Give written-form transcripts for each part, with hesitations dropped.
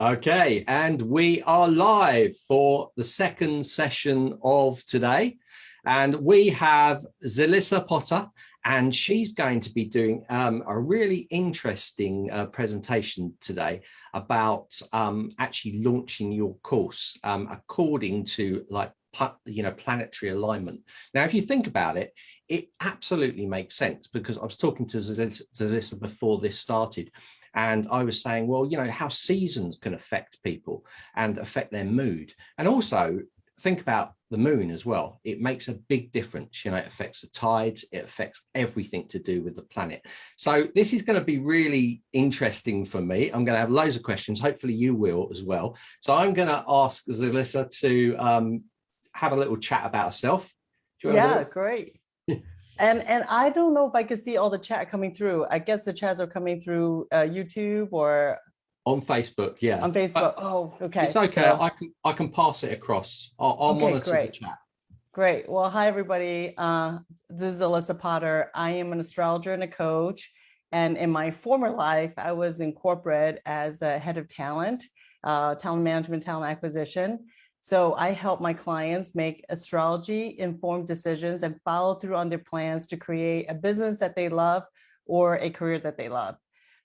Okay, and we are live for the second session of today. And we have Zelisa Potter, and she's going to be doing a really interesting presentation today about actually launching your course according to planetary alignment. Now, if you think about it, it absolutely makes sense, because I was talking to Zelisa before this started, and I was saying, well, how seasons can affect people and affect their mood. And also think about the moon as well. It makes a big difference. It affects the tides, it affects everything to do with the planet. So this is going to be really interesting for me. I'm going to have loads of questions. Hopefully you will as well. So I'm going to ask Zelisa to have a little chat about herself. Yeah, great. And I don't know if I can see all the chat coming through. I guess the chats are coming through YouTube or on Facebook. Yeah, on Facebook. Oh, okay. It's okay. So, I can pass it across. I'll monitor the chat. Great. Well, hi everybody. This is Zelisa Potter. I am an astrologer and a coach. And in my former life, I was in corporate as a head of talent management, talent acquisition. So I help my clients make astrology-informed decisions and follow through on their plans to create a business that they love or a career that they love.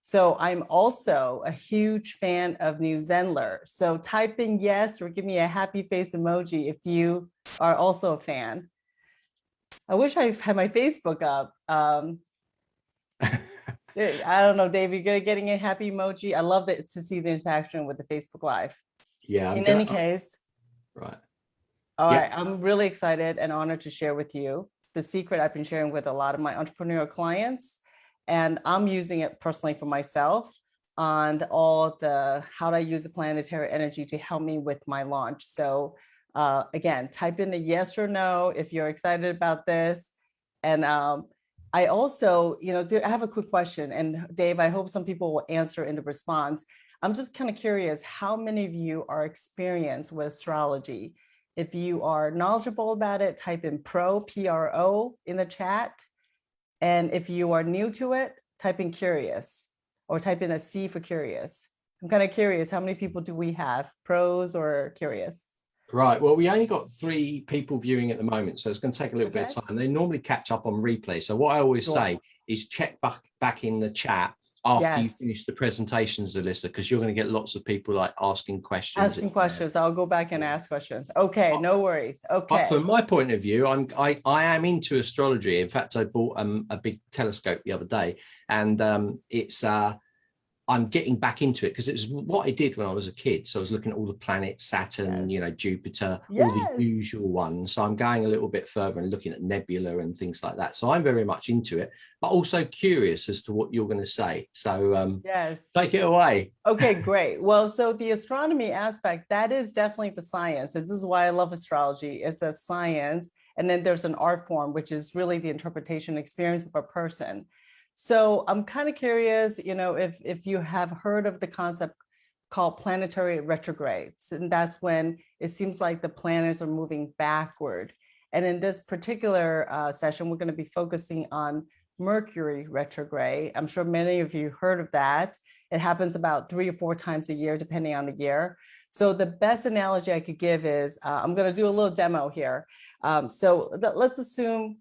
So I'm also a huge fan of new Zenler. So type in yes or give me a happy face emoji if you are also a fan. I wish I had my Facebook up. I don't know, Dave, you're getting a happy emoji. I love that to see the interaction with the Facebook Live. Yeah. In any case. Right. All right. I'm really excited and honored to share with you the secret I've been sharing with a lot of my entrepreneurial clients. And I'm using it personally for myself on all the how do I use the planetary energy to help me with my launch. So again, type in a yes or no if you're excited about this. And I also, I have a quick question. And Dave, I hope some people will answer in the response. I'm just kind of curious, how many of you are experienced with astrology? If you are knowledgeable about it, type in P-R-O in the chat. And if you are new to it, type in curious or type in a C for curious. I'm kind of curious, how many people do we have, pros or curious? Right. Well, we only got 3 people viewing at the moment, so it's going to take a little bit of time. They normally catch up on replay. So what I always say is check back in the chat after you finish the presentations, Zelisa, because you're going to get lots of people asking questions. I'll go back and ask questions. Okay, no worries. Okay. But from my point of view, I am into astrology. In fact, I bought a big telescope the other day, and I'm getting back into it because it was what I did when I was a kid. So I was looking at all the planets, Saturn, Jupiter, all the usual ones. So I'm going a little bit further and looking at nebula and things like that. So I'm very much into it, but also curious as to what you're going to say. So take it away. Okay, great. Well, so the astronomy aspect, that is definitely the science. This is why I love astrology. It's a science. And then there's an art form, which is really the interpretation experience of a person. So I'm kind of curious, if you have heard of the concept called planetary retrogrades, and that's when it seems like the planets are moving backward. And in this particular session, we're going to be focusing on Mercury retrograde. I'm sure many of you heard of that. It happens about 3 or 4 times a year, depending on the year. So the best analogy I could give is, I'm going to do a little demo here. Let's assume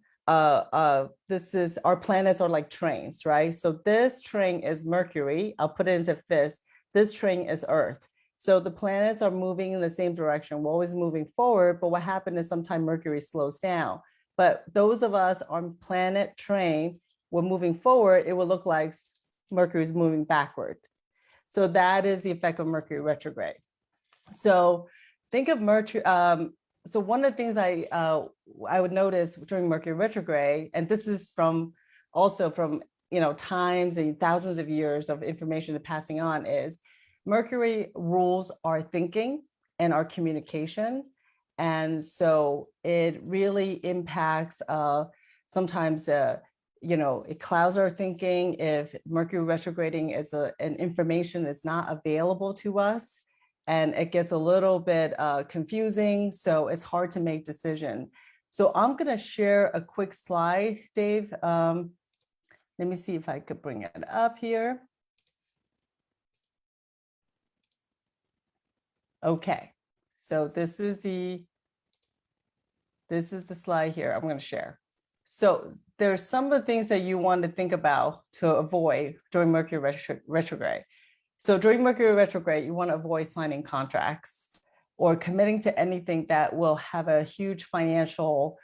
this is, our planets are like trains, right? So this train is Mercury. I'll put it as a fist. This train is Earth. So the planets are moving in the same direction. We're always moving forward, but what happened is sometimes Mercury slows down. But those of us on planet train, we're moving forward, it will look like Mercury is moving backward. So that is the effect of Mercury retrograde. So think of Mercury, so one of the things I would notice during Mercury retrograde, and this is from times and thousands of years of information passing on, is Mercury rules our thinking and our communication. And so it really impacts sometimes it clouds our thinking if Mercury retrograding is an information that's not available to us. And it gets a little bit confusing, so it's hard to make decisions. So I'm going to share a quick slide, Dave. Let me see if I could bring it up here. Okay, so this is the slide here I'm going to share. So there's some of the things that you want to think about to avoid during Mercury retrograde. So during Mercury retrograde, you want to avoid signing contracts or committing to anything that will have a huge financial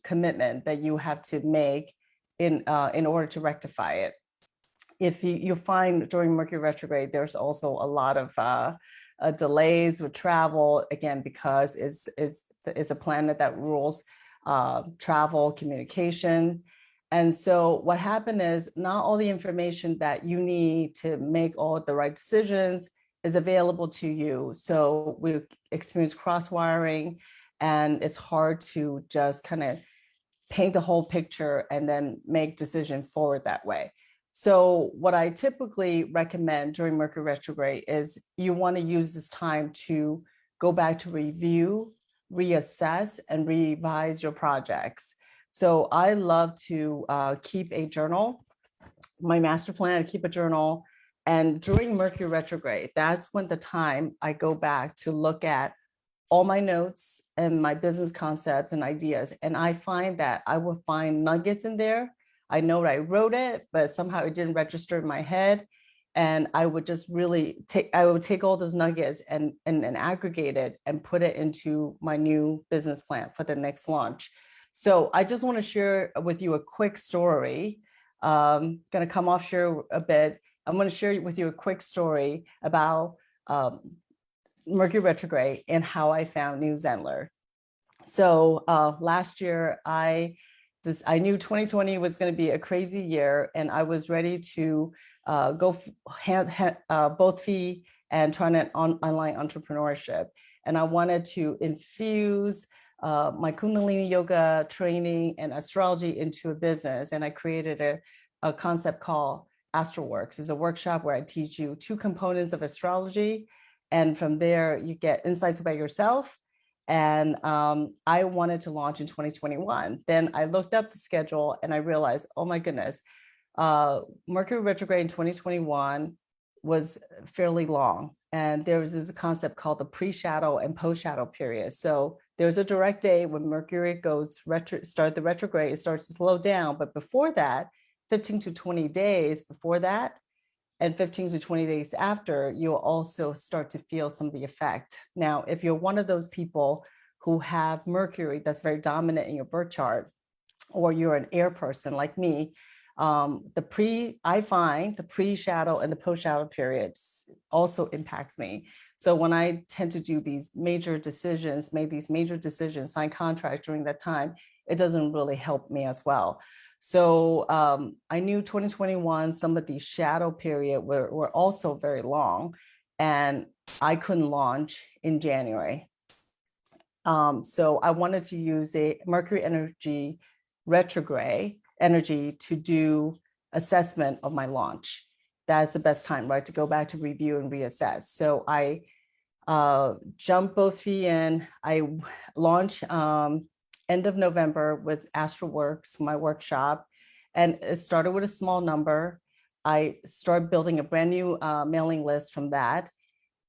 commitment that you have to make in order to rectify it. If you find during Mercury retrograde, there's also a lot of delays with travel, again, because it's a planet that rules travel, communication. And so what happened is not all the information that you need to make all the right decisions is available to you. So we experience cross-wiring, and it's hard to just kind of paint the whole picture and then make decision forward that way. So what I typically recommend during Mercury retrograde is you want to use this time to go back to review, reassess, and revise your projects. So I love to keep a journal, my master plan, I keep a journal. And during Mercury retrograde, that's when the time I go back to look at all my notes and my business concepts and ideas. And I find that I will find nuggets in there. I know that I wrote it, but somehow it didn't register in my head. And I would just really take all those nuggets and aggregate it and put it into my new business plan for the next launch. So I just want to share with you a quick story. Going to come off here a bit. I'm going to share with you a quick story about Mercury retrograde and how I found New Zenler. So last year, I knew 2020 was going to be a crazy year, and I was ready to go both fee and try an online entrepreneurship. And I wanted to infuse my Kundalini yoga training and astrology into a business. And I created a concept called AstroWorks. It's a workshop where I teach you 2 components of astrology. And from there, you get insights about yourself. And I wanted to launch in 2021. Then I looked up the schedule and I realized, oh my goodness, Mercury retrograde in 2021 was fairly long. And there was this concept called the pre-shadow and post-shadow period. So there's a direct day when Mercury goes start the retrograde, it starts to slow down. But before that, 15 to 20 days before that, and 15 to 20 days after, you'll also start to feel some of the effect. Now, if you're one of those people who have Mercury that's very dominant in your birth chart, or you're an air person like me, I find the pre-shadow and the post-shadow periods also impacts me. So when I tend to do these major decisions, sign contracts during that time, it doesn't really help me as well. So I knew 2021, some of the shadow period were also very long, and I couldn't launch in January. So I wanted to use a Mercury energy retrograde energy to do assessment of my launch. That's the best time, right, to go back to review and reassess. So I jumped both feet in. I launched end of November with AstroWorks, my workshop, and it started with a small number. I started building a brand new mailing list from that.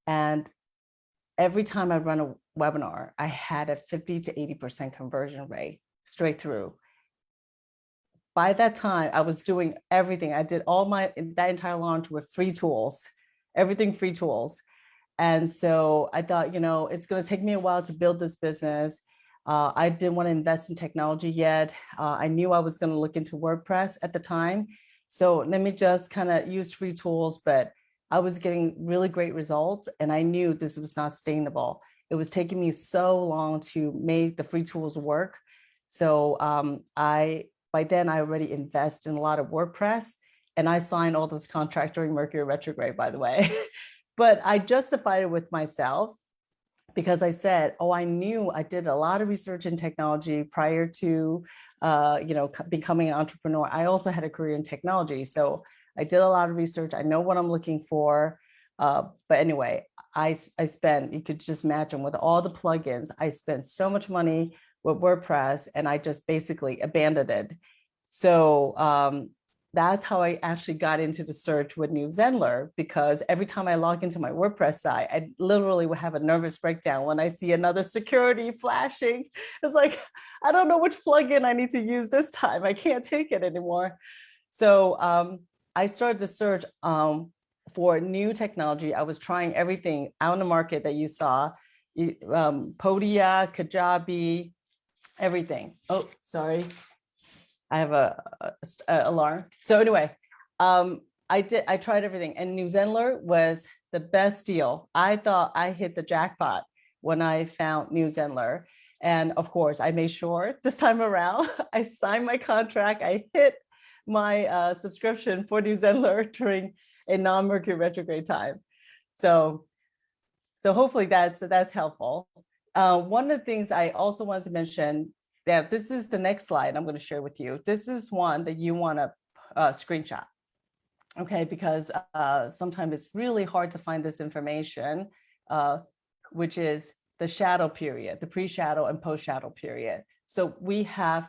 And every time I run a webinar, I had a 50 to 80% conversion rate straight through. By that time, I was doing everything. I did that entire launch with free tools, everything free tools. And so I thought, it's going to take me a while to build this business. I didn't want to invest in technology yet. I knew I was going to look into WordPress at the time. So let me just kind of use free tools, but I was getting really great results, and I knew this was not sustainable. It was taking me so long to make the free tools work. So by then I already invest in a lot of WordPress, and I signed all those contracts during Mercury retrograde, by the way. But I justified it with myself because I said, I knew I did a lot of research in technology prior to, becoming an entrepreneur. I also had a career in technology. So I did a lot of research. I know what I'm looking for. But anyway, I spent, you could just imagine with all the plugins, I spent so much money with WordPress, and I just basically abandoned it. So that's how I actually got into the search with New Zenler, because every time I log into my WordPress site, I literally would have a nervous breakdown when I see another security flashing. It's like, I don't know which plugin I need to use this time. I can't take it anymore. So I started to search for new technology. I was trying everything out in the market that you saw, Podia, Kajabi, everything. Oh, sorry. I have a alarm. So anyway, I tried everything, and New Zenler was the best deal. I thought I hit the jackpot when I found New Zenler. And of course, I made sure this time around, I signed my contract. I hit my subscription for New Zenler during a non-Mercury retrograde time. So hopefully that's helpful. One of the things I also wanted to mention, that this is the next slide I'm going to share with you. This is one that you want to screenshot, okay? Because sometimes it's really hard to find this information, which is the shadow period, the pre-shadow and post-shadow period. So we have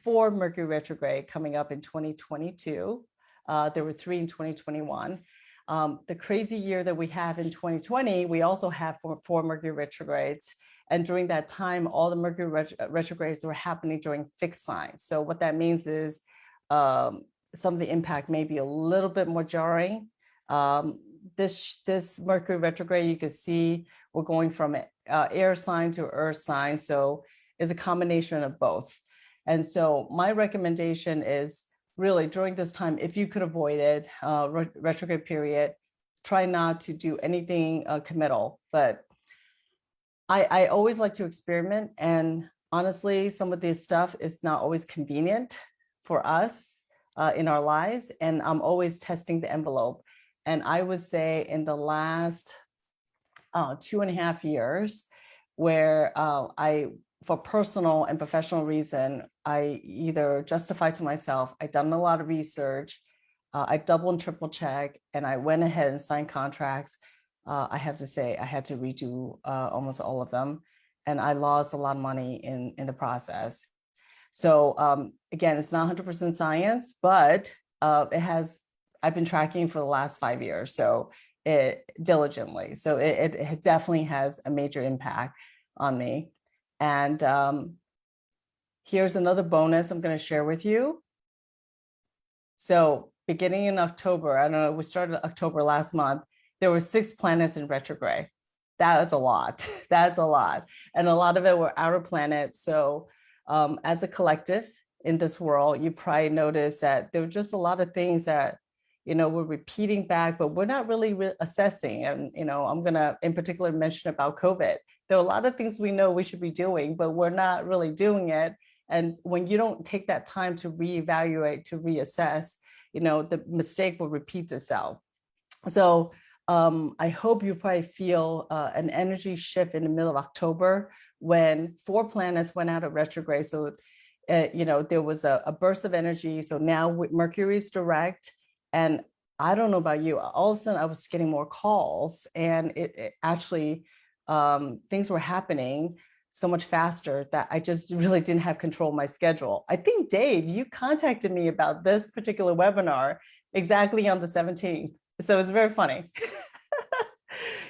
4 Mercury retrograde coming up in 2022. There were 3 in 2021. The crazy year that we have in 2020, we also have 4 Mercury retrogrades. And during that time, all the Mercury retrogrades were happening during fixed signs. So what that means is some of the impact may be a little bit more jarring. This Mercury retrograde, you can see we're going from air sign to earth sign. So it's a combination of both. And so my recommendation is really during this time, if you could avoid it, retrograde period, try not to do anything committal. But I always like to experiment. And honestly, some of this stuff is not always convenient for us in our lives. And I'm always testing the envelope. And I would say in the last 2.5 years, where for personal and professional reason, I either justify to myself, I've done a lot of research, I double and triple check, and I went ahead and signed contracts. I have to say I had to redo almost all of them, and I lost a lot of money in the process. So again, it's not 100% science, but I've been tracking for the last 5 years, so diligently. So it definitely has a major impact on me. And here's another bonus I'm going to share with you. So beginning in October, I don't know, we started October last month, there were 6 planets in retrograde. That is a lot. That's a lot. And a lot of it were outer planets. So as a collective in this world, you probably noticed that there were just a lot of things that, we're repeating back, but we're not really assessing. And, I'm going to in particular mention about COVID. There are a lot of things we know we should be doing, but we're not really doing it. And when you don't take that time to reevaluate, to reassess, the mistake will repeat itself. So I hope you probably feel an energy shift in the middle of October when 4 planets went out of retrograde. So, there was a burst of energy. So now Mercury is direct. And I don't know about you, all of a sudden I was getting more calls, and it actually, things were happening so much faster that I just really didn't have control of my schedule. I think, Dave, you contacted me about this particular webinar exactly on the 17th. So it's very funny.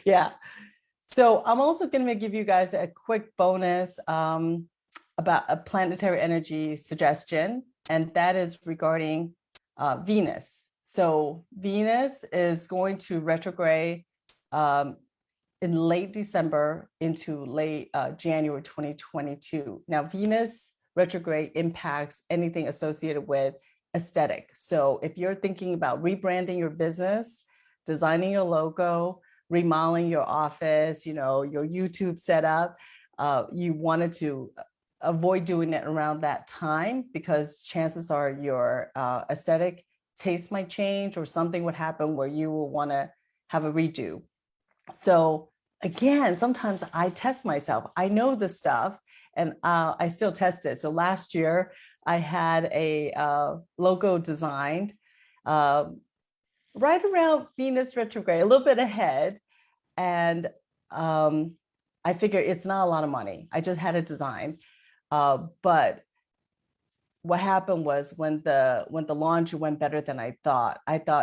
Yeah. So I'm also going to give you guys a quick bonus about a planetary energy suggestion, and that is regarding Venus. So Venus is going to retrograde in late December into late January 2022. Now, Venus retrograde impacts anything associated with aesthetic. So if you're thinking about rebranding your business, designing your logo, remodeling your office, your YouTube setup, you wanted to avoid doing it around that time, because chances are your aesthetic taste might change, or something would happen where you will want to have a redo. So again, sometimes I test myself. I know the stuff, and I still test it. So last year I had a logo designed right around Venus retrograde, a little bit ahead. And I figure it's not a lot of money. I just had it designed. But what happened was when the launch went better than I thought,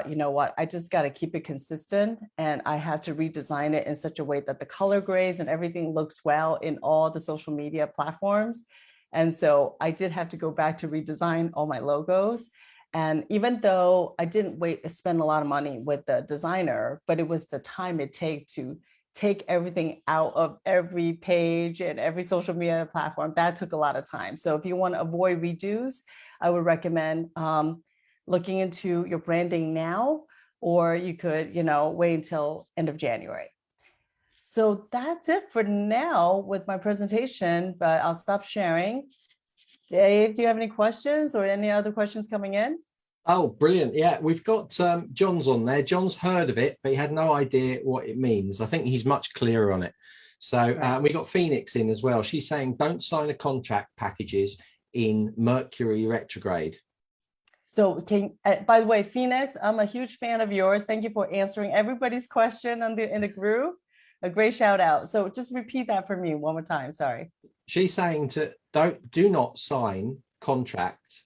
you know what, I just got to keep it consistent, and I had to redesign it in such a way that the color grades and everything looks well in all the social media platforms. And so I did have to go back to redesign all my logos. And even though I didn't spend a lot of money with the designer, but it was the time it takes to take everything out of every page and every social media platform. That took a lot of time. So if you want to avoid redos, I would recommend looking into your branding now, or you could, wait until end of January. So that's it for now with my presentation, but I'll stop sharing. Dave, do you have any questions or any other questions coming in? Oh, brilliant. Yeah, we've got John's on there. John's heard of it, but he had no idea what it means. I think he's much clearer on it. So we got Phoenix in as well. She's saying, don't sign a contract packages in Mercury retrograde. So by the way, Phoenix, I'm a huge fan of yours. Thank you for answering everybody's question in the group. A great shout out. So just repeat that for me one more time. Sorry. She's saying do not sign contract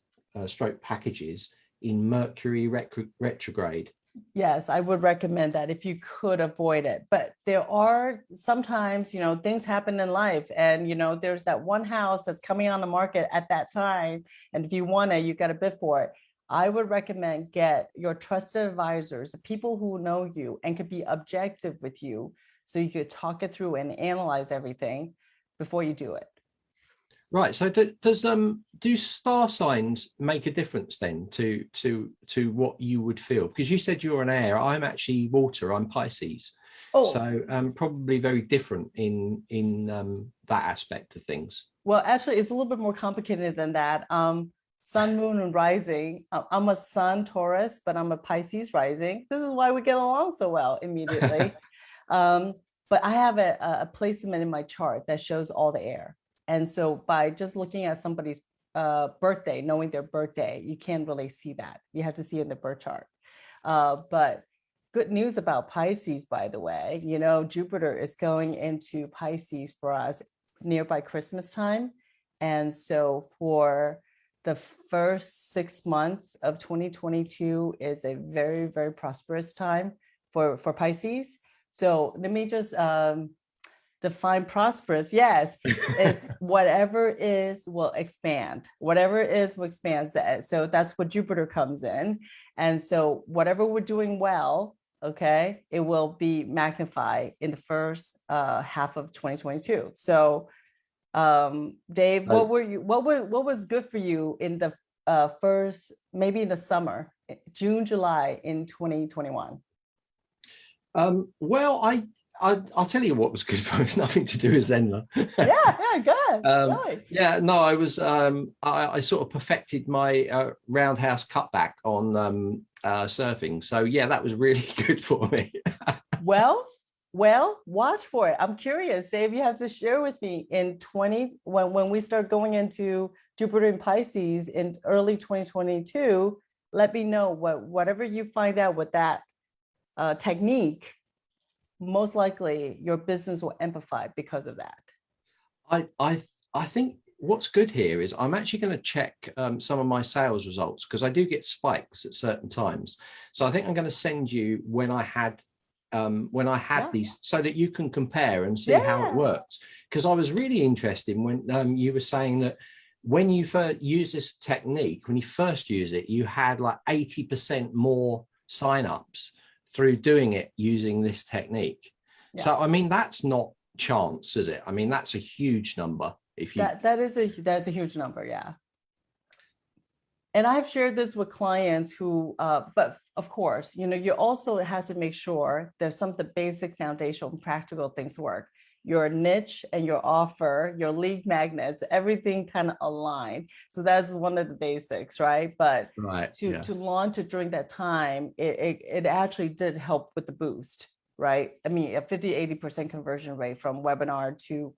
stroke packages in Mercury retrograde. Yes, I would recommend that if you could avoid it. But there are sometimes, things happen in life, and, there's that one house that's coming on the market at that time. And if you want it, you got to bid for it. I would recommend get your trusted advisors, people who know you and could be objective with you, so you could talk it through and analyze everything before you do it. Right. So do star signs make a difference then to what you would feel? Because you said you're an air. I'm actually water. I'm Pisces. Oh. So probably very different in that aspect of things. Well, actually, it's a little bit more complicated than that. Sun, moon, and rising. I'm a Sun Taurus, but I'm a Pisces rising. This is why we get along so well immediately. But I have a placement in my chart that shows all the air. And so by just looking at somebody's birthday, knowing their birthday, you can't really see that. You have to see it in the birth chart. But good news about Pisces, by the way, Jupiter is going into Pisces for us nearby Christmas time. And so for the first 6 months of 2022 is a very, very prosperous time for Pisces. So let me just define prosperous. Yes, it's whatever is will expand. Whatever is will expand. So that's what Jupiter comes in. And so whatever we're doing well, okay, it will be magnified in the first half of 2022. So Dave, what was good for you in the first, maybe in the summer, June, July in 2021? Well, I'll tell you what was good for me. It's nothing to do with Zenler. Yeah, good. Yeah, no, I was I sort of perfected my roundhouse cutback on surfing. So yeah, that was really good for me. Well, watch for it. I'm curious, Dave. You have to share with me when we start going into Jupiter in Pisces in early 2022. Let me know whatever you find out with that technique. Most likely your business will amplify because of that. I think what's good here is I'm actually going to check some of my sales results, because I do get spikes at certain times. So I think I'm going to send you when I had these, so that you can compare and see how it works. Because I was really interested when you were saying that when you first use this technique, when you first use it, you had like 80% more signups through doing it using this technique. So I mean, that's not chance, is it? I mean, that's a huge number. If you that's a huge number, yeah. And I've shared this with clients who, but of course, you also has to make sure there's some of the basic foundational practical things work. Your niche and your offer, your lead magnets, everything kind of align. So that's one of the basics, right? But to launch it during that time, it actually did help with the boost, right? I mean, a 50-80% conversion rate from webinar to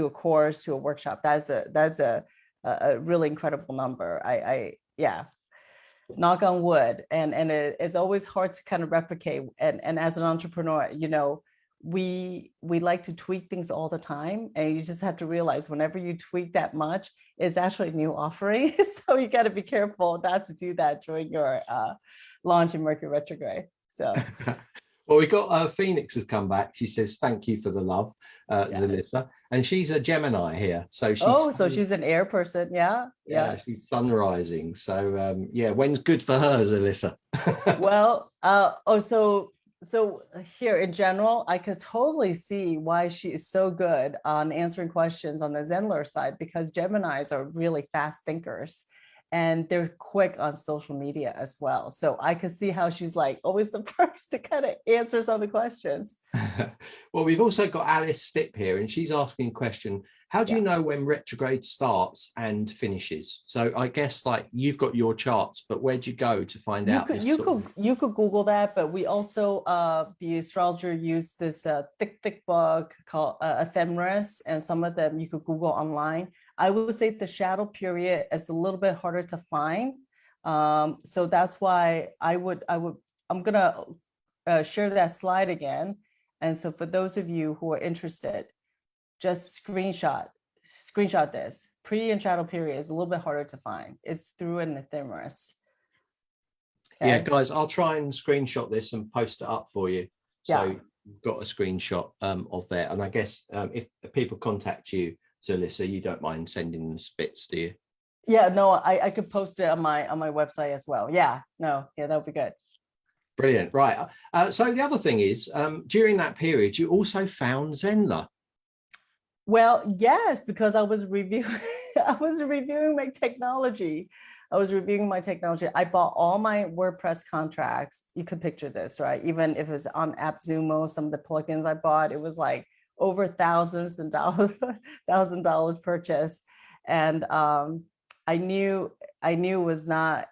a course to a workshop. That's a really incredible number. Yeah, knock on wood. And it's always hard to kind of replicate. And as an entrepreneur, we like to tweak things all the time, and you just have to realize whenever you tweak that much, it's actually a new offering. So you got to be careful not to do that during your launch in Mercury retrograde. So well, we got Phoenix has come back. She says thank you for the love, yeah. Zelisa, and she's a Gemini here, so she's an air person. Yeah. She's sun rising. So yeah, when's good for her, Zelisa? Well, so here in general, I could totally see why she is so good on answering questions on the Zenler side, because Geminis are really fast thinkers and they're quick on social media as well. So I could see how she's like always the first to kind of answer some of the questions. Well, we've also got Alice Stipp here, and she's asking a question. How do you know when retrograde starts and finishes? So I guess like you've got your charts, but where'd you go to find out? You could Google that, but we also the astrologer used this thick book called Ephemeris, and some of them you could Google online. I would say the shadow period is a little bit harder to find, so that's why I'm gonna share that slide again. And so for those of you who are interested, just screenshot this. Pre and shadow period is a little bit harder to find. It's through an ephemeris. Okay? Yeah, guys, I'll try and screenshot this and post it up for you. So you've got a screenshot of that. And I guess if people contact you, Zelisa, you don't mind sending them bits, do you? Yeah, no, I could post it on my website as well. Yeah, that would be good. Brilliant. Right. So the other thing is, during that period, you also found Zenler. Well, yes, because I was reviewing my technology. I bought all my WordPress contracts. You could picture this, right? Even if it's on AppSumo, some of the plugins I bought, it was like over $1,000 purchase. And I knew it was not,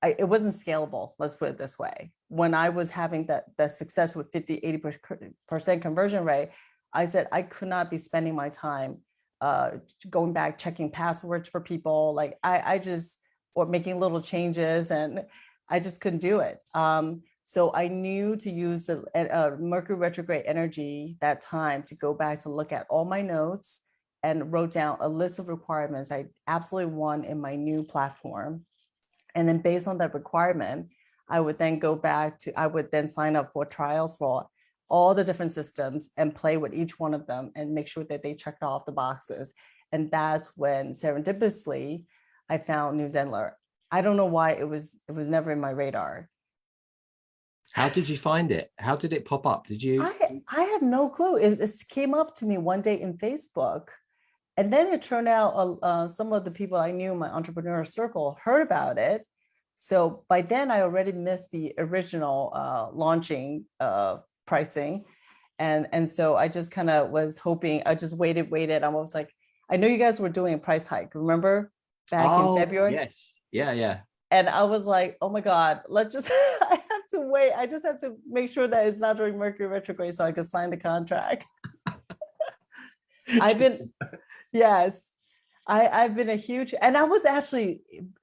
it wasn't scalable. Let's put it this way. When I was having that success with 50-80% conversion rate, I said I could not be spending my time going back, checking passwords for people. Like or making little changes, and I just couldn't do it. So I knew to use the Mercury retrograde energy that time to go back to look at all my notes and wrote down a list of requirements I absolutely want in my new platform. And then based on that requirement, I would then sign up for trials for all the different systems and play with each one of them and make sure that they checked off the boxes. And that's when serendipitously I found New Zenler. I don't know why it was never in my radar. How did you find it? How did it pop up? Did you? I have no clue. It came up to me one day in Facebook. And then it turned out some of the people I knew in my entrepreneur circle heard about it. So by then I already missed the original launching pricing. And so I just kind of was hoping, I just waited. I was like, I know you guys were doing a price hike, remember? Back in February? Yes. Yeah. And I was like, oh my God, I have to wait. I just have to make sure that it's not during Mercury retrograde so I could sign the contract. I've been a huge, and I was actually,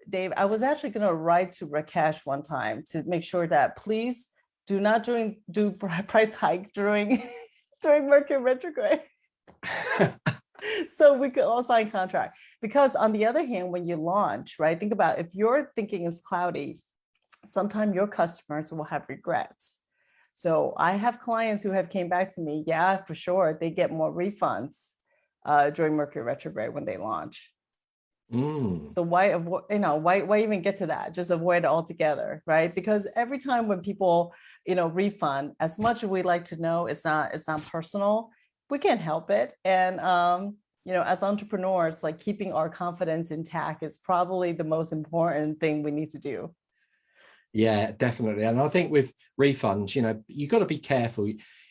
Dave, going to write to Rakesh one time to make sure that please do not do price hike during Mercury retrograde. So we could all sign contract. Because on the other hand, when you launch, right, think about if your thinking is cloudy, sometimes your customers will have regrets. So I have clients who have came back to me, yeah, for sure, they get more refunds during Mercury retrograde when they launch. So why even get to that? Just avoid it altogether, right? Because every time when people, refund, as much as we like to know, it's not personal. We can't help it. And, as entrepreneurs, like keeping our confidence intact is probably the most important thing we need to do. Yeah, definitely. And I think with refunds, you got to be careful.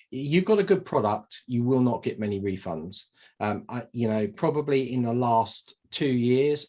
You've got a good product, you will not get many refunds. Probably in the last 2 years,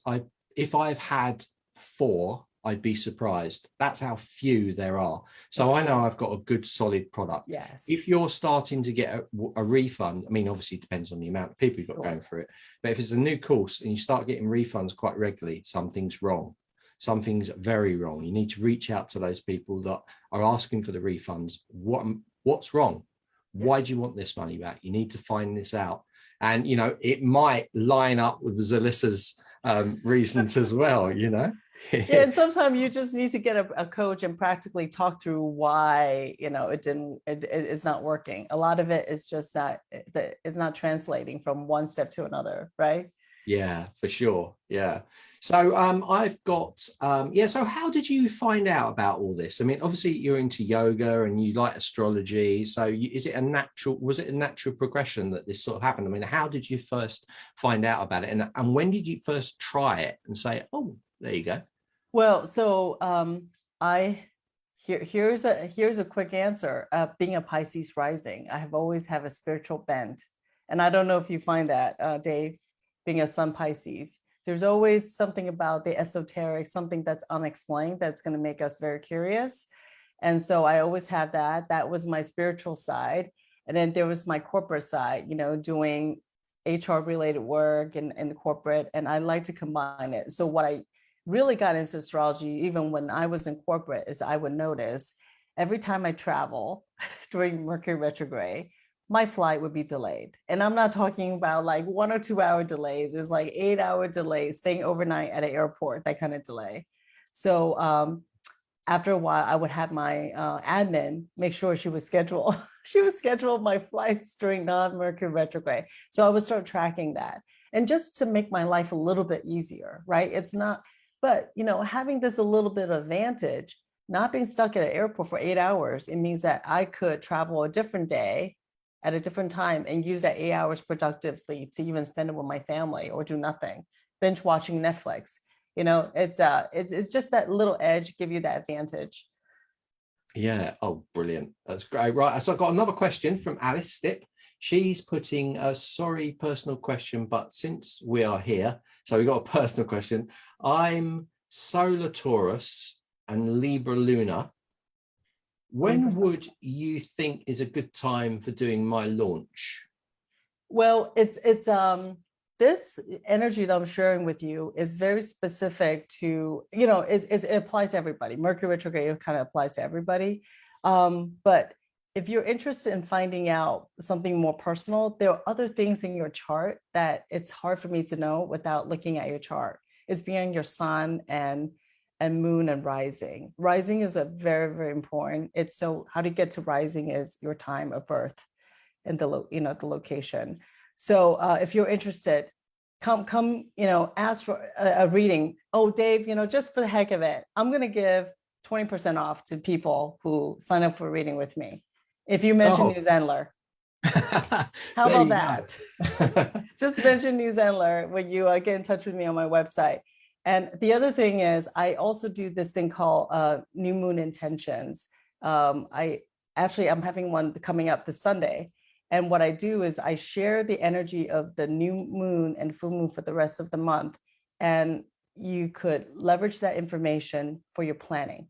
if I've had 4, I'd be surprised. That's how few there are. So I know I've got a good solid product. Yes. If you're starting to get a refund, I mean, obviously it depends on the amount of people you've got going through it. But if it's a new course and you start getting refunds quite regularly, something's wrong. Something's very wrong. You need to reach out to those people that are asking for the refunds. What's wrong? Why do you want this money back? You need to find this out. And, you know, it might line up with Zelisa's reasons as well, you know? Yeah, and sometimes you just need to get a coach and practically talk through why, you know, it's not working. A lot of it is just that it's not translating from one step to another, right? Yeah, for sure. Yeah. So I've got yeah, so how did you find out about all this? I mean, obviously you're into yoga and you like astrology. So is it a natural, was it a natural progression that this sort of happened? I mean, how did you first find out about it? And when did you first try it and say, oh, there you go? Well, so I here's a quick answer. Being a Pisces rising, I have always have a spiritual bent, and I don't know if you find that, Dave, being a Sun Pisces. There's always something about the esoteric, something that's unexplained, that's going to make us very curious. And so I always have that. That was my spiritual side, and then there was my corporate side. You know, doing HR related work and the corporate, and I like to combine it. So what I really got into astrology, even when I was in corporate, is I would notice every time I travel during Mercury retrograde, my flight would be delayed. And I'm not talking about like 1 or 2 hour delays. It's like 8 hour delays, staying overnight at an airport, that kind of delay. So after a while, I would have my admin make sure she would schedule my flights during non-Mercury retrograde. So I would start tracking that. And just to make my life a little bit easier, right? It's not, but, you know, having this a little bit of advantage, not being stuck at an airport for 8 hours, it means that I could travel a different day at a different time and use that 8 hours productively to even spend it with my family or do nothing, binge watching Netflix. You know, it's just that little edge, give you that advantage. Yeah. Oh, brilliant. That's great. Right. So I've got another question from Alice Stipp. She's putting a sorry personal question, but since we are here, so we've got a personal question. I'm Solar Taurus and Libra Luna. When would you think is a good time for doing my launch? Well, it's this energy that I'm sharing with you is very specific to, you know, it applies to everybody. Mercury retrograde kind of applies to everybody. But if you're interested in finding out something more personal, there are other things in your chart that it's hard for me to know without looking at your chart. It's beyond your sun and moon and rising. Rising is a very, very important. It's so how to get to rising is your time of birth and the location. So if you're interested, come, you know, ask for a reading. Oh, Dave, you know, just for the heck of it, I'm going to give 20% off to people who sign up for a reading with me. If you mention New Zenler. How about that? Just mention New Zenler when you get in touch with me on my website. And the other thing is, I also do this thing called New Moon Intentions. I'm having one coming up this Sunday. And what I do is I share the energy of the new moon and full moon for the rest of the month. And you could leverage that information for your planning.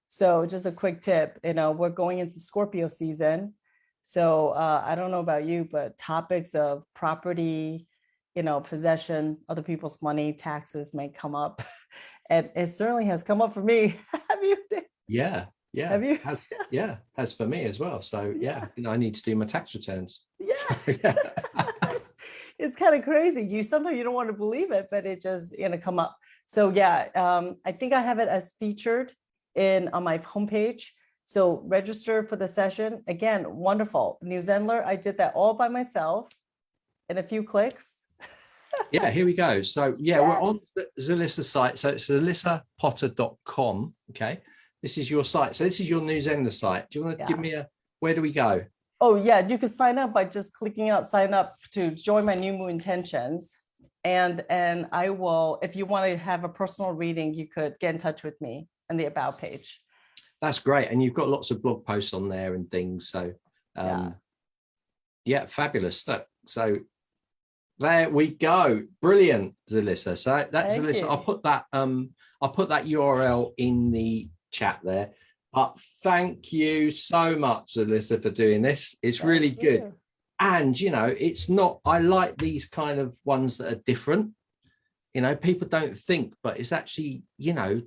So just a quick tip, you know, we're going into Scorpio season. So I don't know about you, but topics of property, you know, possession, other people's money, taxes may come up. And it certainly has come up for me. Have you? Yeah. Yeah. Have you? Has for me as well. So yeah, I need to do my tax returns. Yeah. It's kind of crazy. Sometimes you don't want to believe it, but it just, you know, come up. So yeah, I think I have it as featured on my homepage. So register for the session. Again, wonderful. New Zenler, I did that all by myself in a few clicks. Yeah, here we go. So yeah, we're on the Zelisa site. So it's zelisapotter.com. Okay. This is your site. So this is your New Zenler site. Do you want to give me where do we go? Oh yeah, you can sign up by just clicking out sign up to join my New Moon Intentions. And I will, if you want to have a personal reading, you could get in touch with me on the About page. That's great. And you've got lots of blog posts on there and things. So yeah, fabulous. Look, so there we go. Brilliant, Zelisa. So that's Zelisa. I'll put that URL in the chat there. But thank you so much, Zelisa, for doing this. It's really good. And you know, it's not, I like these kind of ones that are different. You know, people don't think, but it's actually, you know,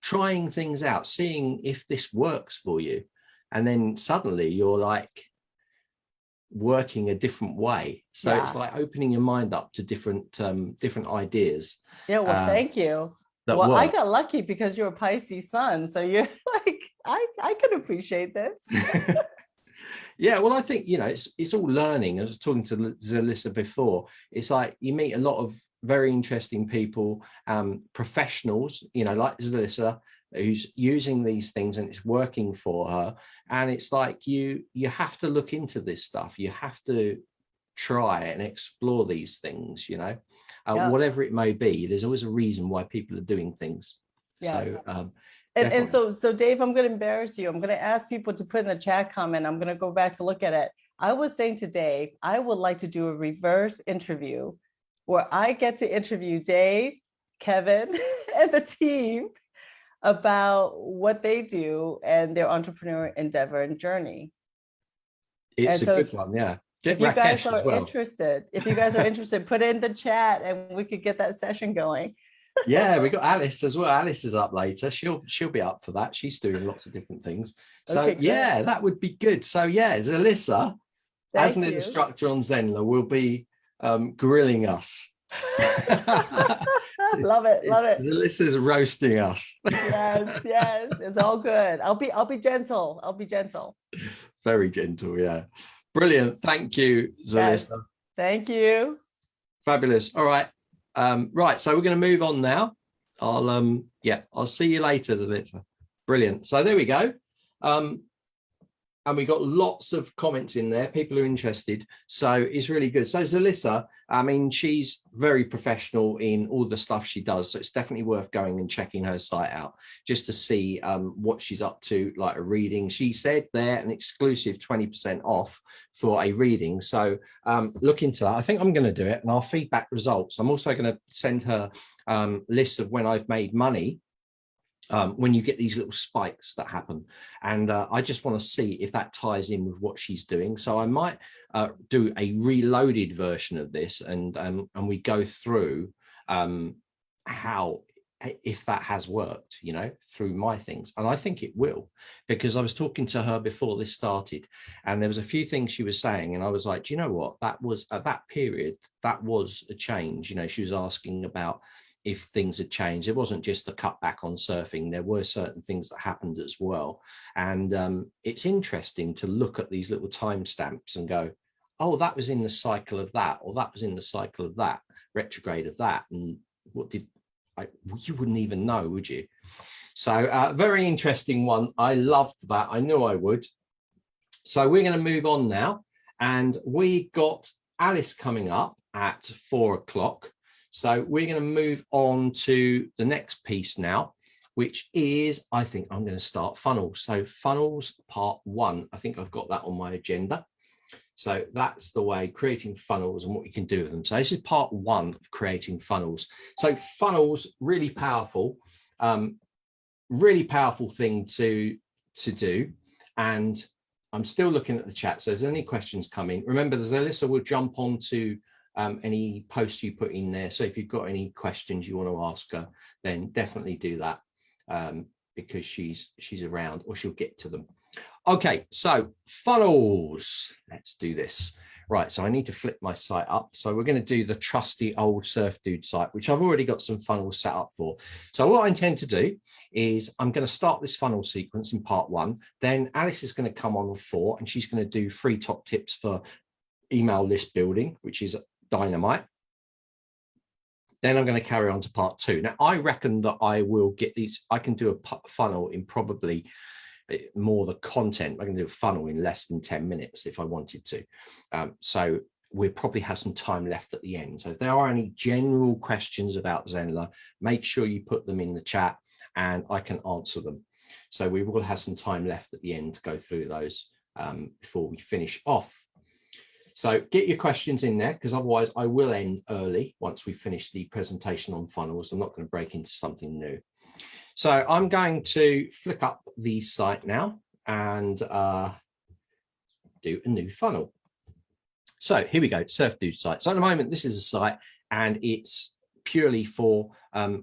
trying things out, seeing if this works for you. and then suddenly you're like working a different way. So Yeah. it's like opening your mind up to different ideas. Yeah, well, thank you. That Well, I work. got lucky because you're a Pisces sun. So you're like, I can appreciate this. Yeah, well, I think, you know, it's all learning. I was talking to Zelisa before. It's like you meet a lot of very interesting people, professionals, you know, like Zelisa, who's using these things and it's working for her. And it's like you have to look into this stuff. You have to try and explore these things, you know, Yeah. whatever it may be. There's always a reason why people are doing things. Yes. So and so Dave, I'm going to embarrass you. I'm going to ask people to put in the chat comment. I'm going to go back to look at it. I was saying to Dave, I would like to do a reverse interview where I get to interview Dave, Kevin, and the team about what they do and their entrepreneur endeavor and journey. it's a good one. Yeah. Get if you guys Rakesh are as well. interested, put it in the chat and we could get that session going. Yeah, we got Alice as well. Alice is up later. She'll be up for that. She's doing lots of different things. So Okay, yeah, that would be good. So yeah, Zelisa, as an Thank you. instructor on Zenler, will be grilling us. Love it. Zelissa's roasting us. Yes, it's all good. I'll be gentle. Very gentle, yeah. Brilliant. Thank you, Zelisa. Yes. Thank you. Fabulous. All right. Right, so we're going to move on now. I'll see you later, Zelisa. Brilliant. So there we go. And we got lots of comments in there. People are interested. So it's really good. So Zelisa, I mean, she's very professional in all the stuff she does. So it's definitely worth going and checking her site out just to see what she's up to, like a reading. She said there an exclusive 20% off for a reading. So look into that. I think I'm going to do it and I'll feedback results. I'm also going to send her lists of when I've made money. When you get these little spikes that happen, and I just want to see if that ties in with what she's doing. So I might do a reloaded version of this, and we go through how, if that has worked, you know, through my things. And I think it will, because I was talking to her before this started, and there was a few things she was saying, and I was like, do you know what, that was at that period, that was a change. You know, she was asking about if things had changed. It wasn't just a cutback on surfing. There were certain things that happened as well. And it's interesting to look at these little timestamps and go, oh, that was in the cycle of that, or that was in the cycle of that, retrograde of that. And what did you wouldn't even know, would you? So very interesting one. I loved that. I knew I would. So we're going to move on now. And we got Alice coming up at 4 o'clock. So we're going to move on to the next piece now, which is, I think I'm going to start funnels. So funnels part 1, I think I've got that on my agenda. So that's the way, creating funnels and what you can do with them. So this is part 1 of creating funnels. So funnels, really powerful thing to do. And I'm still looking at the chat. So if there's any questions coming, remember, Zelisa will jump onto any posts you put in there. So if you've got any questions you want to ask her, then definitely do that, because she's around, or she'll get to them. Okay, so funnels, let's do this. Right, so I need to flip my site up. So we're going to do the trusty old Surf Dude site, which I've already got some funnels set up for. So what I intend to do is I'm going to start this funnel sequence in part 1. Then Alice is going to come on 4, and she's going to do 3 top tips for email list building, which is dynamite. Then I'm going to carry on to part 2. Now, I reckon that I will get these. I can do a funnel in probably more the content. I can do a funnel in less than 10 minutes if I wanted to. So we'll probably have some time left at the end. So if there are any general questions about Zenler, make sure you put them in the chat and I can answer them. So we will have some time left at the end to go through those before we finish off. So get your questions in there, because otherwise I will end early once we finish the presentation on funnels. I'm not going to break into something new. So I'm going to flick up the site now and do a new funnel. So here we go, Surf Dude site. So at the moment, this is a site and it's purely for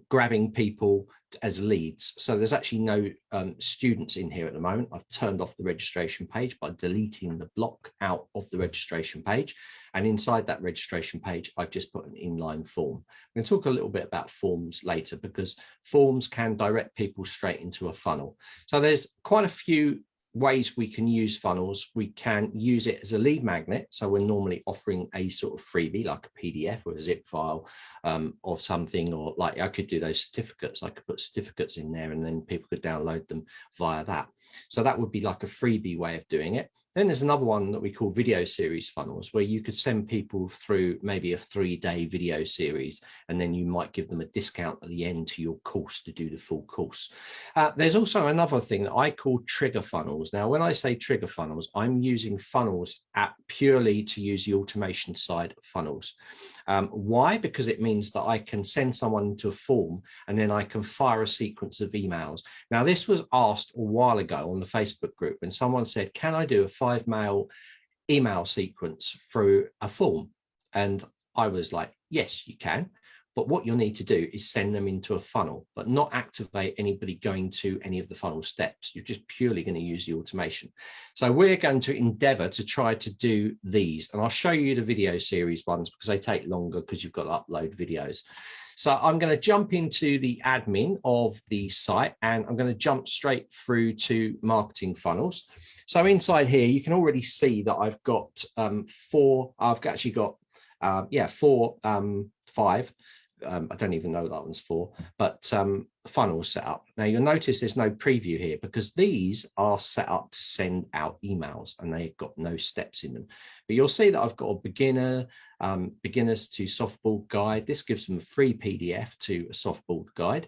grabbing people as leads. So there's actually no students in here at the moment. I've turned off the registration page by deleting the block out of the registration page. And inside that registration page, I've just put an inline form. I'm going to talk a little bit about forms later, because forms can direct people straight into a funnel. So there's quite a few ways we can use funnels. We can use it as a lead magnet. So we're normally offering a sort of freebie, like a PDF or a zip file of something, or like I could do those certificates. I could put certificates in there and then people could download them via that. So that would be like a freebie way of doing it. Then there's another one that we call video series funnels, where you could send people through maybe a 3-day video series, and then you might give them a discount at the end to your course to do the full course. There's also another thing that I call trigger funnels. Now, when I say trigger funnels, I'm using funnels purely to use the automation side of funnels. Why? Because it means that I can send someone into a form and then I can fire a sequence of emails. Now, this was asked a while ago on the Facebook group, and someone said, can I do a 5-mail email sequence through a form? And I was like, yes, you can. But what you'll need to do is send them into a funnel, but not activate anybody going to any of the funnel steps. You're just purely going to use the automation. So we're going to endeavor to try to do these. And I'll show you the video series ones because they take longer because you've got to upload videos. So I'm going to jump into the admin of the site, and I'm going to jump straight through to marketing funnels. So inside here, you can already see that I've got five. I don't even know that one's 4, but funnels set up. Now you'll notice there's no preview here because these are set up to send out emails and they've got no steps in them. But you'll see that I've got a beginners to softball guide. This gives them a free PDF to a softball guide,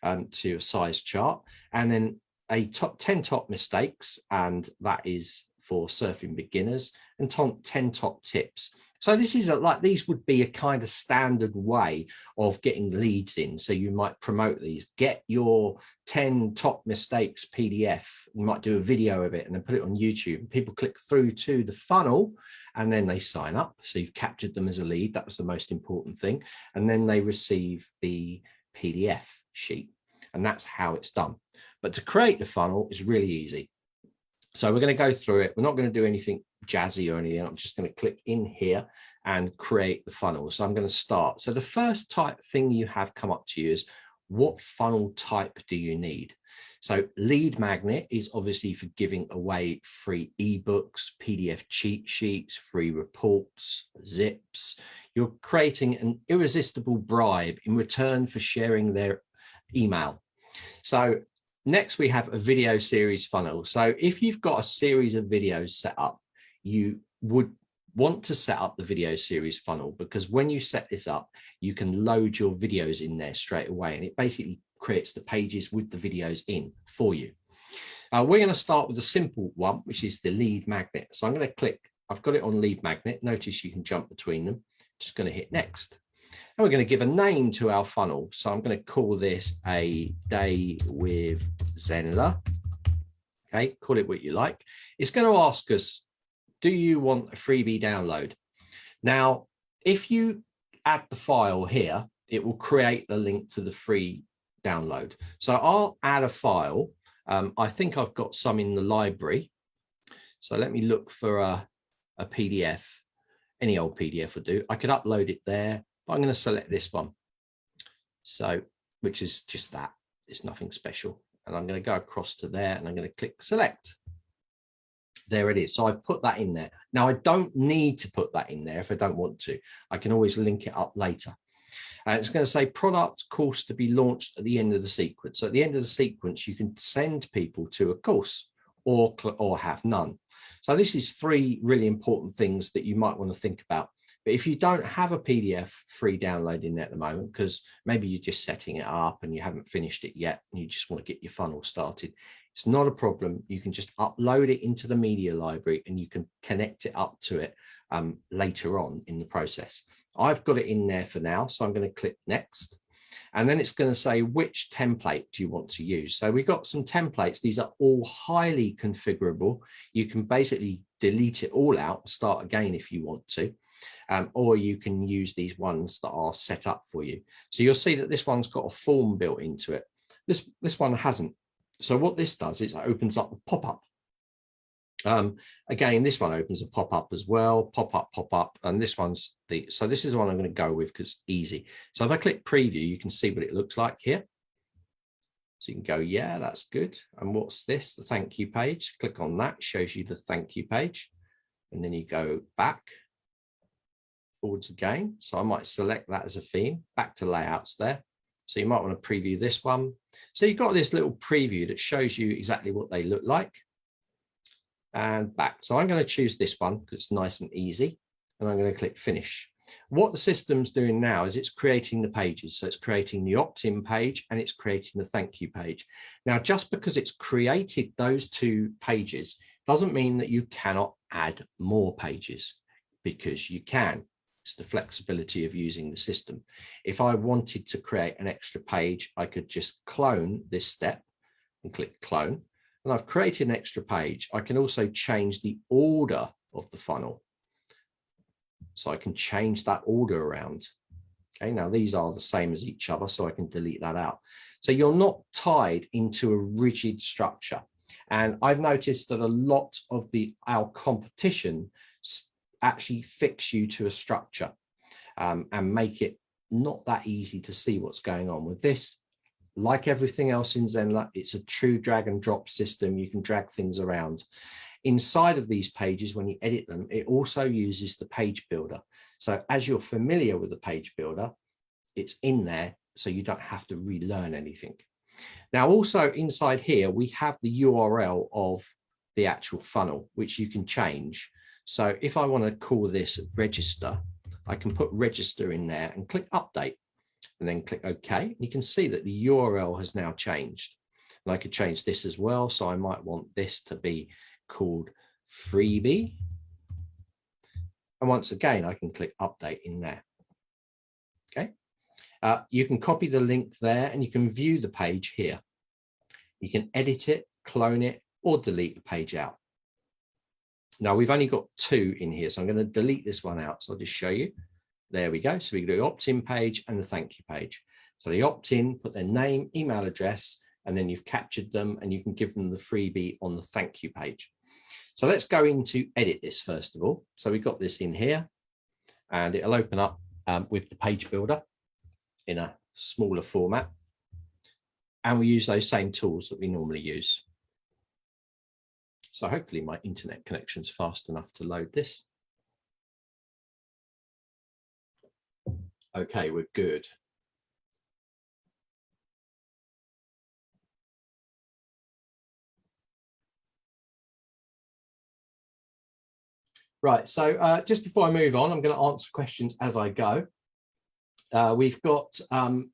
to a size chart, and then a 10 top mistakes, and that is for surfing beginners, and 10 top tips. So this is these would be a kind of standard way of getting leads in. So you might promote these, get your 10 top mistakes PDF. You might do a video of it and then put it on YouTube. People click through to the funnel and then they sign up. So you've captured them as a lead. That was the most important thing. And then they receive the PDF sheet. And that's how it's done. But to create the funnel is really easy. So we're going to go through it. We're not going to do anything jazzy or anything. I'm just going to click in here and create the funnel. So I'm going to start. So the first type thing you have come up to you is, what funnel type do you need? So lead magnet is obviously for giving away free ebooks, PDF cheat sheets, free reports, zips. You're creating an irresistible bribe in return for sharing their email. So next, we have a video series funnel. So if you've got a series of videos set up, you would want to set up the video series funnel, because when you set this up, you can load your videos in there straight away. And it basically creates the pages with the videos in for you. We're going to start with a simple one, which is the lead magnet. So I'm going to click, I've got it on lead magnet. Notice you can jump between them. Just going to hit next. And we're going to give a name to our funnel. So I'm going to call this a day with Zenler. Okay, call it what you like. It's going to ask us, do you want a freebie download? Now, if you add the file here, it will create the link to the free download. So I'll add a file. I think I've got some in the library. So let me look for a PDF. Any old PDF would do. I could upload it there. But I'm going to select this one. So, which is just that. It's nothing special. And I'm going to go across to there and I'm going to click select. There it is. So I've put that in there. Now I don't need to put that in there if I don't want to. I can always link it up later. And it's going to say product course to be launched at the end of the sequence. So at the end of the sequence, you can send people to a course or have none. So this is 3 really important things that you might want to think about. But if you don't have a PDF free download in there at the moment, because maybe you're just setting it up and you haven't finished it yet, and you just want to get your funnel started, it's not a problem. You can just upload it into the media library and you can connect it up to it later on in the process. I've got it in there for now, so I'm going to click next. And then it's going to say, which template do you want to use? So we've got some templates. These are all highly configurable. You can basically delete it all out, start again if you want to, or you can use these ones that are set up for you. So you'll see that this one's got a form built into it. This one hasn't. So what this does is it opens up a pop-up. Again, this one opens a pop-up as well, pop-up, and this one's so this is the one I'm going to go with because it's easy. So if I click preview, you can see what it looks like here. So you can go, yeah, that's good. And what's this? The thank you page. Click on that, shows you the thank you page. And then you go back, forwards again. So I might select that as a theme, back to layouts there. So you might want to preview this one. So you've got this little preview that shows you exactly what they look like. And back. So I'm going to choose this one because it's nice and easy. And I'm going to click finish. What the system's doing now is it's creating the pages. So it's creating the opt-in page and it's creating the thank you page. Now, just because it's created those two pages doesn't mean that you cannot add more pages, because you can. It's the flexibility of using the system. If I wanted to create an extra page, I could just clone this step and click clone. And I've created an extra page. I can also change the order of the funnel. So I can change that order around. Okay, now these are the same as each other, so I can delete that out. So you're not tied into a rigid structure. And I've noticed that a lot of our competition actually fix you to a structure and make it not that easy to see what's going on. With this, like everything else in Zenler, it's a true drag and drop system. You can drag things around. Inside of these pages, when you edit them, it also uses the page builder. So as you're familiar with the page builder, it's in there, so you don't have to relearn anything. Now, also inside here, we have the URL of the actual funnel, which you can change. So if I want to call this register, I can put register in there and click update and then click OK. You can see that the URL has now changed. And I could change this as well. So I might want this to be called freebie. And once again, I can click update in there. Okay. You can copy the link there and you can view the page here. You can edit it, clone it, or delete the page out. Now we've only got two in here, so I'm going to delete this one out. So I'll just show you. There we go. So we can do the opt-in page and the thank you page. So the opt-in, put their name, email address, and then you've captured them and you can give them the freebie on the thank you page. So let's go into edit this first of all. So we've got this in here and it'll open up with the page builder in a smaller format. And we use those same tools that we normally use. So hopefully my internet connection's fast enough to load this. Okay, we're good. Right, so just before I move on, I'm going to answer questions as I go. We've got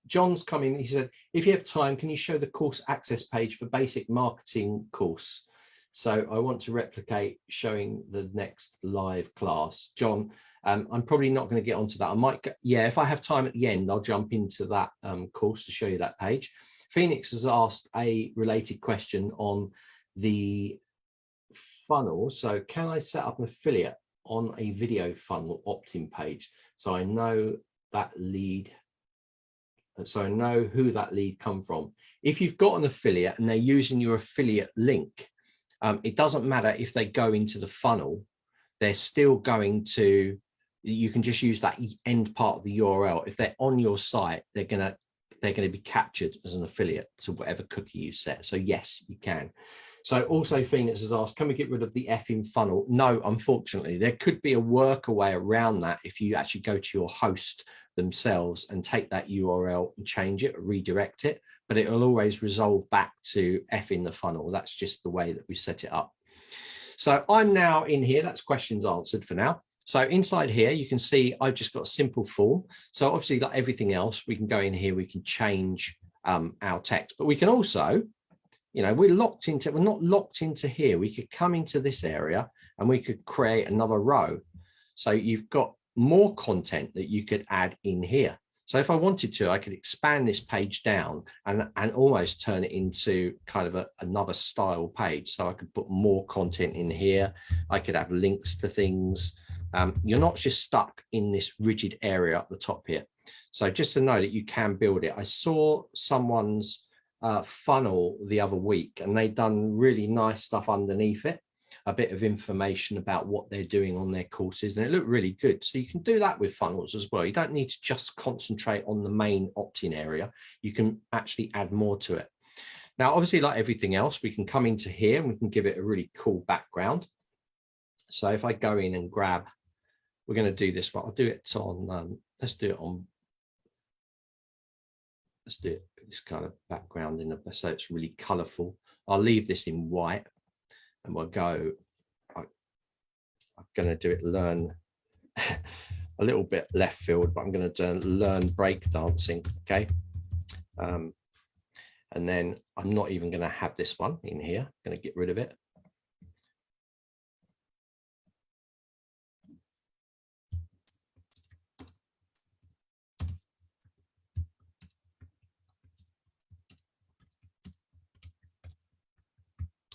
John's coming. He said, if you have time, can you show the course access page for basic marketing course? So I want to replicate showing the next live class. John, I'm probably not going to get onto that. I might, yeah, if I have time at the end, I'll jump into that course to show you that page. Phoenix has asked a related question on the funnel. So can I set up an affiliate on a video funnel opt-in page? So I know that lead, so I know who that lead come from. If you've got an affiliate and they're using your affiliate link, it doesn't matter if they go into the funnel, they're still going to, you can just use that end part of the URL. If they're on your site, they're going to be captured as an affiliate to whatever cookie you set. So yes, you can. So also Phoenix has asked, can we get rid of the F in funnel? No, unfortunately, there could be a workaway around that if you actually go to your host themselves and take that URL and change it, redirect it, but it will always resolve back to F in the funnel. That's just the way that we set it up. So I'm now in here, that's questions answered for now. So inside here, you can see I've just got a simple form. So obviously like everything else, we can go in here, we can change our text, but we can also, you know, we're not locked into here. We could come into this area and we could create another row. So you've got more content that you could add in here. So if I wanted to, I could expand this page down and almost turn it into kind of another style page. So I could put more content in here. I could have links to things. You're not just stuck in this rigid area up the top here. So just to know that you can build it. I saw someone's funnel the other week, and they'd done really nice stuff underneath it, a bit of information about what they're doing on their courses, and it looked really good. So you can do that with funnels as well. You don't need to just concentrate on the main opt-in area. You can actually add more to it. Now, obviously, like everything else, we can come into here and we can give it a really cool background. So if I go in and grab, we're going to do this one. I'll do it on, let's do this kind of background in the, so it's really colorful. I'll leave this in white. And we'll go, I'm going to do it, learn a little bit left field, but I'm going to learn breakdancing, okay? And then I'm not even going to have this one in here. I'm going to get rid of it.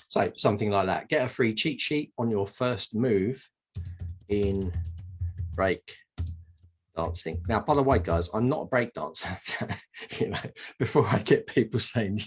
So something like that. Get a free cheat sheet on your first move in break dancing. Now, by the way, guys, I'm not a break dancer. You know, before I get people saying,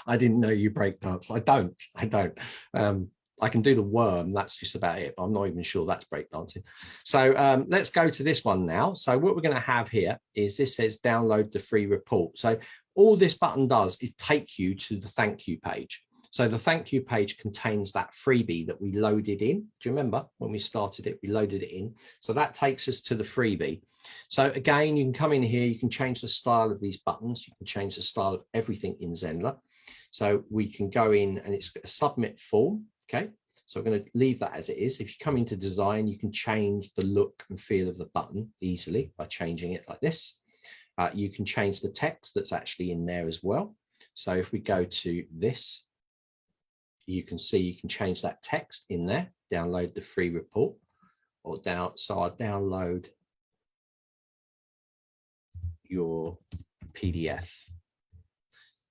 I didn't know you break dance. I don't. I can do the worm. That's just about it. But I'm not even sure that's break dancing. So let's go to this one now. So what we're going to have here is this says download the free report. So all this button does is take you to the thank you page. So the thank you page contains that freebie that we loaded in. Do you remember when we started it, we loaded it in. So that takes us to the freebie. So again, you can come in here, you can change the style of these buttons. You can change the style of everything in Zenler. So we can go in and it's a submit form. Okay. So I'm going to leave that as it is. If you come into design, you can change the look and feel of the button easily by changing it like this. You can change the text that's actually in there as well. So if we go to this, you can see you can change that text in there, download the free report or down. So I'll download your PDF.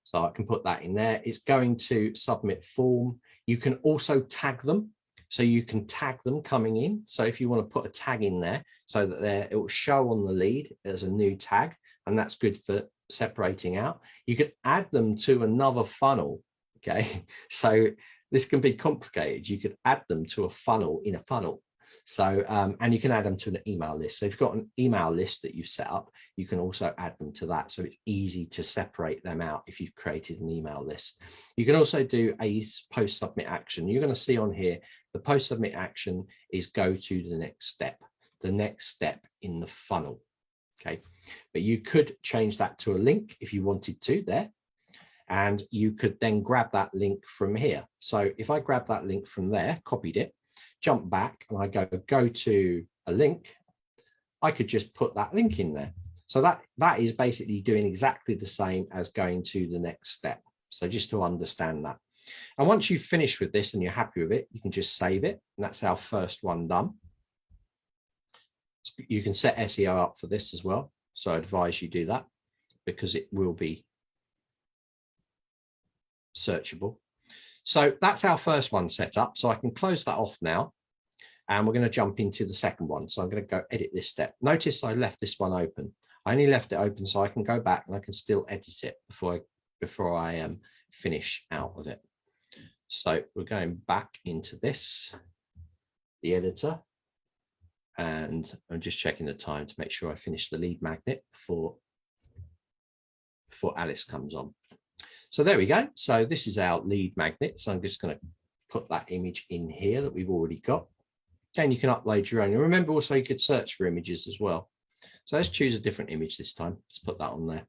So I can put that in there. It's going to submit form. You can also tag them. So you can tag them coming in. So if you want to put a tag in there so that it will show on the lead as a new tag, and that's good for separating out. You could add them to another funnel. Okay, so this can be complicated. You could add them to a funnel in a funnel. So, and you can add them to an email list. So if you've got an email list that you've set up, you can also add them to that. So it's easy to separate them out if you've created an email list. You can also do a post submit action. You're going to see on here, the post submit action is go to the next step in the funnel. Okay, but you could change that to a link if you wanted to there. And you could then grab that link from here. So if I grab that link from there, copied it, jump back and I go to a link, I could just put that link in there. So that is basically doing exactly the same as going to the next step. So just to understand that. And once you've finished with this and you're happy with it, you can just save it. And that's our first one done. You can set SEO up for this as well. So I advise you do that because it will be searchable. So that's our first one set up. So I can close that off now. And we're going to jump into the second one. So I'm going to go edit this step. Notice I left this one open. I only left it open so I can go back and I can still edit it before I finish out of it. So we're going back into this, the editor. And I'm just checking the time to make sure I finish the lead magnet before Alice comes on. So there we go. So this is our lead magnet. So I'm just going to put that image in here that we've already got. And you can upload your own. And remember also you could search for images as well. So let's choose a different image this time. Let's put that on there.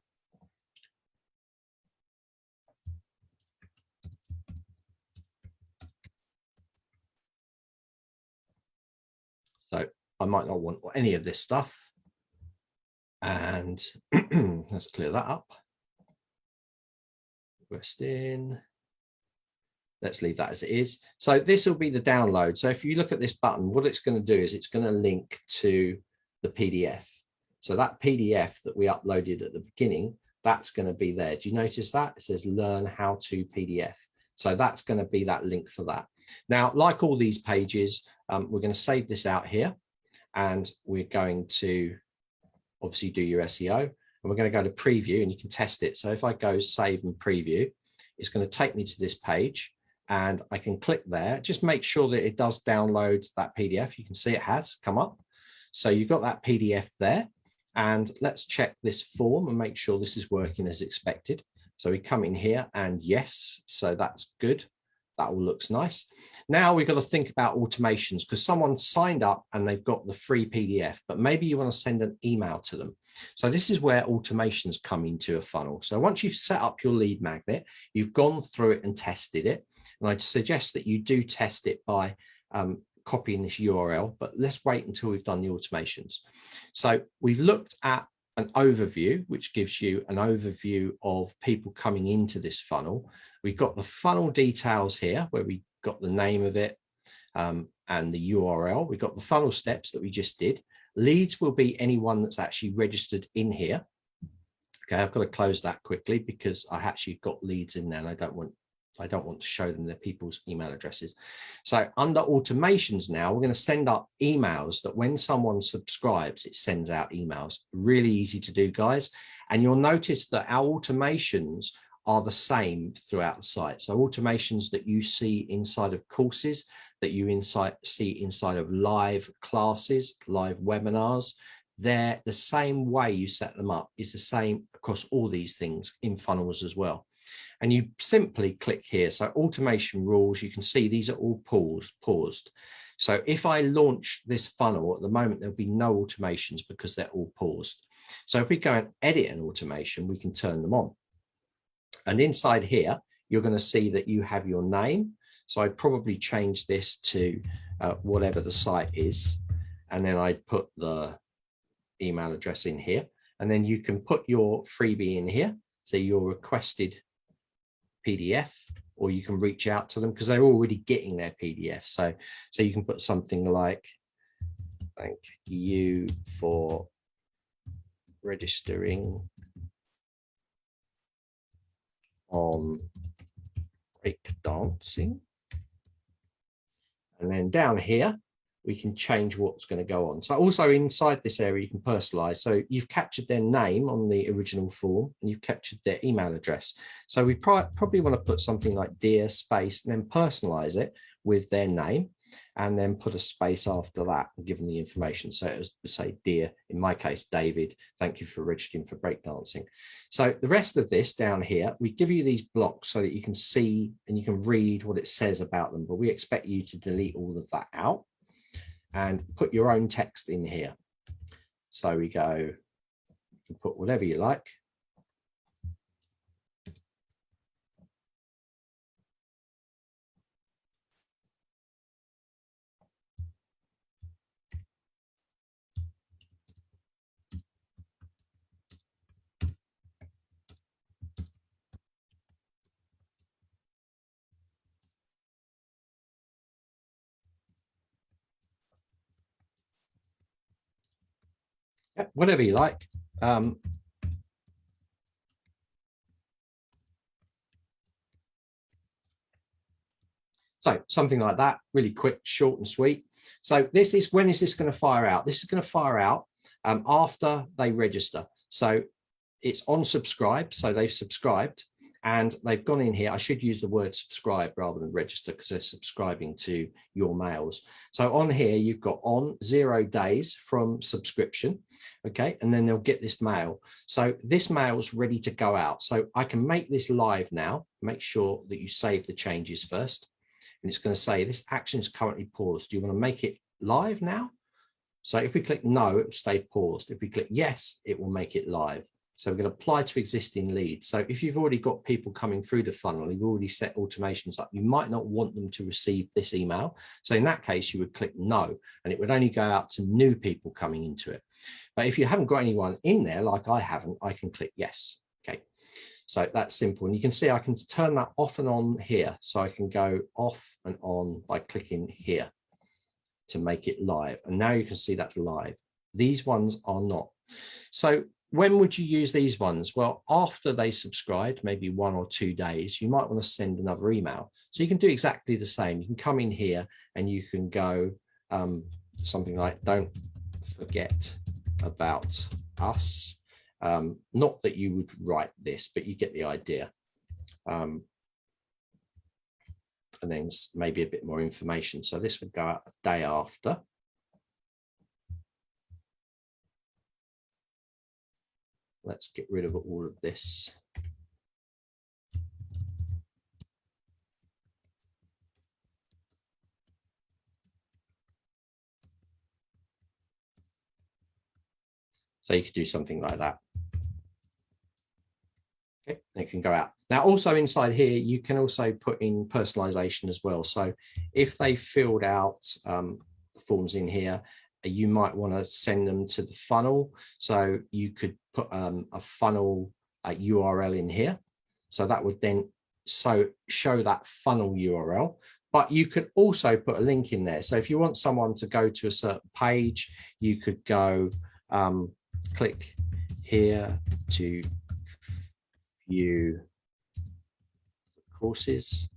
So I might not want any of this stuff. And let's clear that up. Rest in. Let's leave that as it is. So this will be the download. So if you look at this button, what it's going to do is it's going to link to the PDF. So that PDF that we uploaded at the beginning, that's going to be there. Do you notice that? It says learn how to PDF. So that's going to be that link for that. Now, like all these pages, we're going to save this out here, and we're going to obviously do your SEO, and we're going to go to preview, and you can test it. So if I go save and preview, it's going to take me to this page, and I can click there. Just make sure that it does download that PDF. You can see it has come up. So you've got that PDF there, and let's check this form and make sure this is working as expected. So we come in here, and yes, so that's good. That all looks nice. Now we've got to think about automations, because someone signed up and they've got the free PDF, but maybe you want to send an email to them. So this is where automations come into a funnel. So once you've set up your lead magnet, you've gone through it and tested it. And I'd suggest that you do test it by copying this URL, but let's wait until we've done the automations. So we've looked at an overview, which gives you an overview of people coming into this funnel. We've got the funnel details here, where we got the name of it and the URL. We've got the funnel steps that we just did. Leads will be anyone that's actually registered in here. Okay, I've got to close that quickly because I actually got leads in there, and I don't want to show them their people's email addresses. So under automations now, we're going to send up emails that when someone subscribes, it sends out emails. Really easy to do, guys. And you'll notice that our automations are the same throughout the site. So automations that you see inside of courses, that you see inside of live classes, live webinars, they're the same way you set them up is the same across all these things in funnels as well. And you simply click here. So automation rules, you can see these are all paused. So if I launch this funnel at the moment, there'll be no automations because they're all paused. So if we go and edit an automation, we can turn them on. And inside here, you're going to see that you have your name. So I'd probably change this to whatever the site is. And then I'd put the email address in here. And then you can put your freebie in here. So your requested PDF, or you can reach out to them because they're already getting their PDF. So you can put something like, thank you for registering on breakdancing. And then down here, we can change what's going to go on. So also inside this area, you can personalize. So you've captured their name on the original form, and you've captured their email address. So we probably want to put something like dear space, and then personalize it with their name, and then put a space after that and give them the information. So it was say, dear, in my case, David, thank you for registering for breakdancing. So the rest of this down here, we give you these blocks so that you can see and you can read what it says about them, but we expect you to delete all of that out and put your own text in here. So we go, you can put whatever you like. Whatever you like. So something like that, really quick, short and sweet. So this is, when is this going to fire out? This is going to fire out after they register. So it's on subscribe. So they've subscribed and they've gone in here. I should use the word subscribe rather than register because they're subscribing to your mails. So on here, you've got on 0 days from subscription. Okay. And then they'll get this mail. So this mail's ready to go out. So I can make this live now. Make sure that you save the changes first. And it's going to say this action is currently paused. Do you want to make it live now? So if we click no, it will stay paused. If we click yes, it will make it live. So we're going to apply to existing leads. So if you've already got people coming through the funnel, you've already set automations up, you might not want them to receive this email. So in that case, you would click no, and it would only go out to new people coming into it. But if you haven't got anyone in there, like I haven't, I can click yes. Okay. So that's simple. And you can see I can turn that off and on here. So I can go off and on by clicking here to make it live. And now you can see that's live. These ones are not. So when would you use these ones? Well, after they subscribed, maybe 1 or 2 days, you might want to send another email. So you can do exactly the same. You can come in here and you can go something like, don't forget about us. Not that you would write this, but you get the idea. And then maybe a bit more information. So this would go out a day after. Let's get rid of all of this. So you could do something like that. Okay, and it can go out. Now, also inside here, you can also put in personalization as well. So if they filled out the forms in here, you might want to send them to the funnel. So you could put a funnel URL in here. So that would then show that funnel URL. But you could also put a link in there. So if you want someone to go to a certain page, you could go click here to view courses,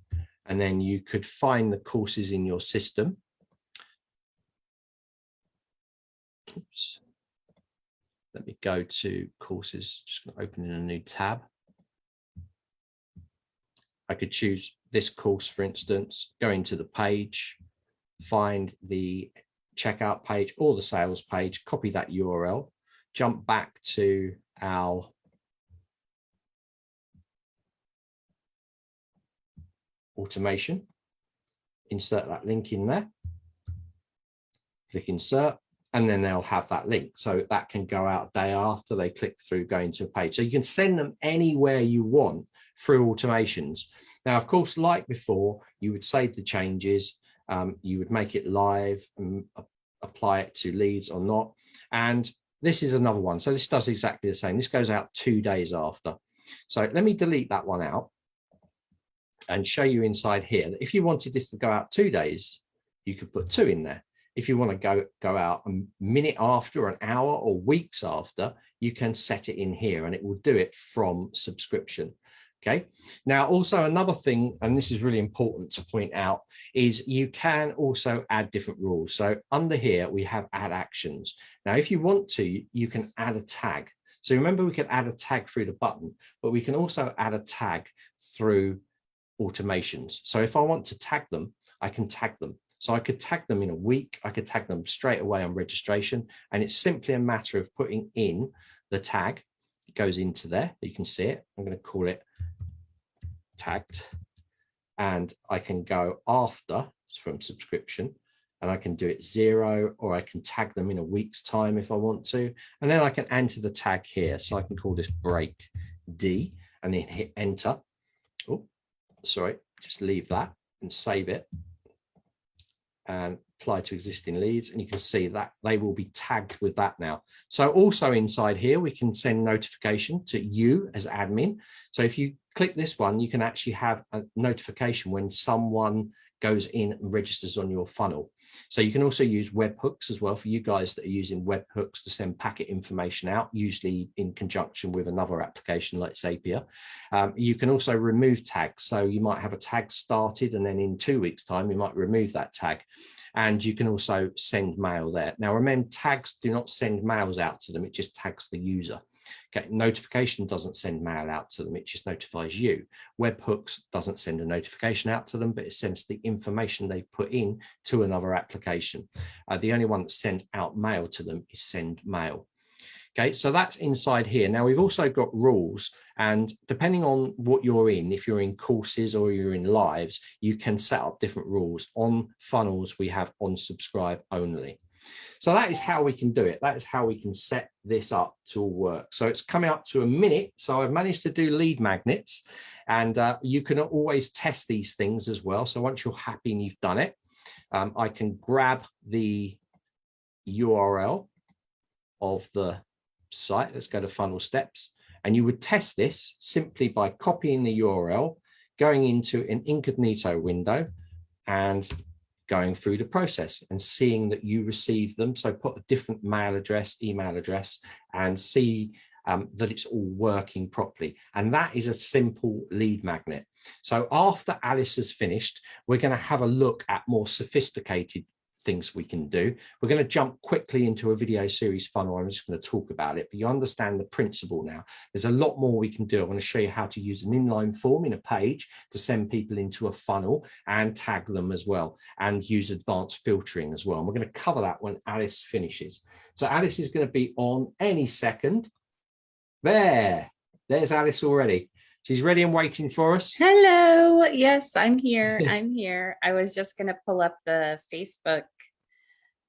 and then you could find the courses in your system. Oops. Let me go to courses, just going to open in a new tab. I could choose this course, for instance, go into the page, find the checkout page or the sales page, copy that URL, jump back to our automation, insert that link in there, click insert, and then they'll have that link. So that can go out a day after they click through going to a page. So you can send them anywhere you want through automations. Now, of course, like before, you would save the changes, you would make it live and apply it to leads or not. And this is another one. So this does exactly the same. This goes out 2 days after. So let me delete that one out and show you inside here that if you wanted this to go out 2 days, you could put 2 in there. If you want to go out a minute after, an hour, or weeks after, you can set it in here and it will do it from subscription. Okay. Now, also another thing, and this is really important to point out, is you can also add different rules. So under here, we have add actions. Now, if you want to, you can add a tag. So remember, we can add a tag through the button, but we can also add a tag through automations. So if I want to tag them, I can tag them. So I could tag them in a week. I could tag them straight away on registration. And it's simply a matter of putting in the tag. It goes into there. You can see it. I'm going to call it tagged. And I can go after from subscription. And I can do it 0, or I can tag them in a week's time if I want to. And then I can enter the tag here. So I can call this break D and then hit enter. Oh, sorry, just leave that and save it. And apply to existing leads, and you can see that they will be tagged with that now. So also inside here, we can send notification to you as admin. So if you click this one, you can actually have a notification when someone goes in and registers on your funnel. So you can also use webhooks as well for you guys that are using webhooks to send packet information out, usually in conjunction with another application like Zapier. You can also remove tags. So you might have a tag started and then in 2 weeks' time, you might remove that tag. And you can also send mail there. Now, remember, tags do not send mails out to them. It just tags the user. Okay, notification doesn't send mail out to them. It just notifies you. Webhooks doesn't send a notification out to them, but it sends the information they put in to another application. The only one that sends out mail to them is send mail. Okay, so that's inside here. Now we've also got rules, and depending on what you're in, if you're in courses or you're in lives, you can set up different rules. On funnels, we have on subscribe only. So that is how we can do it. That is how we can set this up to all work. So it's coming up to a minute. So I've managed to do lead magnets, and you can always test these things as well. So once you're happy and you've done it, I can grab the URL of the site. Let's go to funnel steps. And you would test this simply by copying the URL, going into an incognito window and going through the process and seeing that you receive them. So put a different mail address, email address, and see that it's all working properly. And that is a simple lead magnet. So after Alice has finished, we're going to have a look at more sophisticated things we can do. We're going to jump quickly into a video series funnel. I'm just going to talk about it, but you understand the principle now. There's a lot more we can do. I want to show you how to use an inline form in a page to send people into a funnel and tag them as well, and use advanced filtering as well. And we're going to cover that when Alice finishes. So Alice is going to be on any second. There's Alice already. She's ready and waiting for us. Hello. Yes, I'm here. I'm here. I was just going to pull up the Facebook,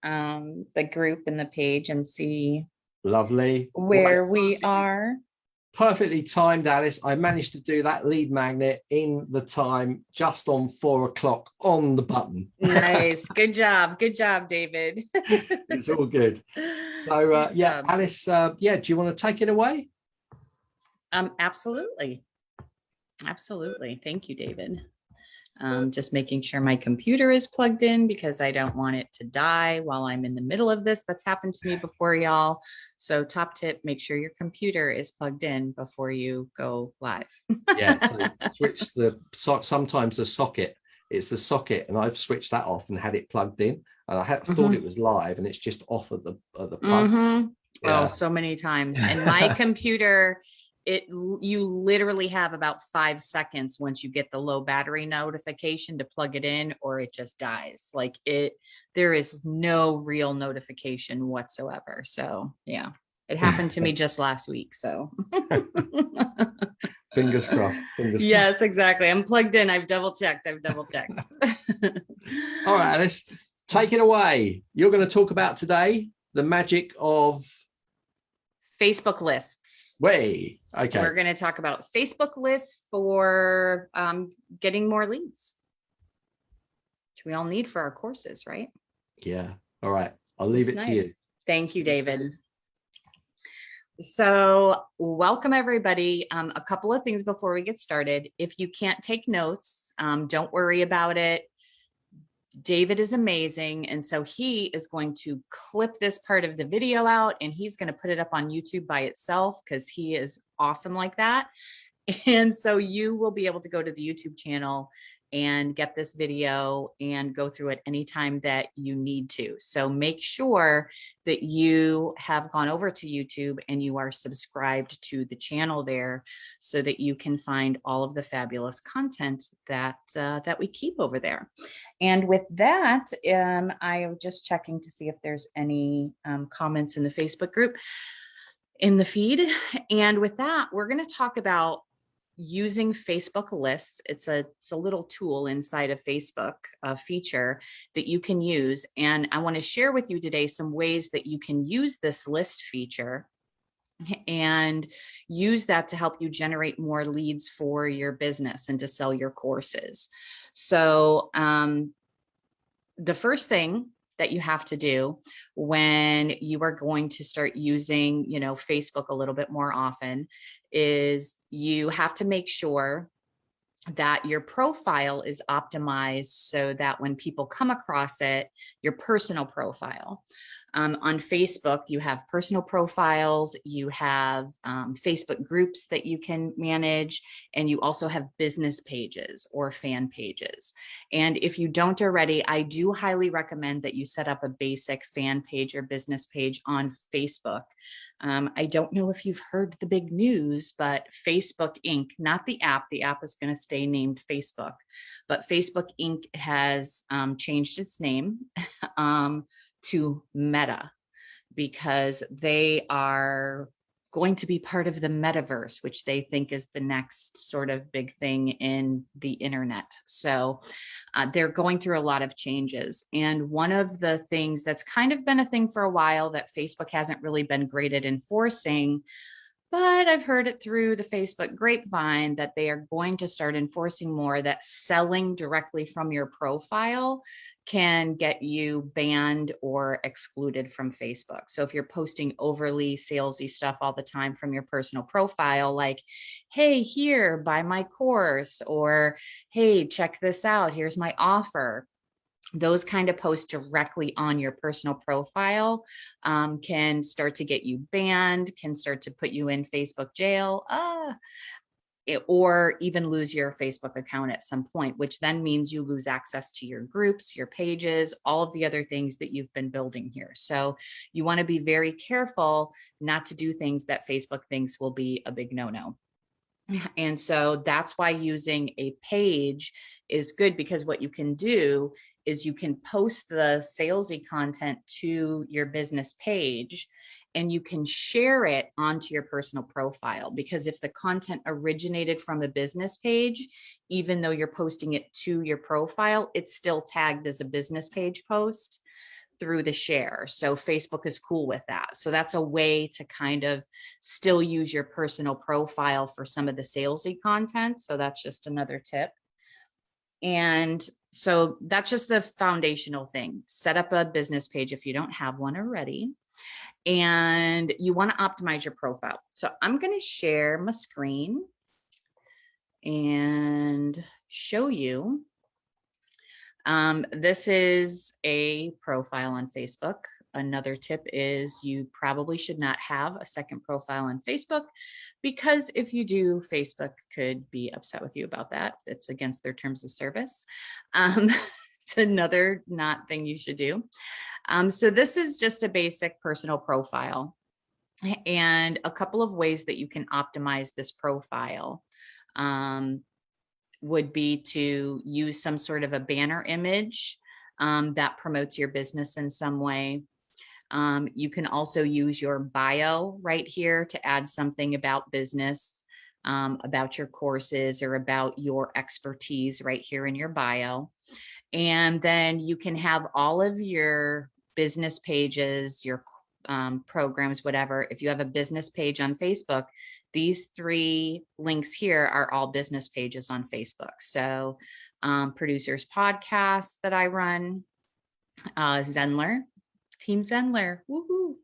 the group and the page and see Lovely. where we are. Perfectly timed, Alice. I managed to do that lead magnet in the time, just on 4 o'clock on the button. Nice. Good job. Good job, David. It's all good. So yeah, Alice, yeah, do you want to take it away? Absolutely. Absolutely. Thank you, David. Just making sure my computer is plugged in because I don't want it to die while I'm in the middle of this. That's happened to me before, y'all. So top tip, make sure your computer is plugged in before you go live. Yeah, so switch the sometimes the socket. It's the socket, and I've switched that off and had it plugged in, and I thought it was live, and it's just off at the plug. Yeah. Oh, so many times. And my computer, you literally have about 5 seconds once you get the low battery notification to plug it in, or it just dies. Like there is no real notification whatsoever. So yeah, it happened to me just last week. So Fingers crossed. Yes, exactly. I'm plugged in. I've double checked. All right, Alice, take it away. You're going to talk about today the magic of Facebook lists. Okay. We're going to talk about Facebook lists for getting more leads, which we all need for our courses, right? Yeah. All right. I'll leave it to you. Thank you, David. So welcome, everybody. A couple of things before we get started. If you can't take notes, don't worry about it. David is amazing. And so he is going to clip this part of the video out and he's going to put it up on YouTube by itself because he is awesome like that. And so you will be able to go to the YouTube channel and get this video and go through it anytime that you need to. So make sure that you have gone over to YouTube and you are subscribed to the channel there so that you can find all of the fabulous content that we keep over there. And with that, I am just checking to see if there's any comments in the Facebook group in the feed. And with that, we're going to talk about using Facebook lists. It's a little tool inside of Facebook, a feature that you can use. And I want to share with you today some ways that you can use this list feature and use that to help you generate more leads for your business and to sell your courses. So the first thing that you have to do when you are going to start using, Facebook a little bit more often is you have to make sure that your profile is optimized so that when people come across it, your personal profile. On Facebook, you have personal profiles, you have Facebook groups that you can manage, and you also have business pages or fan pages. And if you don't already, I do highly recommend that you set up a basic fan page or business page on Facebook. I don't know if you've heard the big news, but Facebook Inc., not the app is going to stay named Facebook, but Facebook Inc. has changed its name to Meta because they are going to be part of the metaverse, which they think is the next sort of big thing in the internet. So they're going through a lot of changes. And one of the things that's kind of been a thing for a while that Facebook hasn't really been great at enforcing, but I've heard it through the Facebook grapevine that they are going to start enforcing more, that selling directly from your profile can get you banned or excluded from Facebook. So if you're posting overly salesy stuff all the time from your personal profile, like, hey, here, buy my course, or hey, check this out, here's my offer, those kind of posts directly on your personal profile can start to get you banned, can start to put you in Facebook jail, or even lose your Facebook account at some point, which then means you lose access to your groups, your pages, all of the other things that you've been building here. So you want to be very careful not to do things that Facebook thinks will be a big no-no. And so that's why using a page is good, because what you can do is you can post the salesy content to your business page and you can share it onto your personal profile. Because if the content originated from a business page, even though you're posting it to your profile, it's still tagged as a business page post through the share. So Facebook is cool with that. So that's a way to kind of still use your personal profile for some of the salesy content. So that's just another tip. And so that's just the foundational thing. Set up a business page if you don't have one already. And you want to optimize your profile. So I'm going to share my screen and show you. This is a profile on Facebook. Another tip is you probably should not have a second profile on Facebook, because if you do, Facebook could be upset with you about that. It's against their terms of service. It's another not thing you should do. So this is just a basic personal profile, and a couple of ways that you can optimize this profile would be to use some sort of a banner image that promotes your business in some way. You can also use your bio right here to add something about business, about your courses, or about your expertise right here in your bio. And then you can have all of your business pages, your programs, whatever. If you have a business page on Facebook, these 3 links here are all business pages on Facebook. So Producers Podcast that I run, Zenler, Team Zenler, woohoo,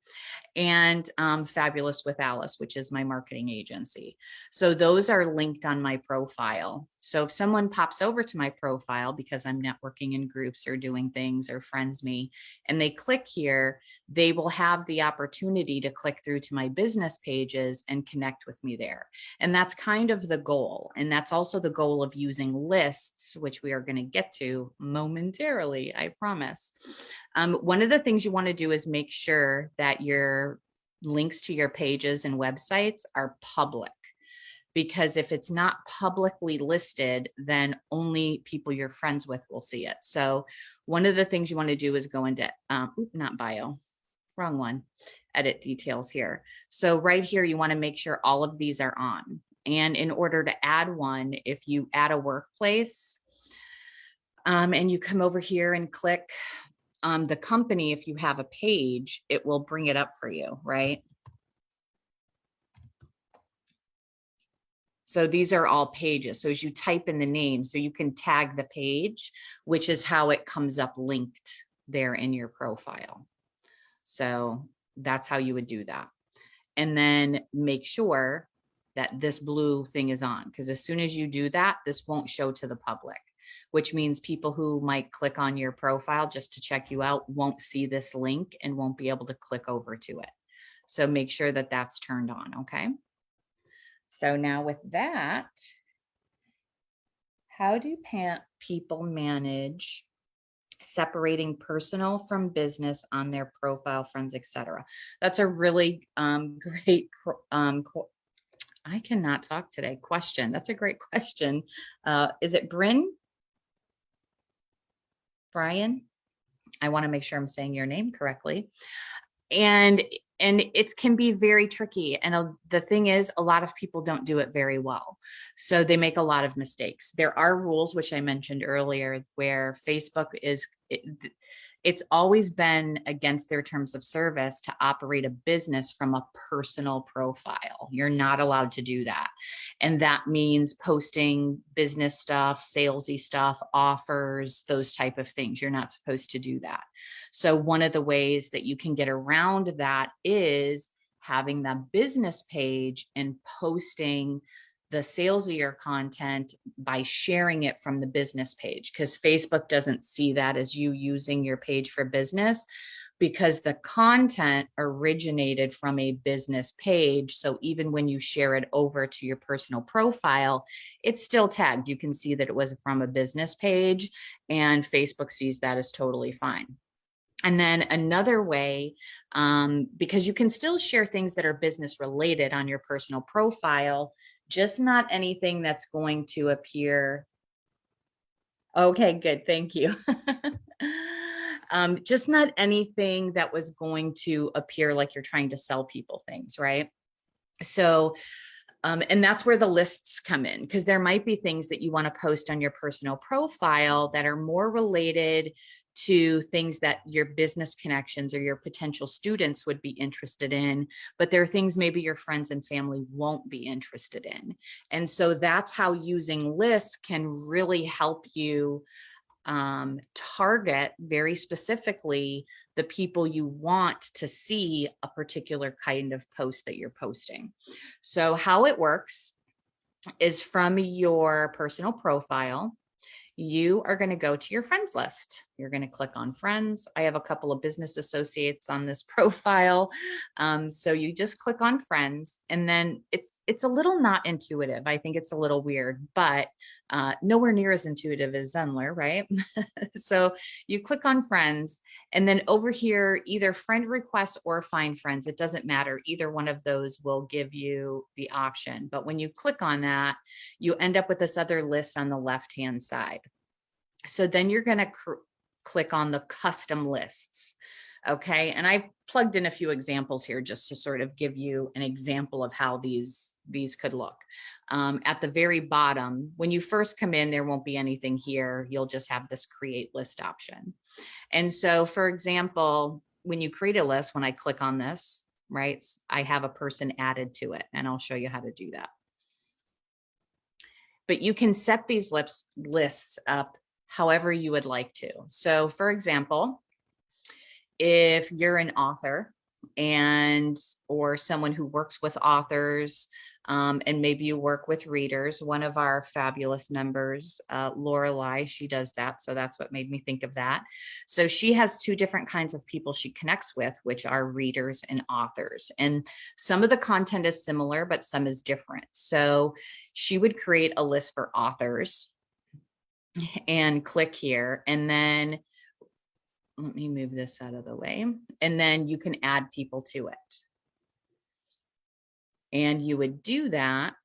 and Fabulous with Alice, which is my marketing agency. So those are linked on my profile. So if someone pops over to my profile because I'm networking in groups or doing things or friends me, and they click here, they will have the opportunity to click through to my business pages and connect with me there. And that's kind of the goal. And that's also the goal of using lists, which we are going to get to momentarily, I promise. One of the things you want to do is make sure that your links to your pages and websites are public, because if it's not publicly listed, then only people you're friends with will see it. So one of the things you want to do is go into, not bio, wrong one, edit details here. So right here, you want to make sure all of these are on. And in order to add one, if you add a workplace, and you come over here and click the company, if you have a page, it will bring it up for you, right? So these are all pages. So as you type in the name, so you can tag the page, which is how it comes up linked there in your profile. So that's how you would do that. And then make sure that this blue thing is on, because as soon as you do that, this won't show to the public, which means people who might click on your profile just to check you out won't see this link and won't be able to click over to it. So make sure that that's turned on, okay? So now with that, how do people manage separating personal from business on their profile, friends, etc.? That's a really great, I cannot talk today, question. That's a great question. Is it Brian? I want to make sure I'm saying your name correctly. And it can be very tricky. And the thing is, a lot of people don't do it very well. So they make a lot of mistakes. There are rules, which I mentioned earlier, where Facebook it's always been against their terms of service to operate a business from a personal profile. You're not allowed to do that. And that means posting business stuff, salesy stuff, offers, those type of things. You're not supposed to do that. So one of the ways that you can get around that is having the business page and posting the salesier content by sharing it from the business page, because Facebook doesn't see that as you using your page for business, because the content originated from a business page. So even when you share it over to your personal profile, it's still tagged. You can see that it was from a business page, and Facebook sees that as totally fine. And then another way, because you can still share things that are business related on your personal profile, just not anything that's going to appear. Okay, good. Thank you. Just not anything that was going to appear like you're trying to sell people things, right? So, and that's where the lists come in, because there might be things that you want to post on your personal profile that are more related to things that your business connections or your potential students would be interested in, but there are things maybe your friends and family won't be interested in. And so that's how using lists can really help you target very specifically the people you want to see a particular kind of post that you're posting. So how it works is from your personal profile, you are going to go to your friends list. You're going to click on friends. I have a couple of business associates on this profile. So you just click on friends, and then it's a little not intuitive. I think it's a little weird, but nowhere near as intuitive as Zenler, right? So you click on friends, and then over here, either friend request or find friends. It doesn't matter. Either one of those will give you the option. But when you click on that, you end up with this other list on the left-hand side. So then you're going to click on the custom lists. Okay. And I plugged in a few examples here just to sort of give you an example of how these could look. At the very bottom, when you first come in, there won't be anything here. You'll just have this create list option. And so, for example, when you create a list, when I click on this, right, I have a person added to it, and I'll show you how to do that. But you can set these lists up however you would like to. So for example, if you're an author or someone who works with authors, and maybe you work with readers, one of our fabulous members, Lorelei, she does that. So that's what made me think of that. So she has two different kinds of people she connects with, which are readers and authors. And some of the content is similar, but some is different. So she would create a list for authors and click here, and then let me move this out of the way, and then you can add people to it. And you would do that.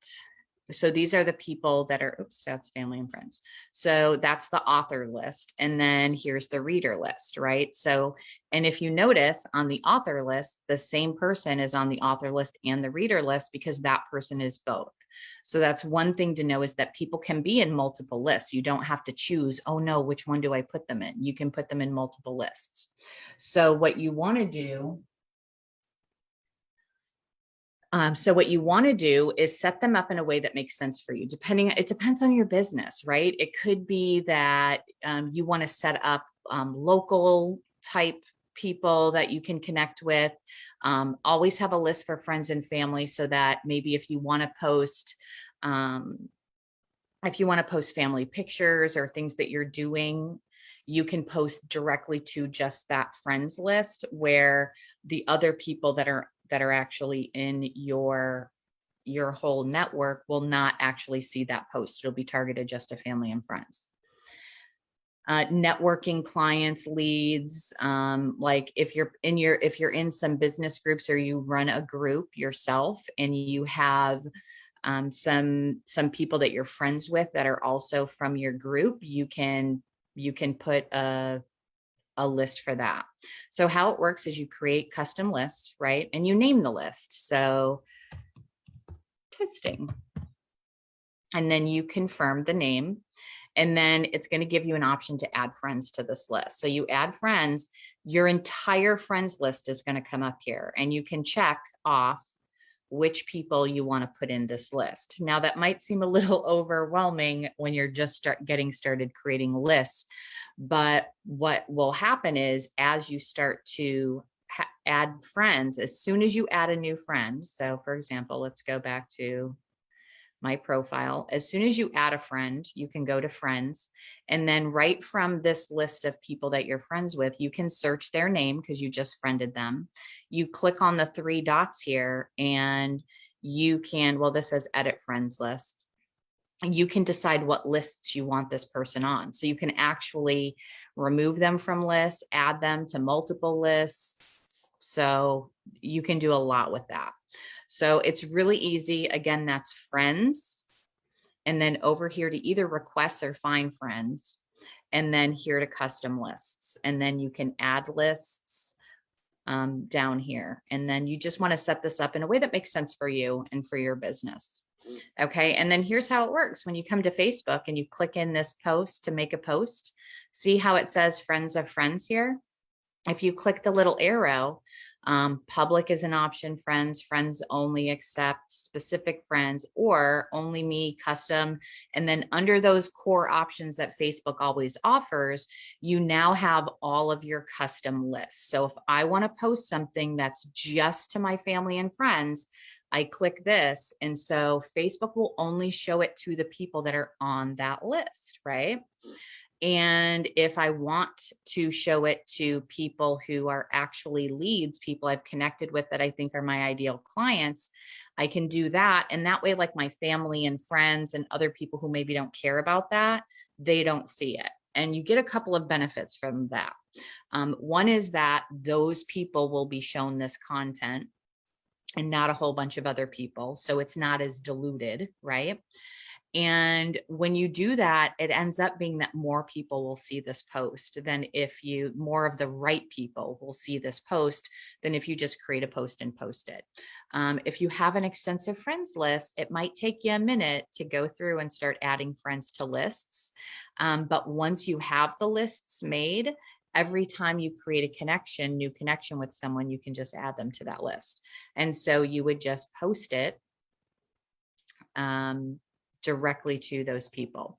So these are the people that are, oops, that's family and friends. So that's the author list. And then here's the reader list, right? So, and if you notice on the author list, the same person is on the author list and the reader list, because that person is both. So that's one thing to know, is that people can be in multiple lists. You don't have to choose, oh no, which one do I put them in? You can put them in multiple lists. So what you want to do is set them up in a way that makes sense for you. It depends on your business, right? It could be that you want to set up local type people that you can connect with. Always have a list for friends and family, so that maybe if you want to post family pictures or things that you're doing, you can post directly to just that friends list, where the other people that are actually in your whole network will not actually see that post. It'll be targeted just to family and friends. Networking, clients, leads, like if you're in some business groups, or you run a group yourself and you have some people that you're friends with that are also from your group, you can put a list for that. So how it works is you create custom lists, right? And you name the list. So testing. And then you confirm the name. And then it's going to give you an option to add friends to this list. So you add friends, your entire friends list is going to come up here, and you can check off which people you want to put in this list. Now that might seem a little overwhelming when you're just getting started creating lists, but what will happen is, as you start to add friends, as soon as you add a new friend, so for example, let's go back to my profile. As soon as you add a friend, you can go to friends. And then right from this list of people that you're friends with, you can search their name because you just friended them. You click on the three dots here and you can, well, this says edit friends list. You can decide what lists you want this person on. So you can actually remove them from lists, add them to multiple lists. So you can do a lot with that. So it's really easy. Again, that's friends. And then over here to either request or find friends. And then here to custom lists. And then you can add lists down here. And then you just want to set this up in a way that makes sense for you and for your business. Okay. And then here's how it works. When you come to Facebook and you click in this post to make a post, see how it says friends of friends here? If you click the little arrow, public is an option, friends only accept, specific friends, or only me, custom. And then under those core options that Facebook always offers, you now have all of your custom lists. So if I want to post something that's just to my family and friends, I click this. And so Facebook will only show it to the people that are on that list, right? And if I want to show it to people who are actually leads, people I've connected with that I think are my ideal clients, I can do that. And that way, like my family and friends and other people who maybe don't care about that, they don't see it. And you get a couple of benefits from that. One is that those people will be shown this content and not a whole bunch of other people. So it's not as diluted, right? And when you do that, it ends up being that more people will see this post than if you, more of the right people will see this post than if you just create a post and post it. If you have an extensive friends list, it might take you a minute to go through and start adding friends to lists. But once you have the lists made, every time you create a connection, new connection with someone, you can just add them to that list. And so you would just post it directly to those people.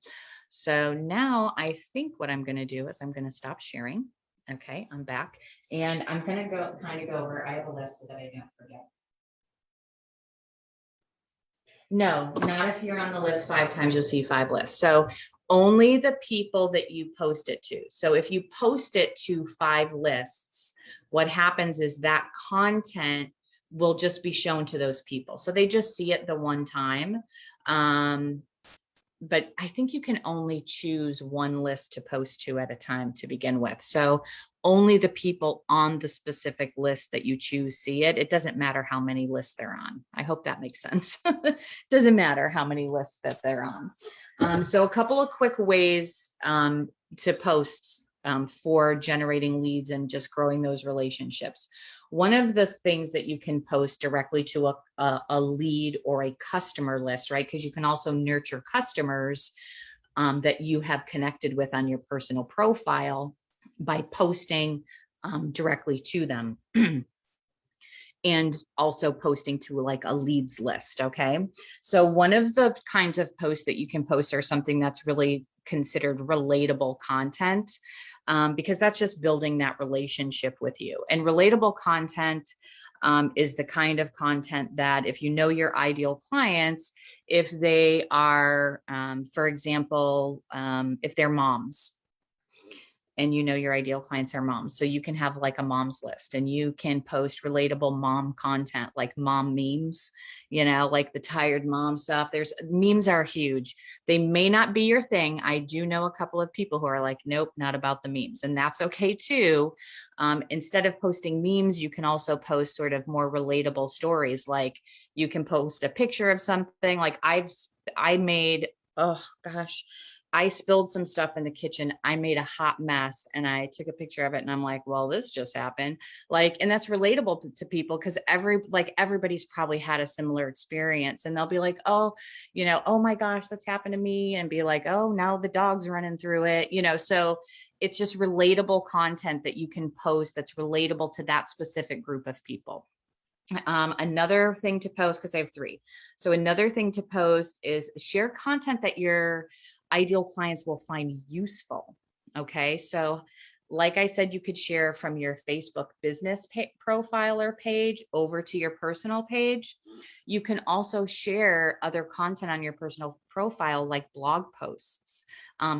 So now I think what I'm going to do is I'm going to stop sharing. Okay, I'm back and I'm going to go kind of go over. I have a list so that I don't forget. No, not if you're on the list 5 times, you'll see 5 lists. So only the people that you post it to. So if you post it to 5 lists, what happens is that content will just be shown to those people. So they just see it the one time. But I think you can only choose one list to post to at a time to begin with. So only the people on the specific list that you choose see it. It doesn't matter how many lists they're on. I hope that makes sense. Doesn't matter how many lists that they're on. So a couple of quick ways to post for generating leads and just growing those relationships. One of the things that you can post directly to a lead or a customer list, right? Because you can also nurture customers that you have connected with on your personal profile by posting directly to them. And also posting to like a leads list, okay? So one of the kinds of posts that you can post are something that's really considered relatable content, because that's just building that relationship with you. And relatable content is the kind of content that if you know your ideal clients, if they are, for example, if they're moms, and you know your ideal clients are moms. So you can have like a mom's list and you can post relatable mom content, like mom memes, you know, like the tired mom stuff. There's memes are huge. They may not be your thing. I do know a couple of people who are like, nope, not about the memes. And that's okay too. Instead of posting memes, you can also post sort of more relatable stories. Like you can post a picture of something like I made, oh gosh, I spilled some stuff in the kitchen. I made a hot mess and I took a picture of it and I'm like, well, this just happened. Like, and that's relatable to people because everybody's probably had a similar experience and they'll be like, oh, you know, oh my gosh, that's happened to me. And be like, oh, now the dog's running through it, you know, so it's just relatable content that you can post that's relatable to that specific group of people. Another thing to post, because I have 3. So another thing to post is share content that your ideal clients will find useful. Okay. So Like I said, you could share from your Facebook business profile or page over to your personal page. You can also share other content on your personal profile, like blog posts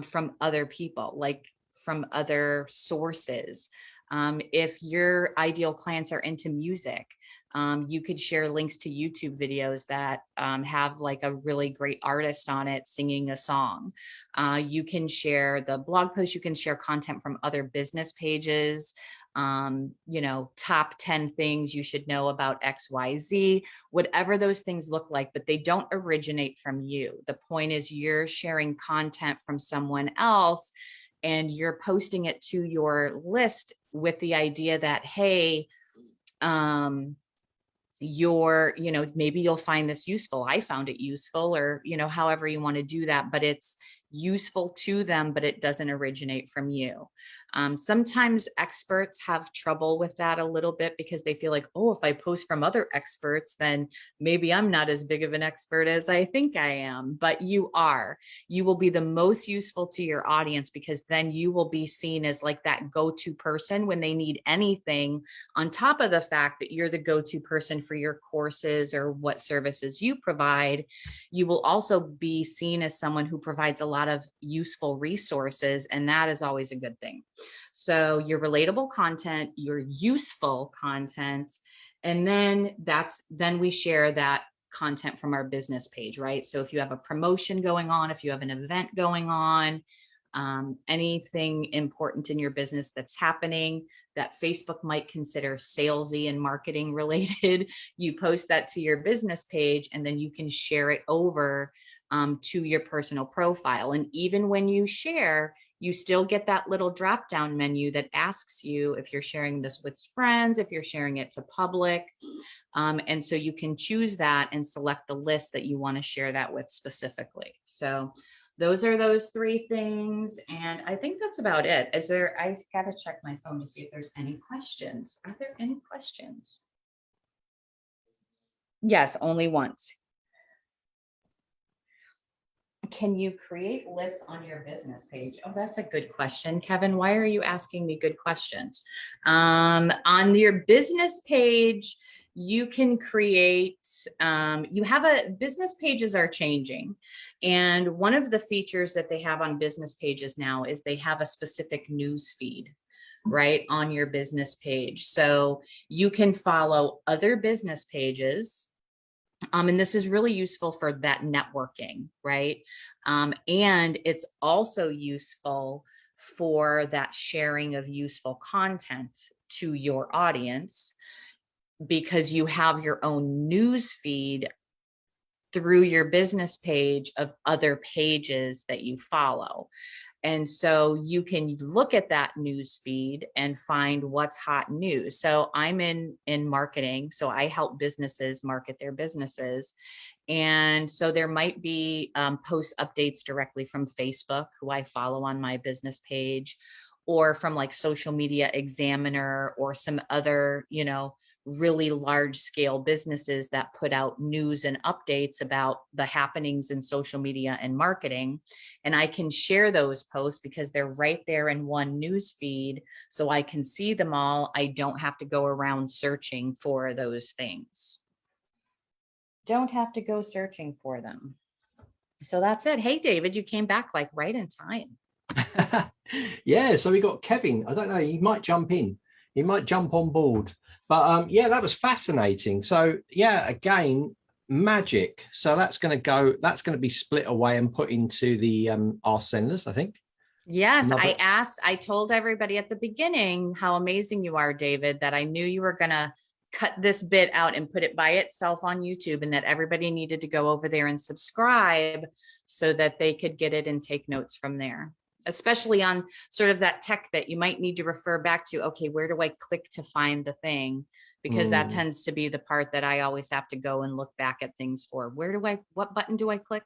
from other people, like from other sources. If your ideal clients are into music, you could share links to YouTube videos that have like a really great artist on it singing a song. You can share the blog post, you can share content from other business pages, top 10 things you should know about XYZ, whatever those things look like, but they don't originate from you. The point is you're sharing content from someone else and you're posting it to your list with the idea that, hey, maybe you'll find this useful. I found it useful, or, however you want to do that, but it's useful to them, but it doesn't originate from you. Sometimes experts have trouble with that a little bit because they feel like, oh, if I post from other experts, then maybe I'm not as big of an expert as I think I am, but you are. You will be the most useful to your audience because then you will be seen as like that go-to person when they need anything, on top of the fact that you're the go-to person for your courses or what services you provide. You will also be seen as someone who provides a lot of useful resources, and that is always a good thing. So your relatable content, your useful content, and then we share that content from our business page, right? So if you have a promotion going on, if you have an event going on, anything important in your business that's happening that Facebook might consider salesy and marketing related, you post that to your business page, and then you can share it over to your personal profile. And even when you share, you still get that little drop down menu that asks you if you're sharing this with friends, if you're sharing it to public. And so you can choose that and select the list that you want to share that with specifically. So those are those three things. And I think that's about it. I got to check my phone to see if there's any questions. Are there any questions? Yes, only once. Can you create lists on your business page? Oh, that's a good question, Kevin. Why are you asking me good questions? On your business page, you can create, business pages are changing. And one of the features that they have on business pages now is they have a specific news feed, right, on your business page. So you can follow other business pages. And this is really useful for that networking, right? And it's also useful for that sharing of useful content to your audience, because you have your own news feed through your business page of other pages that you follow. And so you can look at that news feed and find what's hot news. So I'm in marketing, so I help businesses market their businesses. And so there might be post updates directly from Facebook, who I follow on my business page, or from like Social Media Examiner or some other, really large scale businesses that put out news and updates about the happenings in social media and marketing. And I can share those posts because they're right there in one news feed, so I can see them all. I don't have to go around searching for those things. Don't have to go searching for them. So that's it. Hey, David, you came back like right in time. Yeah, so we got Kevin. I don't know, he might jump in. He might jump on board. But yeah, that was fascinating. So yeah, again, magic. So that's going to be split away and put into the our Zenlers, I think. Yes, I told everybody at the beginning how amazing you are, David, that I knew you were going to cut this bit out and put it by itself on YouTube, and that everybody needed to go over there and subscribe so that they could get it and take notes from there. Especially on sort of that tech bit, you might need to refer back to, okay, where do I click to find the thing? Because that tends to be the part that I always have to go and look back at things for. What button do I click?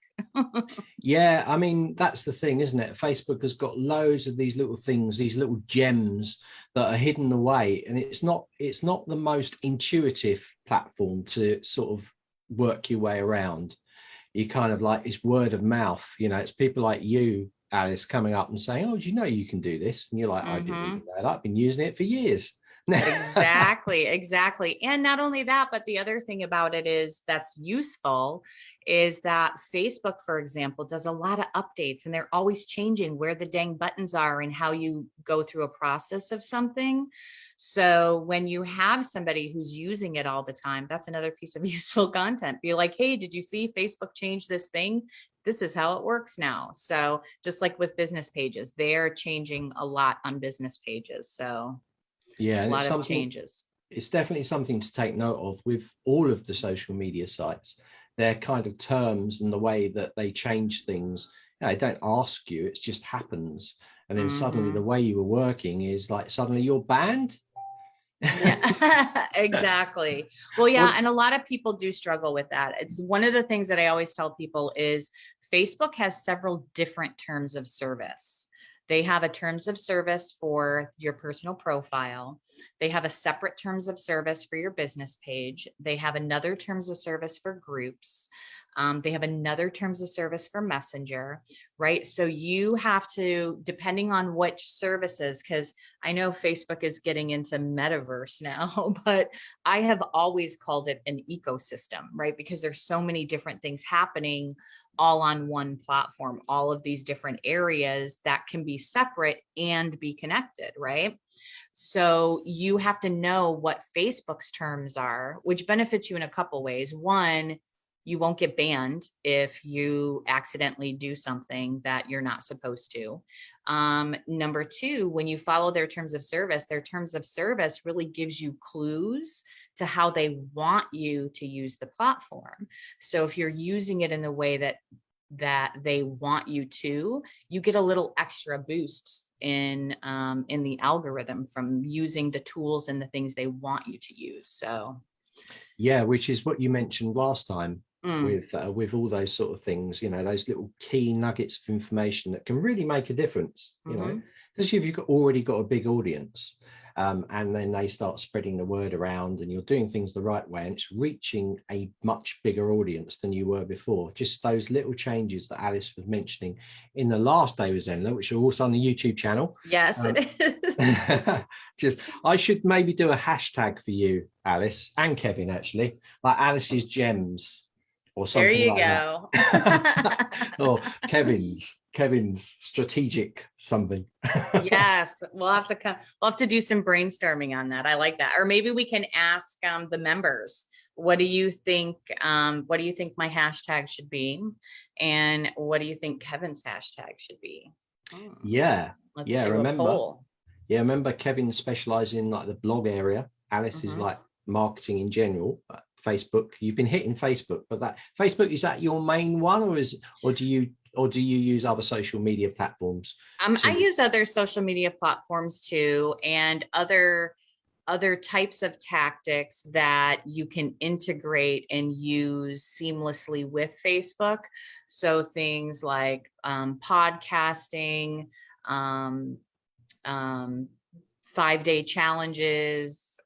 Yeah, I mean, that's the thing, isn't it? Facebook has got loads of these little things, these little gems that are hidden away. And it's not the most intuitive platform to sort of work your way around. You kind of like, it's word of mouth, it's people like you Alice, coming up and saying, oh, do you know you can do this? And you're like, I didn't even Mhm. know that. I've been using it for years. Exactly. And not only that, but the other thing about it is that's useful is that Facebook, for example, does a lot of updates and they're always changing where the dang buttons are and how you go through a process of something. So when you have somebody who's using it all the time, that's another piece of useful content. Be like, hey, did you see Facebook change this thing? This is how it works now. So just like with business pages, they're changing a lot on business pages. So Yeah, a and lot of changes. it's definitely something to take note of with all of the social media sites. Their kind of terms and the way that they change things. They don't ask you, it just happens. And then suddenly the Mhm. way you were working is like suddenly you're banned. Yeah, exactly. Well, yeah, Well, and a lot of people do struggle with that. It's one of the things that I always tell people is Facebook has several different terms of service. They have a terms of service for your personal profile. They have a separate terms of service for your business page. They have another terms of service for groups. They have another terms of service for Messenger, right? So you have to, depending on which services, because I know Facebook is getting into metaverse now, but I have always called it an ecosystem, right? Because there's so many different things happening all on one platform, all of these different areas that can be separate and be connected, right? So you have to know what Facebook's terms are, which benefits you in a couple ways. One, you won't get banned if you accidentally do something that you're not supposed to. Number two, when you follow their terms of service really gives you clues to how they want you to use the platform. So if you're using it in the way that they want you to, you get a little extra boosts in the algorithm from using the tools and the things they want you to use. So yeah, which is what you mentioned last time mm, with all those sort of things, those little key nuggets of information that can really make a difference, mhm. because you've already got a big audience, and then they start spreading the word around and you're doing things the right way and it's reaching a much bigger audience than you were before. Just those little changes that Alice was mentioning in the last day with Zenler, which are also on the YouTube channel. Yes, it is. Just, I should maybe do a hashtag for you, Alice, and Kevin, actually, like Alice's Gems or There something you like go. that. Or Kevin's strategic something. Yes, we'll have to do some brainstorming on that. I like that. Or maybe we can ask the members, what do you think my hashtag should be? And what do you think Kevin's hashtag should be? Hmm, Yeah, let's yeah. do a Remember, poll. Kevin specializes in like the blog area. Alice is Mhm. like marketing in general. Facebook, you've been hitting Facebook, but that Facebook, is that your main one, or do you use other social media platforms I to? use other social media platforms too, and other types of tactics that you can integrate and use seamlessly with Facebook. So things like podcasting, um, um, 5-day challenges,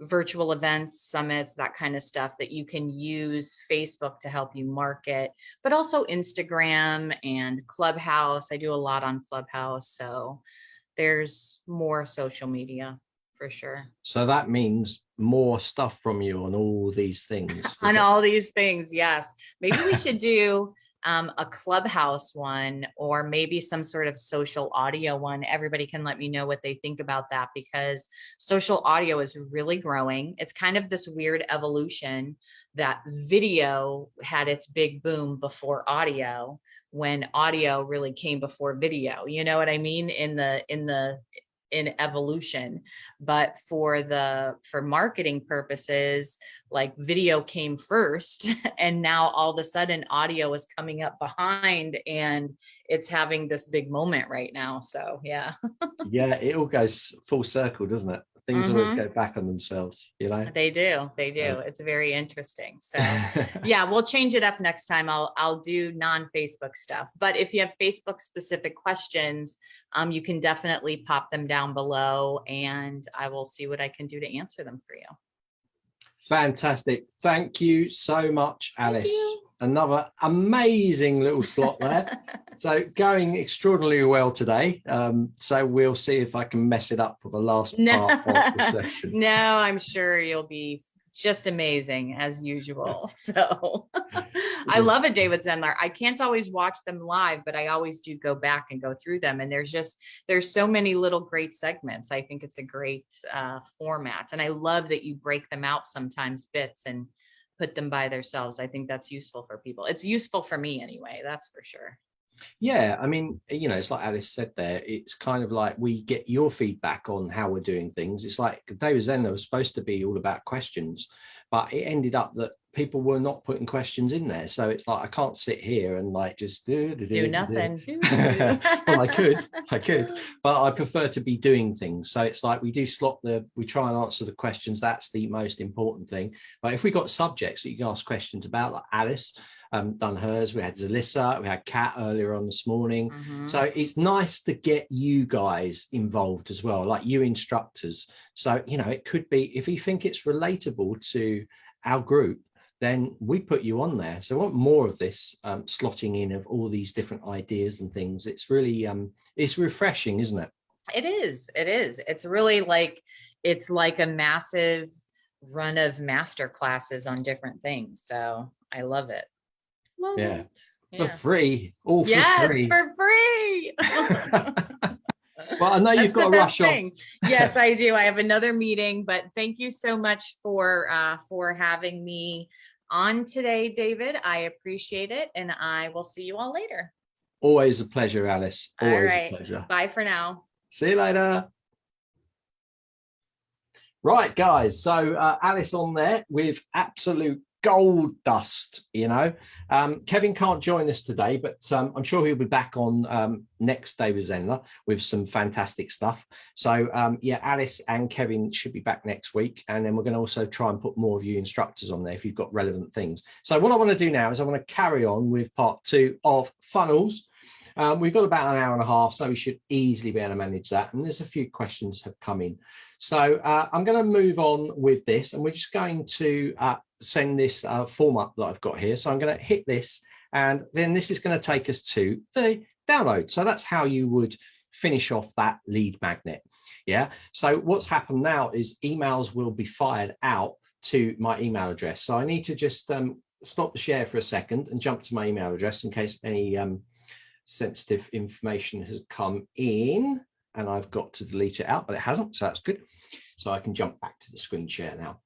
virtual events, summits, that kind of stuff that you can use Facebook to help you market, but also Instagram and Clubhouse. I do a lot on Clubhouse. So there's more social media for sure. So that means more stuff from you on all these things, does On it? all these things, yes. Maybe we should do a Clubhouse one, or maybe some sort of social audio one. Everybody can let me know what they think about that, because social audio is really growing. It's kind of this weird evolution that video had its big boom before audio, when audio really came before video. You know what I mean? In evolution. But for marketing purposes, like video came first and now all of a sudden audio is coming up behind, and it's having this big moment right now. So yeah. Yeah, it all goes full circle, doesn't it? Things always Hmm. go back on themselves, They do. Uh, It's very interesting. So yeah, we'll change it up next time. I'll do non-Facebook stuff. But if you have Facebook specific questions, you can definitely pop them down below and I will see what I can do to answer them for you. Fantastic. Thank you so much, Thank Alice. you. another amazing little slot there. So going extraordinarily well today. So we'll see if I can mess it up for the last part of the session. No, I'm sure you'll be just amazing as usual. So I love it, David Zenler. I can't always watch them live, but I always do go back and go through them. And there's so many little great segments. I think it's a great format. And I love that you break them out sometimes bits and put them by themselves. I think that's useful for people. It's useful for me anyway, that's for sure. Yeah, I mean, you know, it's like Alice said there, it's kind of like we get your feedback on how we're doing things. It's like David Zenler was supposed to be all about questions, but it ended up that people were not putting questions in there. So it's like, I can't sit here and like just do nothing. Well, I could, but I prefer to be doing things. So it's like we try and answer the questions. That's the most important thing. But if we got subjects that you can ask questions about, like Alice, done hers, we had Zelisa, we had Kat earlier on this morning. So it's nice to get you guys involved as well, like you instructors. So, you know, it could be, if you think it's relatable to our group, then we put you on there. So I want more of this slotting in of all these different ideas and things. It's really, it's refreshing, isn't it? It is. It's really like, it's like a massive run of master classes on different things. So I love it. Love it. For free, all for free. For free. Well, I know you've got to rush off. Yes, I do. I have another meeting, but thank you so much for having me on today, David. I appreciate it, and I will see you all later. Always a pleasure, Alice. Always a pleasure. Bye for now. See you later. Right, guys. So Alice on there with absolute gold dust, you know. Kevin can't join us today, but I'm sure he'll be back on next day with Zenler with some fantastic stuff. So yeah, Alice and Kevin should be back next week, and then we're going to also try and put more of you instructors on there if you've got relevant things. So what I want to do now is I want to carry on with part 2 of funnels. We've got about an hour and a half, so we should easily be able to manage that. And there's a few questions have come in. So I'm going to move on with this, and we're just going to send this form up that I've got here. So I'm going to hit this, and then this is going to take us to the download. So that's how you would finish off that lead magnet. Yeah. So what's happened now is emails will be fired out to my email address. So I need to just stop the share for a second and jump to my email address in case any sensitive information has come in, and I've got to delete it out, but it hasn't, so that's good. So I can jump back to the screen share now.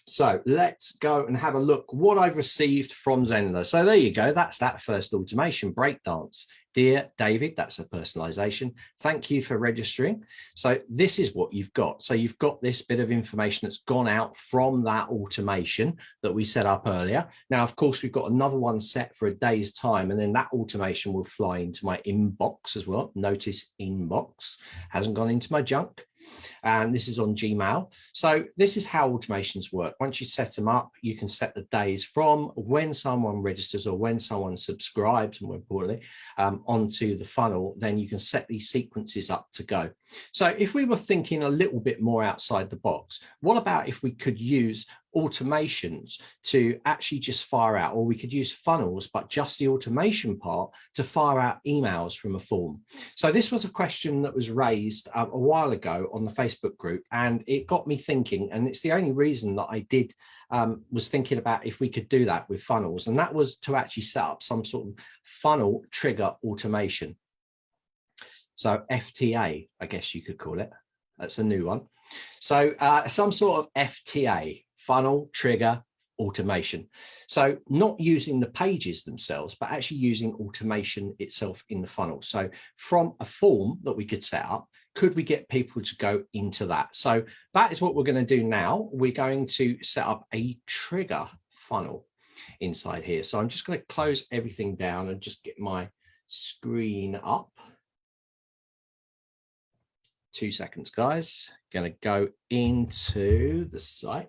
So let's go and have a look what I've received from Zenler. So there you go. That's that first automation breakdance. Dear David, that's a personalization. Thank you for registering. So this is what you've got. So you've got this bit of information that's gone out from that automation that we set up earlier. Now, of course, we've got another one set for a day's time, and then that automation will fly into my inbox as well. Notice inbox hasn't gone into my junk. And this is on Gmail. So this is how automations work. Once you set them up, you can set the days from when someone registers or when someone subscribes, more importantly, onto the funnel. Then you can set these sequences up to go. So if we were thinking a little bit more outside the box, what about if we could use automations to actually just fire out, or we could use funnels, but just the automation part to fire out emails from a form? So this was a question that was raised a while ago on the Facebook group, and it got me thinking, and it's the only reason that I did was thinking about if we could do that with funnels, and that was to actually set up some sort of funnel trigger automation. So FTA, I guess you could call it. That's a new one. So some sort of FTA, funnel trigger automation. So not using the pages themselves, but actually using automation itself in the funnel. So from a form that we could set up, could we get people to go into that? So that is what we're going to do now. We're going to set up a trigger funnel inside here. So I'm just going to close everything down and just get my screen up. 2 seconds, guys. Going to go into the site.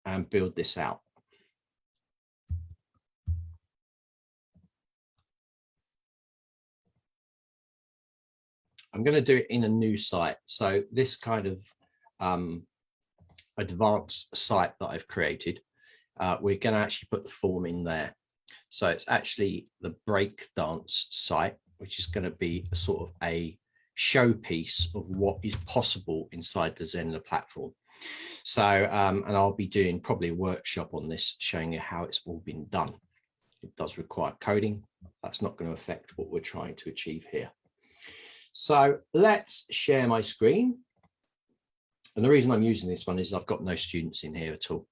And build this out. I'm going to do it in a new site. So this kind of advanced site that I've created, we're going to actually put the form in there. So it's actually the breakdance site, which is going to be a sort of a showpiece of what is possible inside the Zenler platform. So, and I'll be doing probably a workshop on this, showing you how it's all been done. It does require coding. That's not going to affect what we're trying to achieve here. So let's share my screen. And the reason I'm using this one is I've got no students in here at all.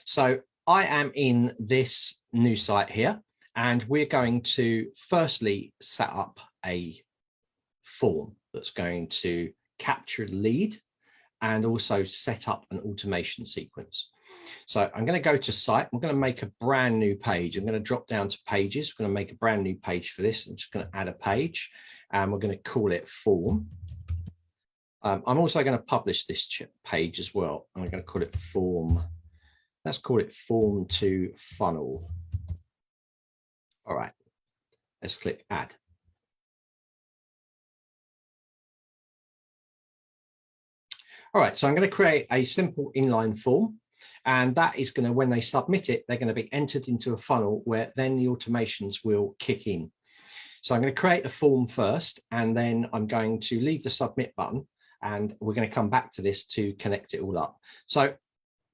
So I am in this new site here, and we're going to firstly set up a form that's going to capture a lead and also set up an automation sequence. So I'm going to go to site. I'm going to make a brand new page. I'm going to drop down to pages. We're going to make a brand new page for this. I'm just going to add a page, and we're going to call it form. I'm also going to publish this page as well. I'm going to call it form. Let's call it form to funnel. All right, let's click add. All right, so I'm going to create a simple inline form, and that is going to, when they submit it, they're going to be entered into a funnel where then the automations will kick in. So I'm going to create a form first, and then I'm going to leave the submit button, and we're going to come back to this to connect it all up. So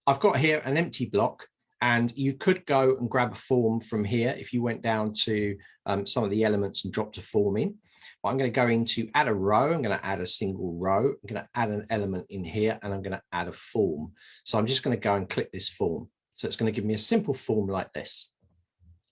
I've got here an empty block, and you could go and grab a form from here if you went down to some of the elements and dropped a form in. But I'm going to go into add a row. I'm going to add a single row. I'm going to add an element in here, and I'm going to add a form. So I'm just going to go and click this form. So it's going to give me a simple form like this.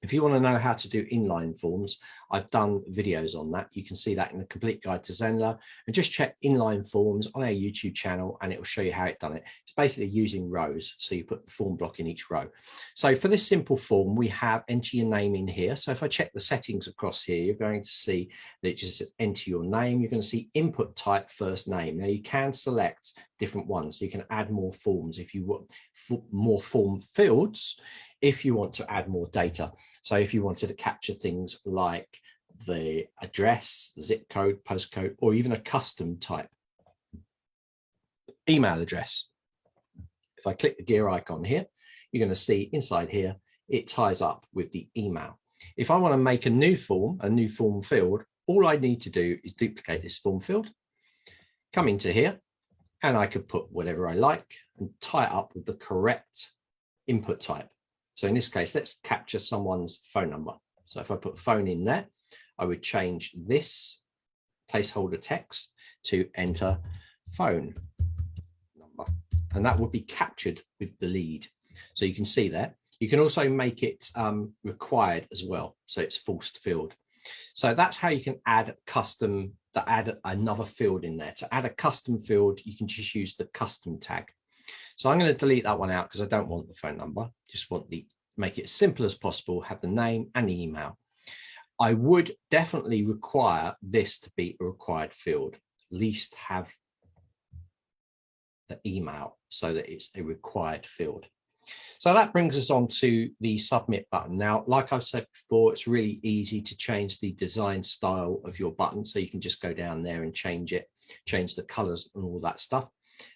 If you want to know how to do inline forms, I've done videos on that. You can see that in the complete guide to Zenler, and just check inline forms on our YouTube channel and it will show you how it's done it. It's basically using rows. So you put the form block in each row. So for this simple form, we have enter your name in here. So if I check the settings across here, you're going to see that it just says enter your name. You're going to see input type first name. Now you can select different ones. So you can add more forms if you want more form fields, if you want to add more data. So if you wanted to capture things like the address, zip code, postcode, or even a custom type email address. If I click the gear icon here, you're going to see inside here, it ties up with the email. If I want to make a new form field, all I need to do is duplicate this form field, come into here, and I could put whatever I like and tie it up with the correct input type. So in this case, let's capture someone's phone number. So if I put phone in there, I would change this placeholder text to enter phone number, and that would be captured with the lead. So you can see there. You can also make it required as well. So it's forced field. So that's how you can add add another field in there. To add a custom field, you can just use the custom tag. So I'm going to delete that one out because I don't want the phone number. Just want make it as simple as possible, have the name and the email. I would definitely require this to be a required field, at least have the email so that it's a required field. So that brings us on to the submit button. Now, like I've said before, it's really easy to change the design style of your button. So you can just go down there and change it, change the colors and all that stuff,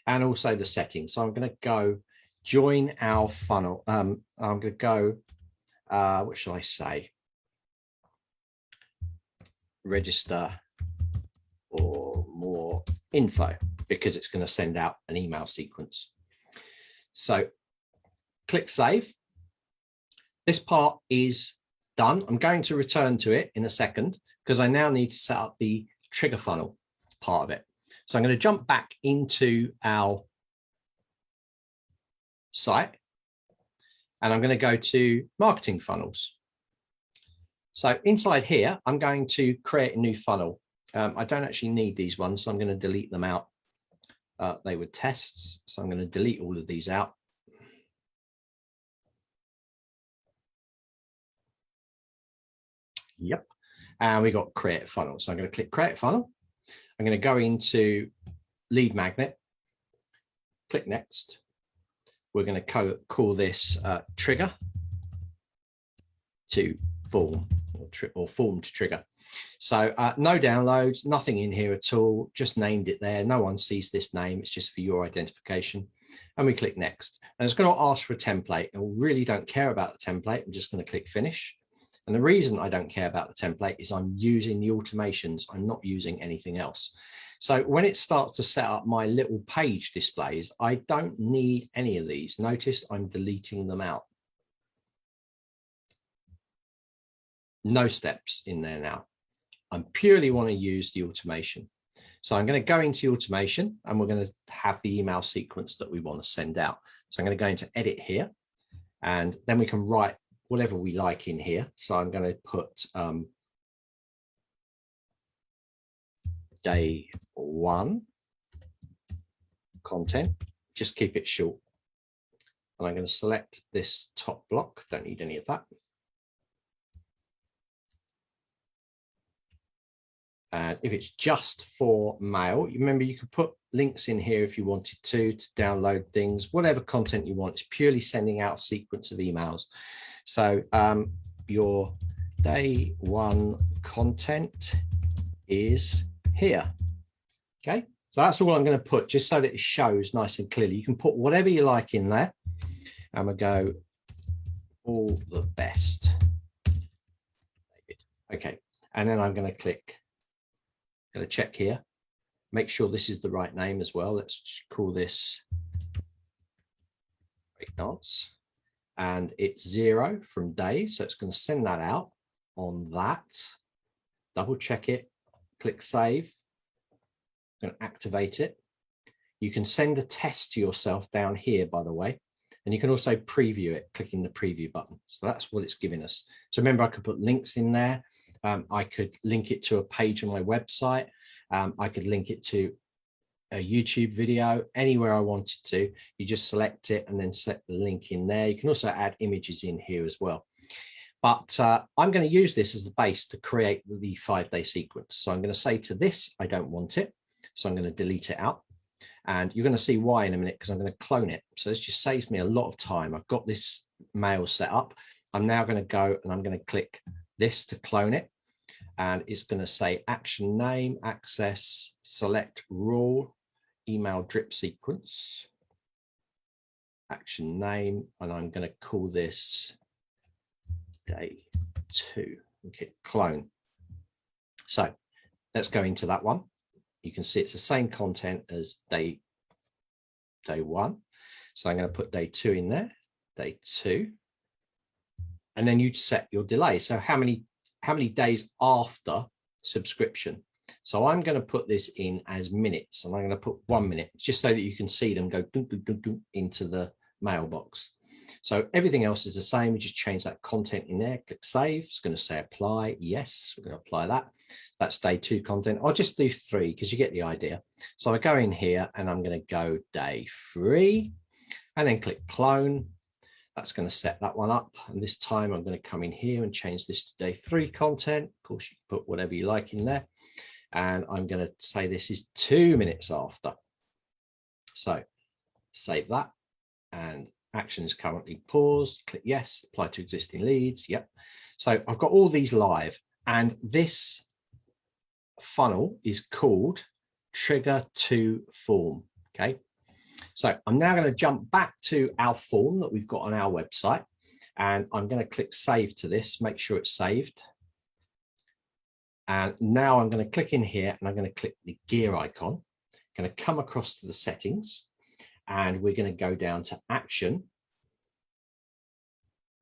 and also the settings. So I'm going to go join our funnel. I'm going to go, what shall I say? Register for more info, because it's going to send out an email sequence. So click save. This part is done. I'm going to return to it in a second because I now need to set up the trigger funnel part of it. So I'm going to jump back into our site and I'm going to go to marketing funnels. So inside here, I'm going to create a new funnel. I don't actually need these ones, so I'm going to delete them out. They were tests, so I'm going to delete all of these out. Yep. And we got create a funnel. So I'm going to click create a funnel. I'm going to go into lead magnet, click next. We're going to call this trigger to form, or form to trigger. So no downloads, nothing in here at all, just named it there. No one sees this name. It's just for your identification. and we click next. And it's going to ask for a template, and we really don't care about the template. I'm just going to click finish. And the reason I don't care about the template is I'm using the automations. I'm not using anything else. So when it starts to set up my little page displays, I don't need any of these. Notice I'm deleting them out. No steps in there now. I purely want to use the automation. So I'm going to go into automation, and we're going to have the email sequence that we want to send out. So I'm going to go into edit here, and then we can write whatever we like in here. So I'm going to put day 1 content, just keep it short. And I'm going to select this top block. Don't need any of that. And if it's just for mail, remember you could put links in here if you wanted to download things, whatever content you want. It's purely sending out a sequence of emails. So your day 1 content is here. Okay, so that's all I'm going to put, just so that it shows nice and clearly. You can put whatever you like in there. And we'll go all the best. Okay, and then I'm going to click. Going to check here, make sure this is the right name as well. Let's call this break dance, and it's 0 from day, so it's going to send that out on that. Double check it, click save. I'm going to activate it. You can send a test to yourself down here, by the way, and you can also preview it, clicking the preview button. So that's what it's giving us. So remember, I could put links in there. I could link it to a page on my website. I could link it to a YouTube video, anywhere I wanted to. You just select it and then select the link in there. You can also add images in here as well. But I'm going to use this as the base to create the 5-day sequence. So I'm going to say to this, I don't want it. So I'm going to delete it out. And you're going to see why in a minute, because I'm going to clone it. So this just saves me a lot of time. I've got this mail set up. I'm now going to go and I'm going to click this to clone it. And it's going to say action name, access, select rule, email drip sequence, action name, and I'm going to call this day 2. Okay, clone. So let's go into that one. You can see it's the same content as day 1. So I'm going to put day 2 in there, day 2, and then you set your delay. So how many days after subscription. So I'm going to put this in as minutes, and I'm going to put 1 minute, just so that you can see them go dun, dun, dun, dun, into the mailbox. So everything else is the same. We just change that content in there, click save. It's going to say apply. Yes, we're going to apply that. That's day 2 content. I'll just do 3 because you get the idea. So I go in here and I'm going to go day 3 and then click clone. That's going to set that one up. And this time I'm going to come in here and change this to day 3 content. Of course, you can put whatever you like in there. And I'm going to say this is 2 minutes after. So save that, and action is currently paused. Click yes, apply to existing leads. Yep. So I've got all these live, and this funnel is called trigger to form. Okay. So I'm now going to jump back to our form that we've got on our website, and I'm going to click save to this, make sure it's saved. And now I'm going to click in here and I'm going to click the gear icon. I'm going to come across to the settings, and we're going to go down to action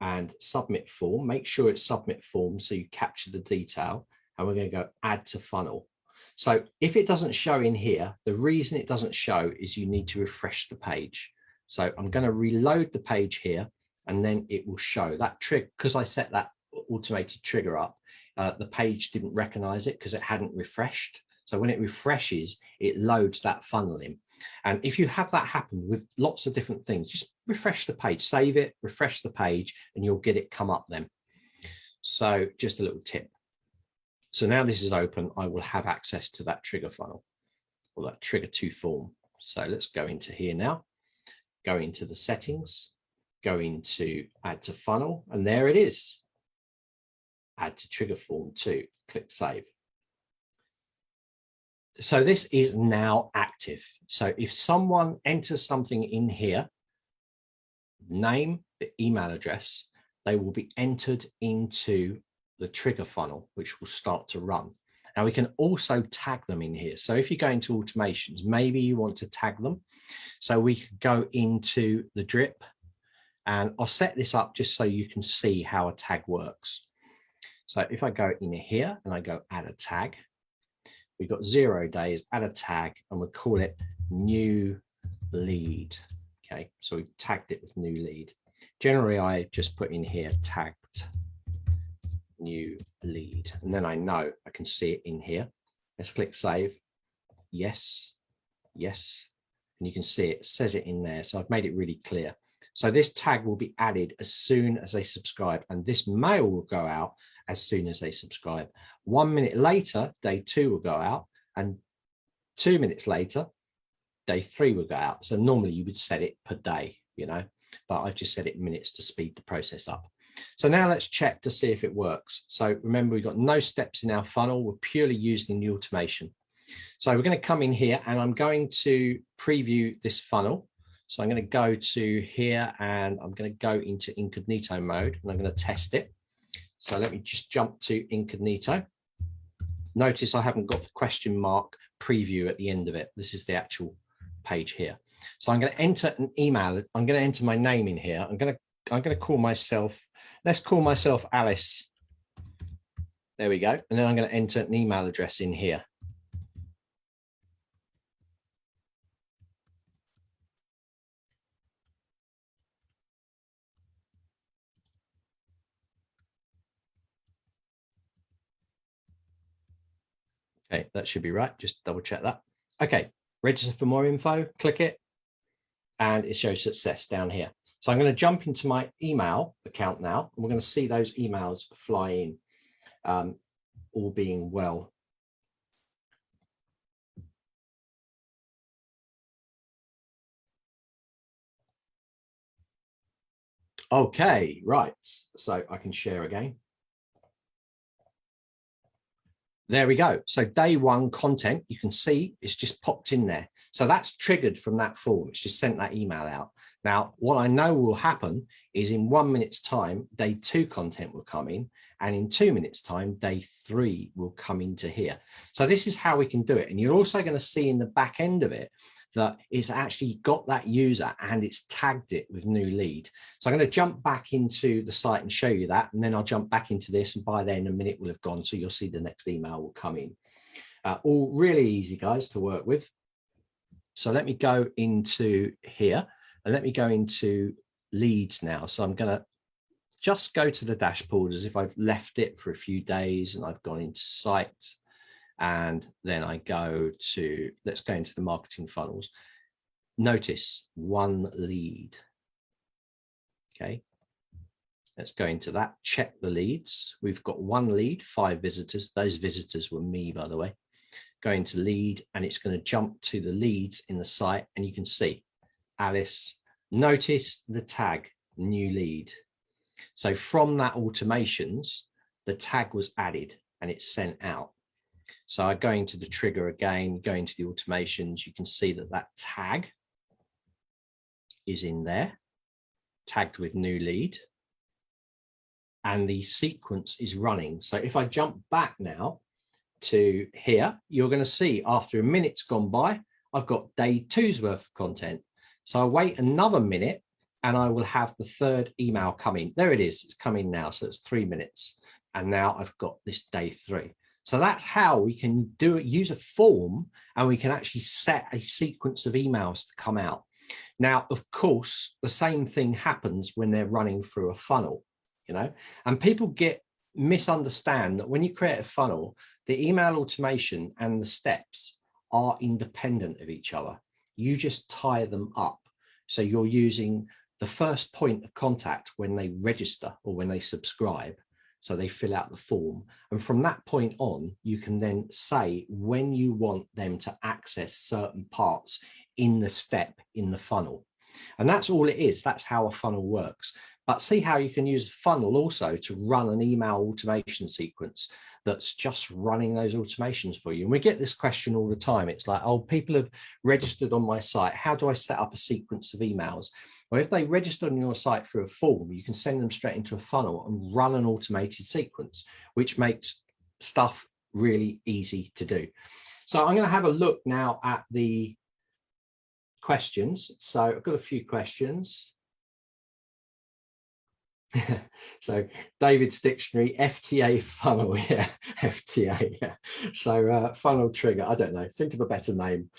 and submit form. Make sure it's submit form so you capture the detail, and we're going to go add to funnel. So if it doesn't show in here, the reason it doesn't show is you need to refresh the page. So I'm going to reload the page here, and then it will show that trigger. Because I set that automated trigger up, the page didn't recognize it because it hadn't refreshed. So when it refreshes, it loads that funnel in. And if you have that happen with lots of different things, just refresh the page, save it, refresh the page, and you'll get it come up then. So just a little tip. So now this is open, I will have access to that trigger funnel, or that trigger to form. So let's go into here now, go into the settings, go into add to funnel, and there it is. Add to trigger form 2, click save. So this is now active. So if someone enters something in here, name, the email address, they will be entered into the trigger funnel, which will start to run. Now we can also tag them in here. So if you go into automations, maybe you want to tag them. So we could go into the drip, and I'll set this up just so you can see how a tag works. So if I go in here and I go add a tag, we've got 0 days, add a tag, and we'll call it new lead. Okay, so we tagged it with new lead. Generally, I just put in here tagged new lead, and then I know I can see it in here. Let's click save. Yes, yes, and you can see it says it in there. So I've made it really clear. So this tag will be added as soon as they subscribe, and this mail will go out as soon as they subscribe. 1 minute later, day 2 will go out, and 2 minutes later, day 3 will go out. So normally you would set it per day, you know, but I've just set it minutes to speed the process up. So now let's check to see if it works. So remember, we've got no steps in our funnel. We're purely using the automation. So we're going to come in here, and I'm going to preview this funnel. So I'm going to go to here, and I'm going to go into incognito mode, and I'm going to test it. So let me just jump to incognito. Notice I haven't got the question mark preview at the end of it. This is the actual page here. So I'm going to enter an email. I'm going to enter my name in here. I'm going to call myself, let's call myself Alice. There we go. And then I'm going to enter an email address in here. Okay, that should be right. Just double check that. Okay, register for more info, click it, and it shows success down here. So I'm going to jump into my email account now, and we're going to see those emails fly in, all being well. Okay, right. So I can share again. There we go. So day 1 content, you can see it's just popped in there. So that's triggered from that form. It's just sent that email out. Now, what I know will happen is in 1 minute's time, day 2 content will come in, and in 2 minutes time, day 3 will come into here. So this is how we can do it. And you're also going to see in the back end of it that it's actually got that user and it's tagged it with new lead. So I'm going to jump back into the site and show you that, and then I'll jump back into this, and by then a minute will have gone, so you'll see the next email will come in. All really easy, guys, to work with. So let me go into here, and let me go into leads now. So I'm going to just go to the dashboard as if I've left it for a few days, and I've gone into site. And then I go to, let's go into the marketing funnels. Notice 1 lead. Okay. Let's go into that, check the leads. We've got 1 lead, 5 visitors. Those visitors were me, by the way. Go into lead, and it's going to jump to the leads in the site, and you can see Alice. Notice the tag, new lead. So from that automations, the tag was added and it's sent out. So I go into the trigger again, go into the automations, you can see that that tag is in there, tagged with new lead, and the sequence is running. So if I jump back now to here, you're going to see after a minute's gone by, I've got day 2's worth of content. So I wait another minute, and I will have the 3rd email coming. There it is, it's coming now. So it's 3 minutes. And now I've got this day 3. So that's how we can do it, use a form, and we can actually set a sequence of emails to come out. Now, of course, the same thing happens when they're running through a funnel, you know, and people misunderstand that when you create a funnel, the email automation and the steps are independent of each other. You just tie them up. So you're using the first point of contact when they register or when they subscribe. So they fill out the form. And from that point on, you can then say when you want them to access certain parts in the step in the funnel. And that's all it is. That's how a funnel works. But see how you can use funnel also to run an email automation sequence that's just running those automations for you. And we get this question all the time. It's like, oh, people have registered on my site. How do I set up a sequence of emails? Well, if they register on your site through a form, you can send them straight into a funnel and run an automated sequence, which makes stuff really easy to do. So I'm going to have a look now at the questions. So I've got a few questions. So David's dictionary, FTA funnel, yeah, FTA, yeah. So funnel trigger, I don't know, think of a better name,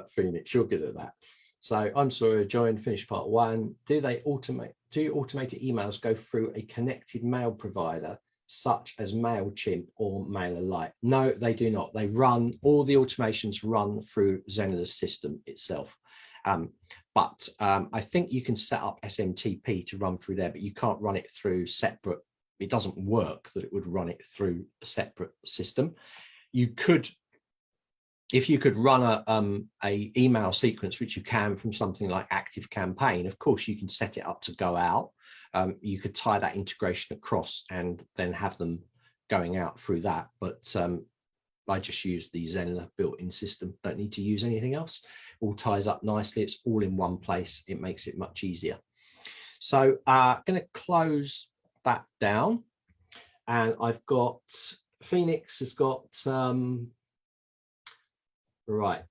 Phoenix, you're good at that. So I'm sorry, I joined, finished part 1. Do automated emails go through a connected mail provider such as MailChimp or MailerLite? No, they do not. They run, all the automations run through Zenler's system itself. But I think you can set up SMTP to run through there, but you can't run it through separate. It doesn't work that it would run it through a separate system. You could, if you could run a email sequence, which you can from something like ActiveCampaign, of course, you can set it up to go out. You could tie that integration across and then have them going out through that. But I just use the Zenler built-in system. Don't need to use anything else. All ties up nicely. It's all in one place. It makes it much easier. So I'm going to close that down. And I've got, Phoenix has got, right.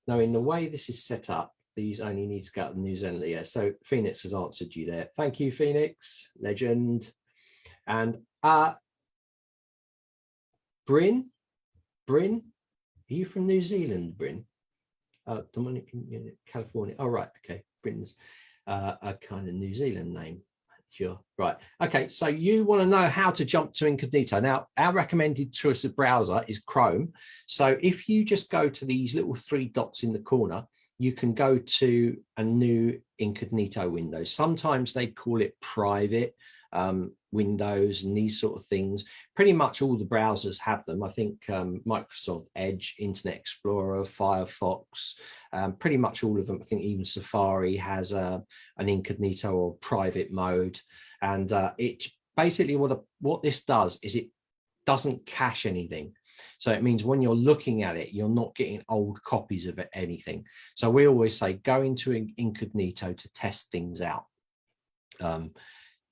Now, in the way this is set up, these only need to go out the new Zenler. Yeah. So Phoenix has answered you there. Thank you, Phoenix. Legend. And Bryn, are you from New Zealand, Bryn? Dominican, California. Oh, right. Okay. Bryn's a kind of New Zealand name. Sure. Right. Okay. So you want to know how to jump to incognito. Now, our recommended choice of browser is Chrome. So if you just go to these little 3 dots in the corner, you can go to a new incognito window. Sometimes they call it private windows and these sort of things. Pretty much all the browsers have them. I think Microsoft Edge, Internet Explorer, Firefox, pretty much all of them. I think even Safari has an incognito or private mode. And it basically, what this does is it doesn't cache anything. So it means when you're looking at it, you're not getting old copies of anything. So we always say go into incognito to test things out.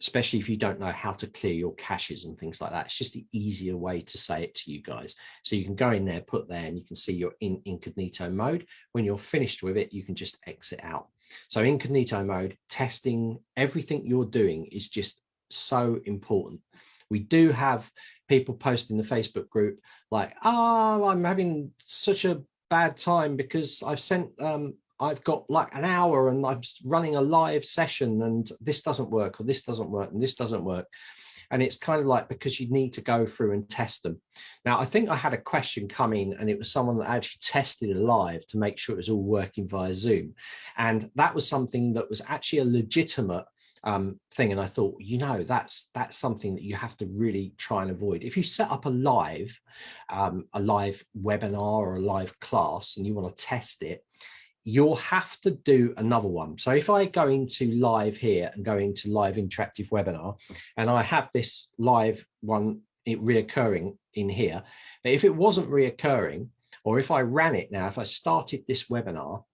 Especially if you don't know how to clear your caches and things like that. It's just the easier way to say it to you guys. So you can go in there, put there, and you can see you're in incognito mode. When you're finished with it, you can just exit out. So incognito mode, testing, everything you're doing is just so important. We do have people post in the Facebook group like, oh, I'm having such a bad time because I've got like an hour and I'm running a live session and this doesn't work, or this doesn't work, and this doesn't work. And it's kind of like, because you need to go through and test them. Now, I think I had a question come in and it was someone that actually tested it live to make sure it was all working via Zoom. And that was something that was actually a legitimate thing. And I thought, you know, that's something that you have to really try and avoid. If you set up a live webinar or a live class and you want to test it, you'll have to do another one. So if I go into live here and go into live interactive webinar, and I have this live one reoccurring in here, but if it wasn't reoccurring, or if I ran it now, if I started this webinar,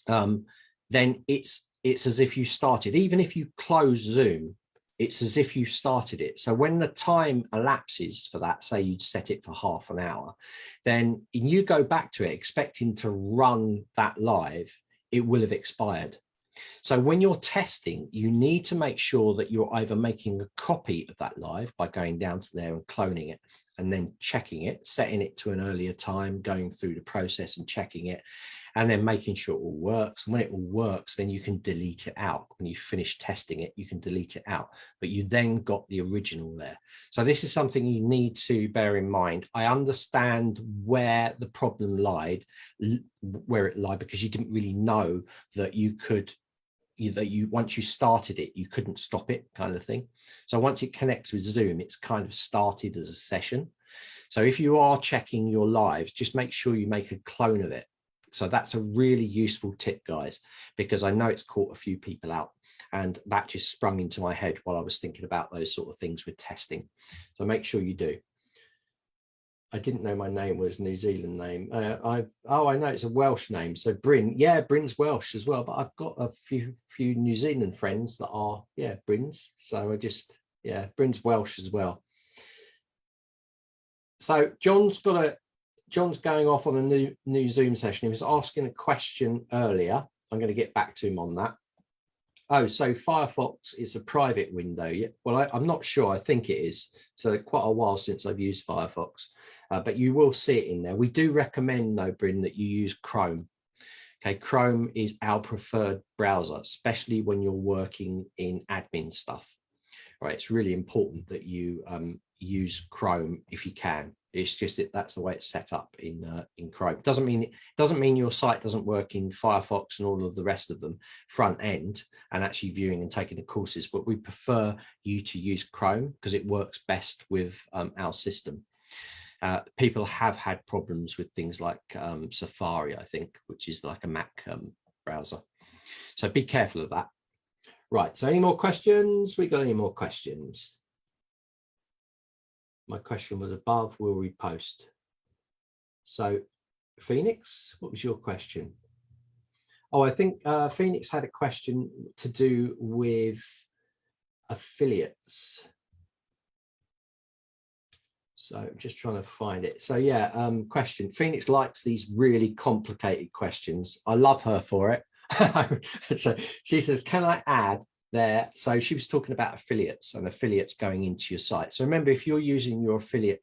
then it's as if you started. Even if you close Zoom, it's as if you started it. So when the time elapses for that, say you'd set it for half an hour, then you go back to it expecting to run that live, it will have expired. So when you're testing, you need to make sure that you're either making a copy of that live by going down to there and cloning it, and then checking it, setting it to an earlier time, going through the process and checking it, and then making sure it all works. And when it all works, then you can delete it out. When you finish testing it, you can delete it out, but you then got the original there. So this is something you need to bear in mind. I understand where the problem lied, because you didn't really know that you could, once you started it, you couldn't stop it, kind of thing. So once it connects with Zoom, it's kind of started as a session. So if you are checking your lives, just make sure you make a clone of it. So that's a really useful tip, guys, because I know it's caught a few people out. And that just sprung into my head while I was thinking about those sort of things with testing. So make sure you do. I didn't know my name was New Zealand name. I know it's a Welsh name. So Bryn, yeah, Bryn's Welsh as well. But I've got a few New Zealand friends that are, yeah, Bryns. So Bryn's Welsh as well. So John's going off on a new Zoom session. He was asking a question earlier. I'm going to get back to him on that. Oh, so Firefox is a private window. Yeah. Well, I'm not sure. I think it is. So quite a while since I've used Firefox, but you will see it in there. We do recommend, though, Bryn, that you use Chrome. Okay, Chrome is our preferred browser, especially when you're working in admin stuff. Right, it's really important that you use Chrome if you can. It's just that's the way it's set up in Chrome. It doesn't mean your site doesn't work in Firefox and all of the rest of them front end and actually viewing and taking the courses. But we prefer you to use Chrome because it works best with our system. People have had problems with things like Safari, I think, which is like a Mac browser. So be careful of that. Right. So any more questions? We got any more questions? My question was above, will we post? So Phoenix, what was your question? Oh, I think Phoenix had a question to do with affiliates. So I'm just trying to find it. So yeah, question. Phoenix likes these really complicated questions. I love her for it. So she says, can I add there? So she was talking about affiliates and affiliates going into your site. So remember, if you're using your affiliate,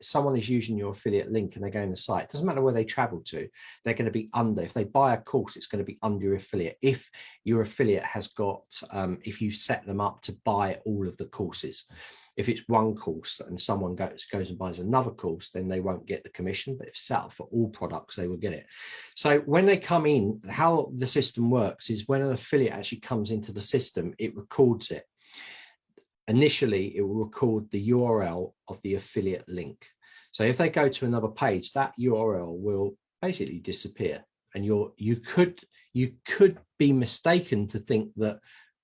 someone is using your affiliate link and they go in the site, it doesn't matter where they travel to, they're going to be under. If they buy a course, it's going to be under your affiliate. If your affiliate has got, if you set them up to buy all of the courses. If it's one course and someone goes and buys another course, then they won't get the commission. But if set up for all products, they will get it. So when they come in, how the system works is when an affiliate actually comes into the system, it records it. Initially, it will record the URL of the affiliate link. So if they go to another page, that URL will basically disappear. And you could be mistaken to think that,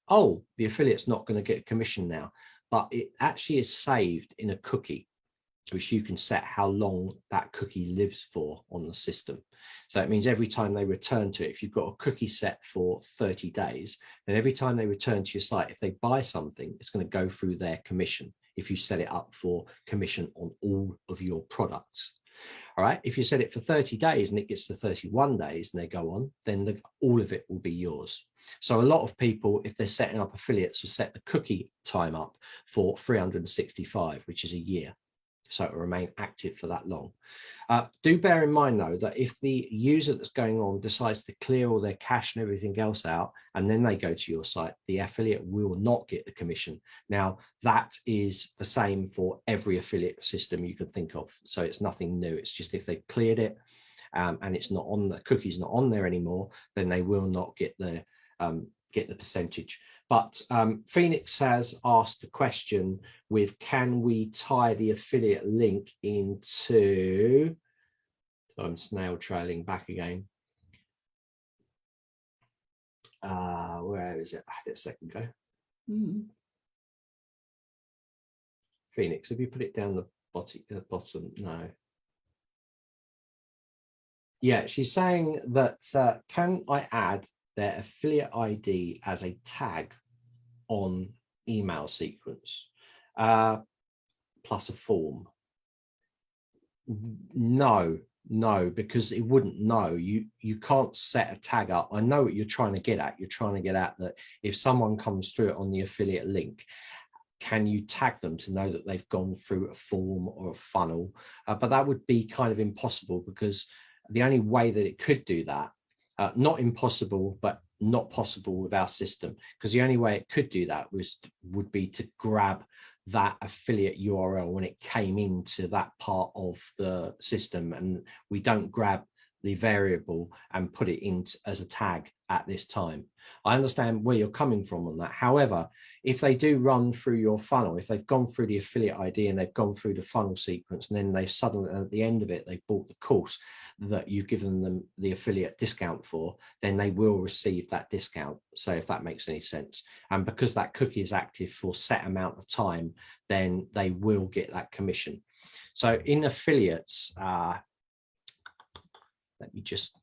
oh, the affiliate's not going to get a commission now. But it actually is saved in a cookie, which you can set how long that cookie lives for on the system. So it means every time they return to it, if you've got a cookie set for 30 days, then every time they return to your site, if they buy something, it's going to go through their commission if you set it up for commission on all of your products. All right, if you set it for 30 days and it gets to 31 days and they go on, then all of it will be yours. So a lot of people, if they're setting up affiliates, will set the cookie time up for 365, which is a year. So it will remain active for that long. Do bear in mind, though, that if the user that's going on decides to clear all their cache and everything else out, and then they go to your site, the affiliate will not get the commission. Now, that is the same for every affiliate system you can think of. So it's nothing new. It's just if they've cleared it and it's not on, the cookie's not on there anymore, then they will not get the percentage. But Phoenix has asked a question with, can we tie the affiliate link into, so I'm snail trailing back again. Where is it? I had it a second ago. Phoenix, have you put it down the bottom? No. Yeah, she's saying that, can I add their affiliate ID as a tag on email sequence plus a form? No, because it wouldn't know. You can't set a tag up. I know what you're trying to get at. You're trying to get at that if someone comes through it on the affiliate link, can you tag them to know that they've gone through a form or a funnel? But that would be kind of impossible, because the only way that it could do that, not impossible, but not possible with our system, because the only way it could do that would be to grab that affiliate URL when it came into that part of the system, and we don't grab the variable and put it in as a tag at this time. I understand where you're coming from on that. However, if they do run through your funnel, if they've gone through the affiliate ID and they've gone through the funnel sequence, and then they suddenly at the end of it, they bought the course that you've given them the affiliate discount for, then they will receive that discount. So if that makes any sense, and because that cookie is active for a set amount of time, then they will get that commission. So in affiliates, let me just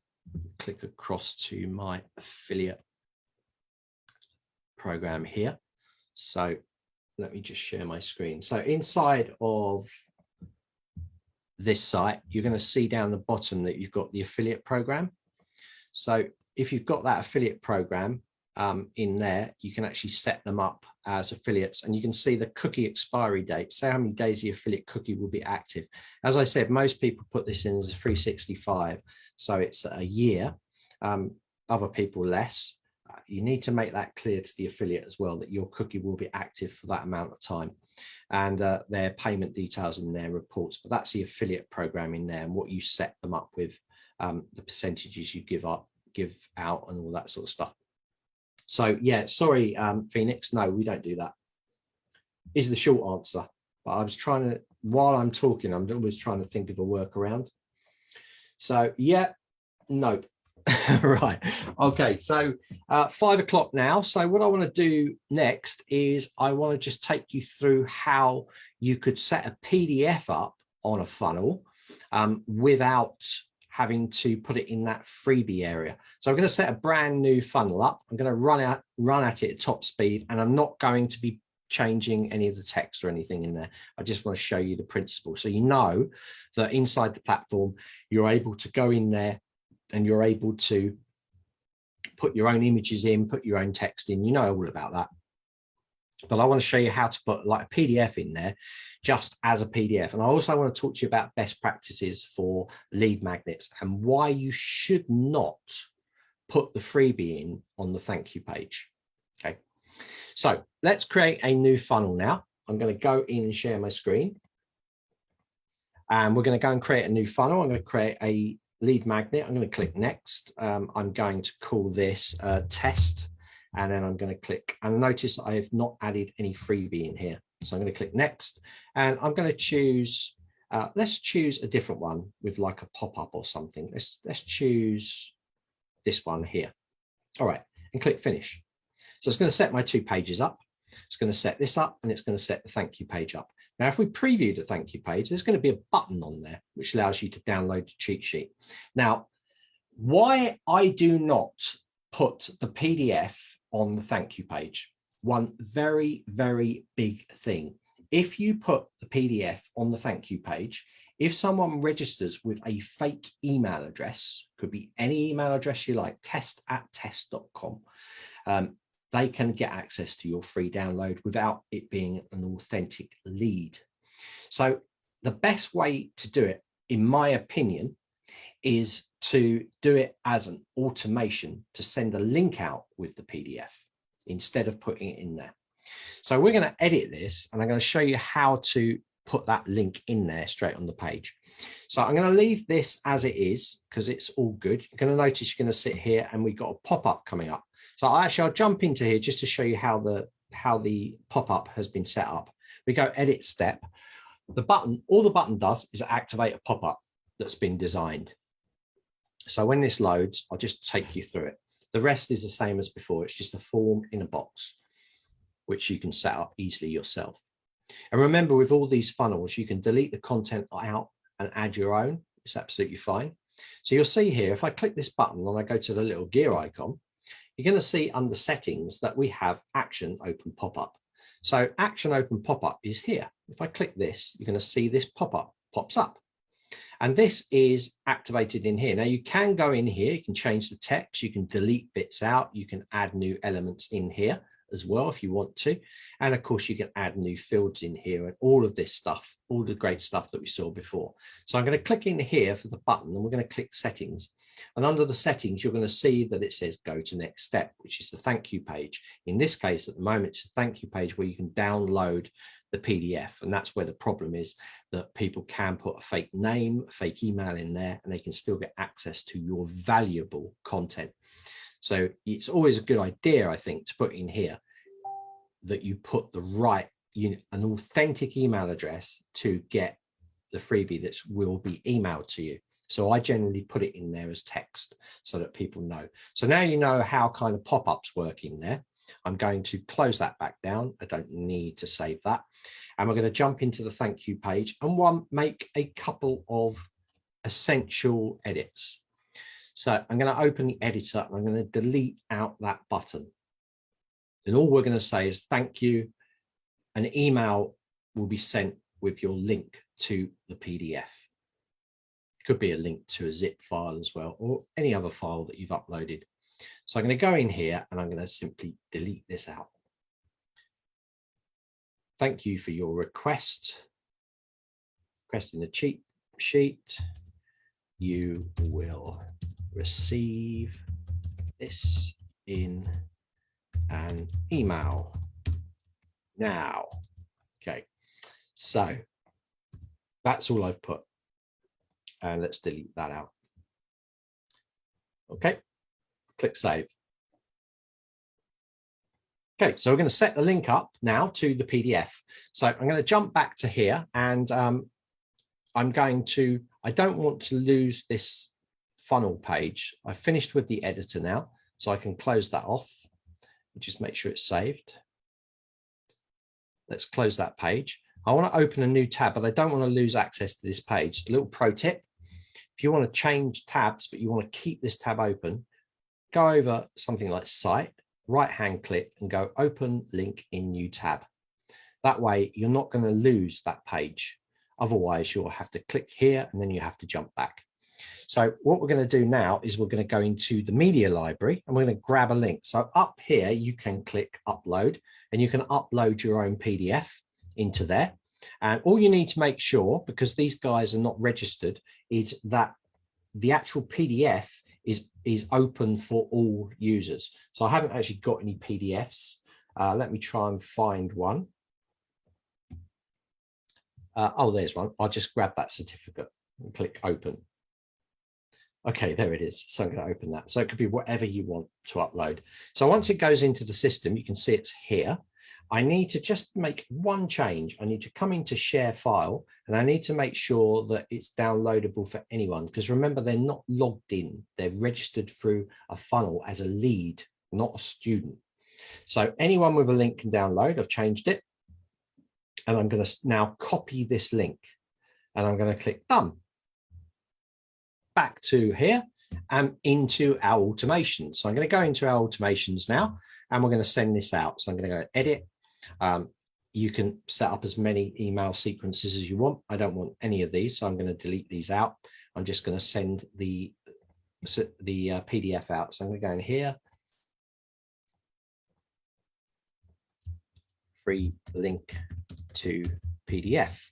click across to my affiliate program here. So let me just share my screen. So inside of this site, you're going to see down the bottom that you've got the affiliate program. So if you've got that affiliate program in there, you can actually set them up as affiliates, and you can see the cookie expiry date. So how many days the affiliate cookie will be active. As I said, most people put this in as 365, so it's a year. Other people less. You need to make that clear to the affiliate as well, that your cookie will be active for that amount of time, and their payment details in their reports. But that's the affiliate program in there, and what you set them up with, the percentages you give out and all that sort of stuff. So yeah, sorry, Phoenix, no, we don't do that, is the short answer. But I was trying to, while I'm talking, I'm always trying to think of a workaround. So yeah, no. Right, okay, so 5 o'clock now. So what I want to do next is I want to just take you through how you could set a PDF up on a funnel without having to put it in that freebie area. So I'm going to set a brand new funnel up. I'm going to run at it at top speed, and I'm not going to be changing any of the text or anything in there. I just want to show you the principle, so you know that inside the platform you're able to go in there and you're able to put your own images in, put your own text in. You know all about that. But I want to show you how to put like a PDF in there just as a PDF. And I also want to talk to you about best practices for lead magnets and why you should not put the freebie in on the thank you page. Okay, so let's create a new funnel now. I'm going to go in and share my screen. And we're going to go and create a new funnel. I'm going to create a lead magnet. I'm going to click next. I'm going to call this test. And then I'm going to click, and notice I have not added any freebie in here. So I'm going to click next, and I'm going to choose, let's choose a different one with like a pop-up or something. Let's choose this one here. All right, and click finish. So it's going to set my 2 pages up. It's going to set this up, and it's going to set the thank you page up. Now, if we preview the thank you page, there's going to be a button on there, which allows you to download the cheat sheet. Now, why I do not put the PDF on the thank you page. One very, very big thing. If you put the PDF on the thank you page, if someone registers with a fake email address, could be any email address you like, test@test.com, they can get access to your free download without it being an authentic lead. So the best way to do it, in my opinion, is to do it as an automation to send a link out with the PDF instead of putting it in there. So we're going to edit this, and I'm going to show you how to put that link in there straight on the page. So I'm going to leave this as it is because it's all good. You're going to notice you're going to sit here and we've got a pop-up coming up. So I'll jump into here just to show you how the pop-up has been set up. We go edit step. The button, all the button does is activate a pop-up that's been designed. So when this loads, I'll just take you through it. The rest is the same as before. It's just a form in a box, which you can set up easily yourself. And remember, with all these funnels, you can delete the content out and add your own. It's absolutely fine. So you'll see here, if I click this button and I go to the little gear icon, you're going to see under settings that we have action open pop-up. So action open pop-up is here. If I click this, you're going to see this pop-up pops up. And this is activated in here. Now you can go in here, you can change the text, you can delete bits out, you can add new elements in here as well if you want to. And of course you can add new fields in here and all of this stuff, all the great stuff that we saw before. So I'm going to click in here for the button and we're going to click settings. And under the settings, you're going to see that it says go to next step, which is the thank you page. In this case, at the moment, it's a thank you page where you can download the PDF. And that's where the problem is, that people can put a fake name, a fake email in there, and they can still get access to your valuable content. So it's always a good idea, I think, to put in here that you put the right, an authentic email address to get the freebie that will be emailed to you. So I generally put it in there as text so that people know. So now you know how kind of pop-ups work in there. I'm going to close that back down. I don't need to save that. And we're going to jump into the thank you page and make a couple of essential edits. So I'm going to open the editor and I'm going to delete out that button. And all we're going to say is thank you. An email will be sent with your link to the PDF. Could be a link to a zip file as well, or any other file that you've uploaded. So I'm going to go in here and I'm going to simply delete this out. Thank you for your request. Requesting the cheat sheet. You will receive this in an email now. Okay, so that's all I've put. And let's delete that out. Okay, click save. Okay, so we're going to set the link up now to the PDF. So I'm going to jump back to here and I don't want to lose this funnel page. I've finished with the editor now, so I can close that off. Just make sure it's saved. Let's close that page. I want to open a new tab, but I don't want to lose access to this page. A little pro tip: if you want to change tabs, but you want to keep this tab open, go over something like Site, right-hand click and go Open Link in New Tab. That way, you're not going to lose that page. Otherwise, you'll have to click here and then you have to jump back. So what we're going to do now is we're going to go into the media library and we're going to grab a link. So up here, you can click Upload and you can upload your own PDF into there. And all you need to make sure, because these guys are not registered, is that the actual PDF is open for all users. So I haven't actually got any PDFs. Let me try and find one. Oh, there's one. I'll just grab that certificate and click open. Okay, there it is. So I'm going to open that. So it could be whatever you want to upload. So once it goes into the system, you can see it's here. I need to just make one change. I need to come into share file and I need to make sure that it's downloadable for anyone, because remember, they're not logged in. They're registered through a funnel as a lead, not a student. So anyone with a link can download. I've changed it. And I'm going to now copy this link and I'm going to click done. Back to here and into our automation. So I'm going to go into our automations now and we're going to send this out. So I'm going to go edit. You can set up as many email sequences as you want. I don't want any of these, so I'm going to delete these out. I'm just going to send the PDF out. So I'm going to go in here. Free link to PDF.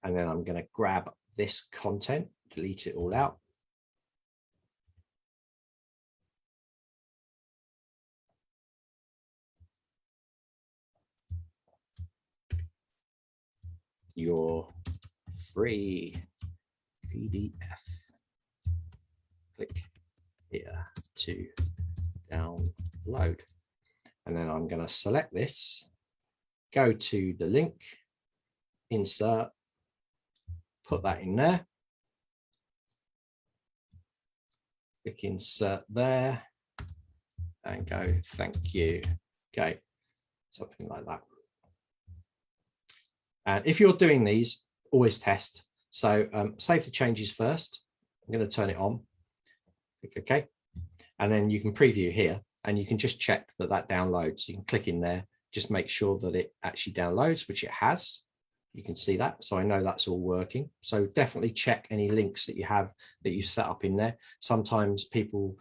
And then I'm going to grab this content, delete it all out. Your free PDF. Click here to download. And then I'm going to select this, go to the link, insert, put that in there. Click insert there and go thank you. Okay, something like that. And if you're doing these, always test. So save the changes first. I'm going to turn it on. Click OK. And then you can preview here and you can just check that that downloads. You can click in there, just make sure that it actually downloads, which it has. You can see that. So I know that's all working. So definitely check any links that you have that you set up in there. Sometimes people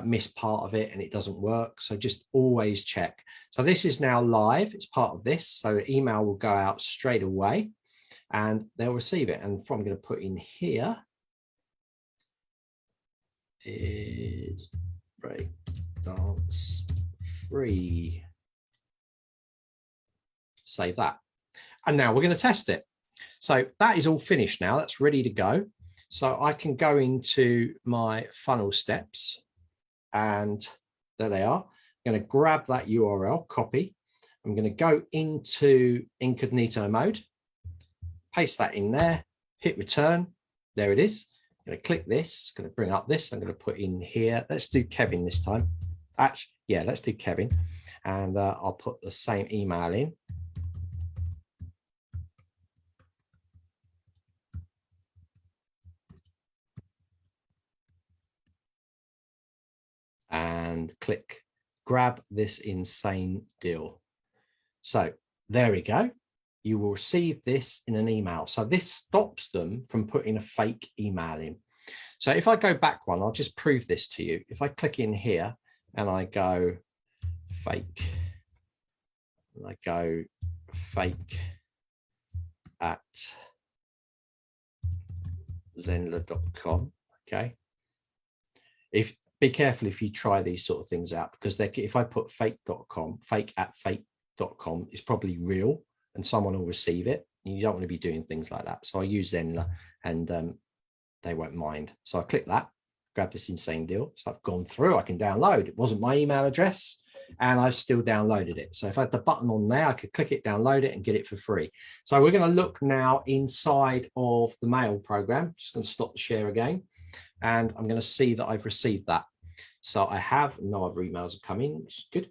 miss part of it and it doesn't work. So just always check. So this is now live. It's part of this. So email will go out straight away and they'll receive it. And what I'm going to put in here is breakdance free. Save that. And now we're going to test it. So that is all finished now. That's ready to go. So I can go into my funnel steps, and there they are. I'm going to grab that URL, copy. I'm going to go into incognito mode, paste that in there, hit return. There it is. I'm going to click this, going to bring up this. I'm going to put in here. Let's do Kevin this time. Actually, yeah, let's do Kevin. And I'll put the same email in. And click grab this insane deal. So there we go. You will receive this in an email. So this stops them from putting a fake email in. So if I go back one, I'll just prove this to you. If I click in here and I go fake, and I go fake at zenler.com, okay? Be careful if you try these sort of things out, because if I put fake.com, fake at fake.com, it's probably real and someone will receive it. You don't want to be doing things like that. So I use Zenler and they won't mind. So I click that, grab this insane deal. So I've gone through, I can download. It wasn't my email address and I've still downloaded it. So if I had the button on there, I could click it, download it and get it for free. So we're going to look now inside of the mail program. Just going to stop the share again. And I'm going to see that I've received that. So I have no other emails have come in, which is good.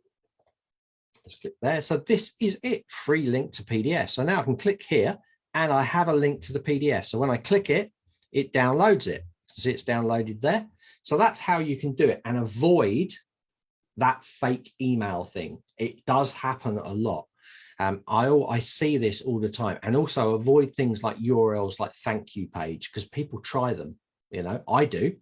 Let's click there. So this is it, free link to PDF. So now I can click here and I have a link to the PDF. So when I click it, it downloads it. See, it's downloaded there. So that's how you can do it and avoid that fake email thing. It does happen a lot. I see this all the time, and also avoid things like URLs like thank you page, because people try them. You know, I do.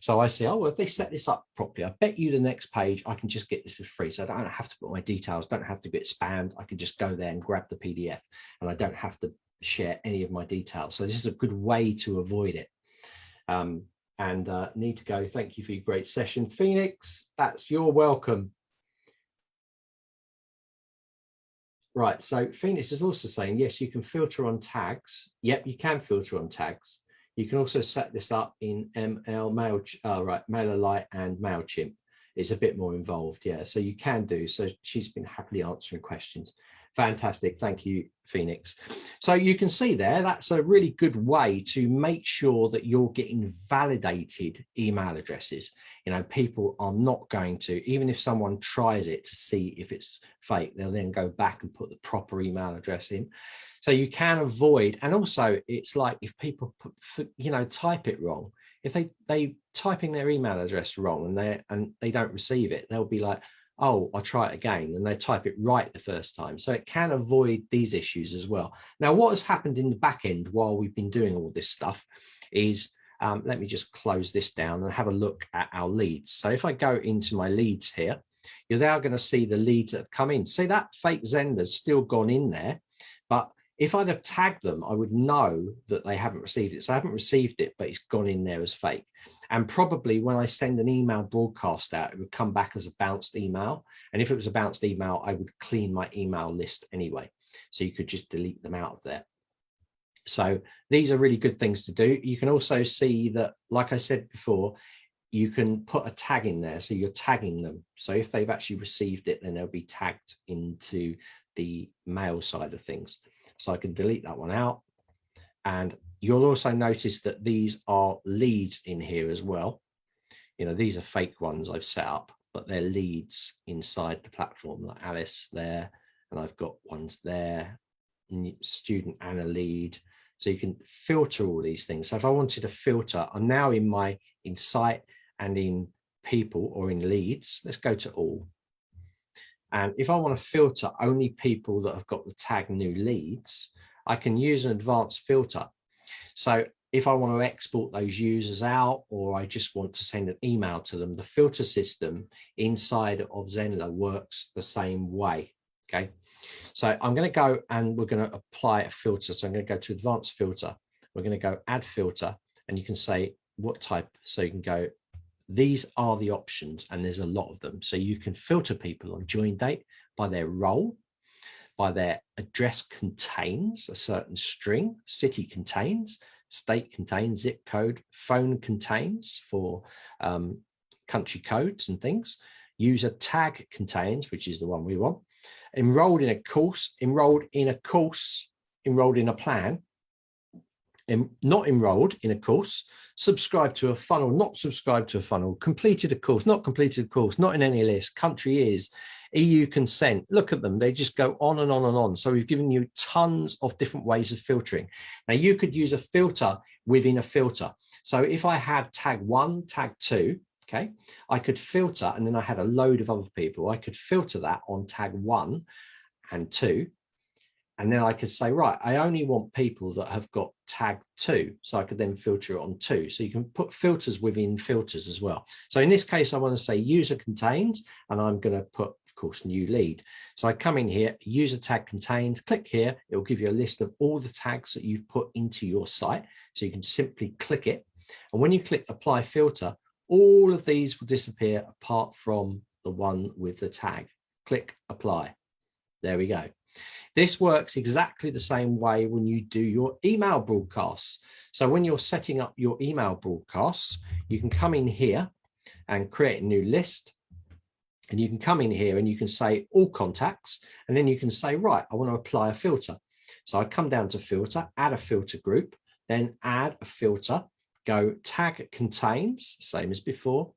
So I say, oh, well, if they set this up properly, I bet you the next page I can just get this for free. So I don't have to put my details, don't have to get spammed. I can just go there and grab the PDF and I don't have to share any of my details. So this is a good way to avoid it. Need to go. Thank you for your great session. Phoenix, you're welcome. Right, so Phoenix is also saying, yes, you can filter on tags. Yep, you can filter on tags. You can also set this up in MailerLite and MailChimp. It's a bit more involved, yeah, so you can do. So she's been happily answering questions. Fantastic, thank you, Phoenix. So you can see there, that's a really good way to make sure that you're getting validated email addresses. You know, people are not going to, even if someone tries it to see if it's fake, they'll then go back and put the proper email address in. So you can avoid, and also it's like if people type it wrong, if they typing their email address wrong and they don't receive it, they'll be like, oh, I'll try it again, and they type it right the first time. So it can avoid these issues as well. Now, what has happened in the back end while we've been doing all this stuff is, let me just close this down and have a look at our leads. So if I go into my leads here, you're now going to see the leads that have come in. See, that fake Zenler's still gone in there, but if I'd have tagged them, I would know that they haven't received it. So I haven't received it, but it's gone in there as fake. And probably when I send an email broadcast out, it would come back as a bounced email. And if it was a bounced email, I would clean my email list anyway. So you could just delete them out of there. So these are really good things to do. You can also see that, like I said before, you can put a tag in there. So you're tagging them. So if they've actually received it, then they'll be tagged into the mail side of things. So I can delete that one out. And you'll also notice that these are leads in here as well. You know, these are fake ones I've set up, but they're leads inside the platform, like Alice there. And I've got ones there, student and a lead. So you can filter all these things. So if I wanted to filter, I'm now in site and in people or in leads. Let's go to all. And if I want to filter only people that have got the tag new leads, I can use an advanced filter. So if I want to export those users out, or I just want to send an email to them, the filter system inside of Zenler works the same way. Okay. So I'm going to go and we're going to apply a filter. So I'm going to go to advanced filter. We're going to go add filter, and you can say what type. So you can go, these are the options, and there's a lot of them. So you can filter people on join date by their role, by their address contains a certain string, city contains, state contains, zip code, phone contains for country codes and things, user tag contains, which is the one we want, enrolled in a course, enrolled in a plan, not enrolled in a course, subscribed to a funnel, not subscribed to a funnel, completed a course, not completed a course, not in any list, country is, EU consent. Look at them, they just go on and on and on. So we've given you tons of different ways of filtering. Now you could use a filter within a filter. So if I had tag 1, tag 2, okay, I could filter, and then I had a load of other people. I could filter that on tag 1 and 2. And then I could say, right, I only want people that have got tag 2. So I could then filter it on 2. So you can put filters within filters as well. So in this case, I want to say user contains, and I'm going to put, of course, new lead. So I come in here, user tag contains, click here. It will give you a list of all the tags that you've put into your site. So you can simply click it. And when you click apply filter, all of these will disappear apart from the one with the tag. Click apply. There we go. This works exactly the same way when you do your email broadcasts. So when you're setting up your email broadcasts, you can come in here and create a new list. And you can come in here and you can say all contacts. And then you can say, right, I want to apply a filter. So I come down to filter, add a filter group, then add a filter, go tag contains, same as before,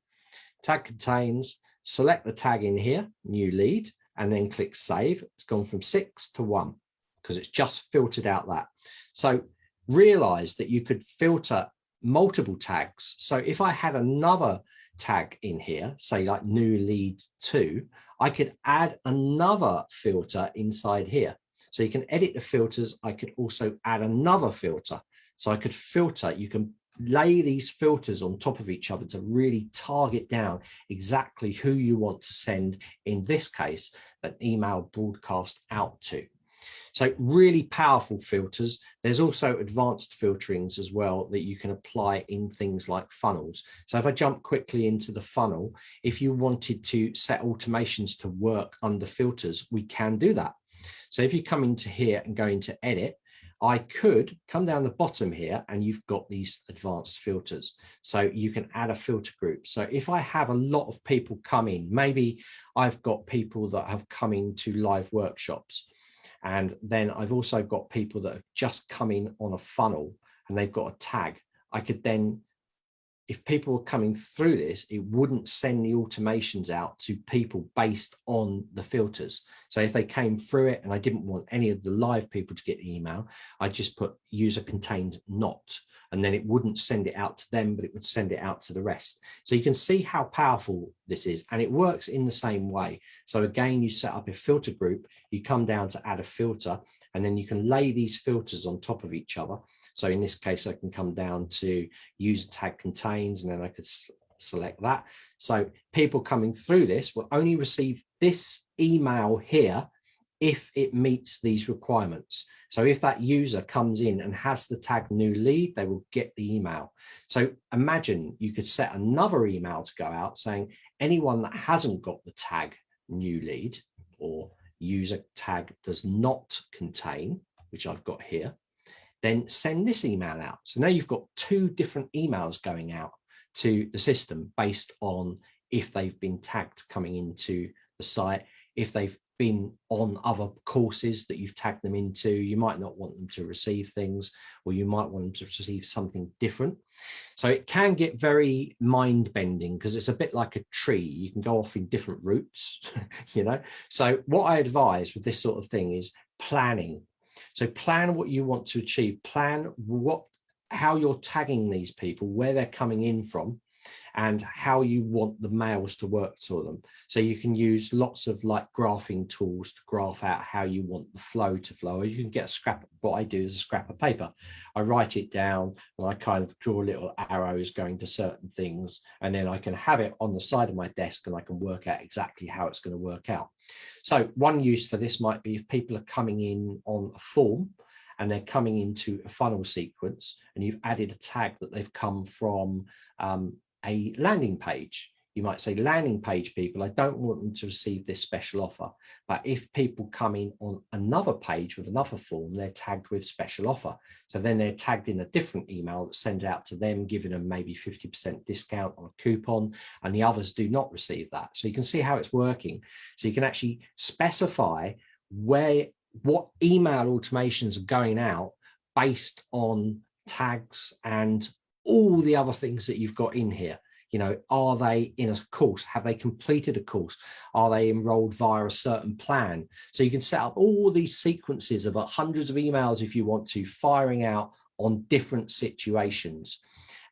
tag contains, select the tag in here, new lead, and then click save. It's gone from 6 to 1 because it's just filtered out that. So realize that you could filter multiple tags. So if I had another tag in here, say like new lead 2, I could add another filter inside here. So you can edit the filters. I could also add another filter. So I could filter, you can lay these filters on top of each other to really target down exactly who you want to send, in this case, an email broadcast out to. So really powerful filters. There's also advanced filterings as well that you can apply in things like funnels. So if I jump quickly into the funnel, if you wanted to set automations to work under filters, we can do that. So if you come into here and go into edit, I could come down the bottom here and you've got these advanced filters. So you can add a filter group. So if I have a lot of people come in, maybe I've got people that have come into live workshops, and then I've also got people that have just come in on a funnel and they've got a tag. I could then, if people were coming through this, it wouldn't send the automations out to people based on the filters. So if they came through it and I didn't want any of the live people to get the email, I just put user contained not, and then it wouldn't send it out to them, but it would send it out to the rest. So you can see how powerful this is, and it works in the same way. So again, you set up a filter group, you come down to add a filter, and then you can lay these filters on top of each other. So in this case, I can come down to user tag contains, and then I could select that. So people coming through this will only receive this email here if it meets these requirements. So if that user comes in and has the tag new lead, they will get the email. So imagine you could set another email to go out saying anyone that hasn't got the tag new lead or user tag does not contain, which I've got here, then send this email out. So now you've got 2 different emails going out to the system based on if they've been tagged coming into the site, if they've been on other courses that you've tagged them into. You might not want them to receive things, or you might want them to receive something different. So it can get very mind-bending because it's a bit like a tree. You can go off in different routes, you know. So what I advise with this sort of thing is planning. So plan what you want to achieve, plan how you're tagging these people, where they're coming in from, and how you want the mails to work to them. So you can use lots of like graphing tools to graph out how you want the flow to flow. Or you can get a scrap. What I do is a scrap of paper. I write it down and I kind of draw little arrows going to certain things, and then I can have it on the side of my desk and I can work out exactly how it's going to work out. So one use for this might be if people are coming in on a form and they're coming into a funnel sequence, and you've added a tag that they've come from a landing page. You might say landing page people, I don't want them to receive this special offer. But if people come in on another page with another form, they're tagged with special offer. So then they're tagged in a different email that sends out to them, giving them maybe 50% discount on a coupon, and the others do not receive that. So you can see how it's working. So you can actually specify what email automations are going out based on tags and all the other things that you've got in here. You know, are they in a course? Have they completed a course? Are they enrolled via a certain plan? So you can set up all these sequences of hundreds of emails if you want to, firing out on different situations.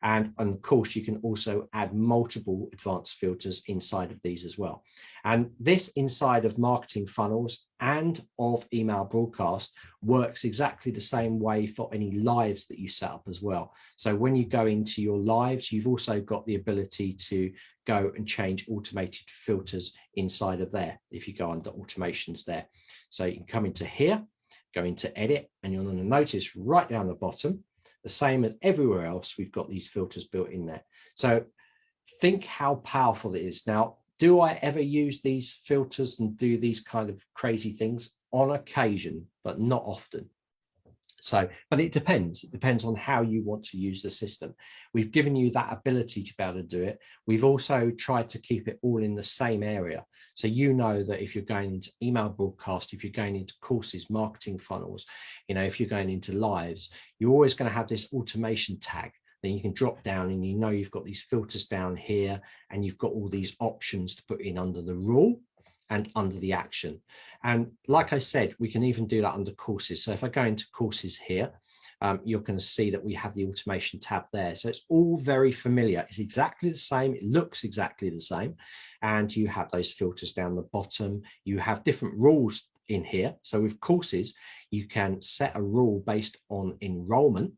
And of course, you can also add multiple advanced filters inside of these as well. And this inside of marketing funnels and of email broadcast works exactly the same way for any lives that you set up as well. So when you go into your lives, you've also got the ability to go and change automated filters inside of there if you go under automations there. So you can come into here, go into edit, and you're going to notice right down the bottom, the same as everywhere else, we've got these filters built in there. So think how powerful it is. Now, do I ever use these filters and do these kind of crazy things? On occasion, but not often. So, but it depends. It depends on how you want to use the system. We've given you that ability to be able to do it. We've also tried to keep it all in the same area. So you know that if you're going into email broadcast, if you're going into courses, marketing funnels, you know, if you're going into lives, you're always going to have this automation tag. Then you can drop down and you know you've got these filters down here and you've got all these options to put in under the rule and under the action. And like I said, we can even do that under courses. So if I go into courses here, you're going to see that we have the automation tab there. So it's all very familiar. It's exactly the same. It looks exactly the same. And you have those filters down the bottom. You have different rules in here. So with courses, you can set a rule based on enrollment.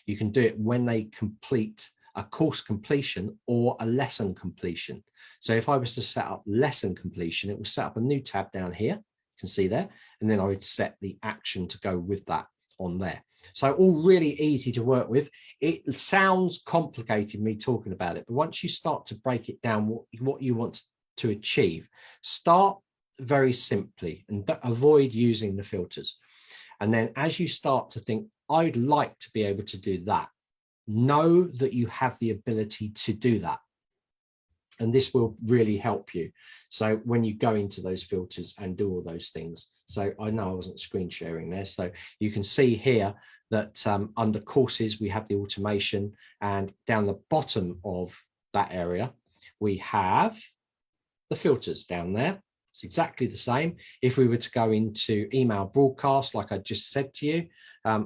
You can do it when they complete a course completion or a lesson completion. So if I was to set up lesson completion, it will set up a new tab down here. You can see there. And then I would set the action to go with that on there. So all really easy to work with. It sounds complicated, me talking about it, but once you start to break it down, what you want to achieve, start very simply and avoid using the filters. And then as you start to think, I'd like to be able to do that, know that you have the ability to do that. And this will really help you. So when you go into those filters and do all those things. So I know I wasn't screen sharing there. So you can see here that under courses, we have the automation, and down the bottom of that area, we have the filters down there. It's exactly the same. If we were to go into email broadcast, like I just said to you,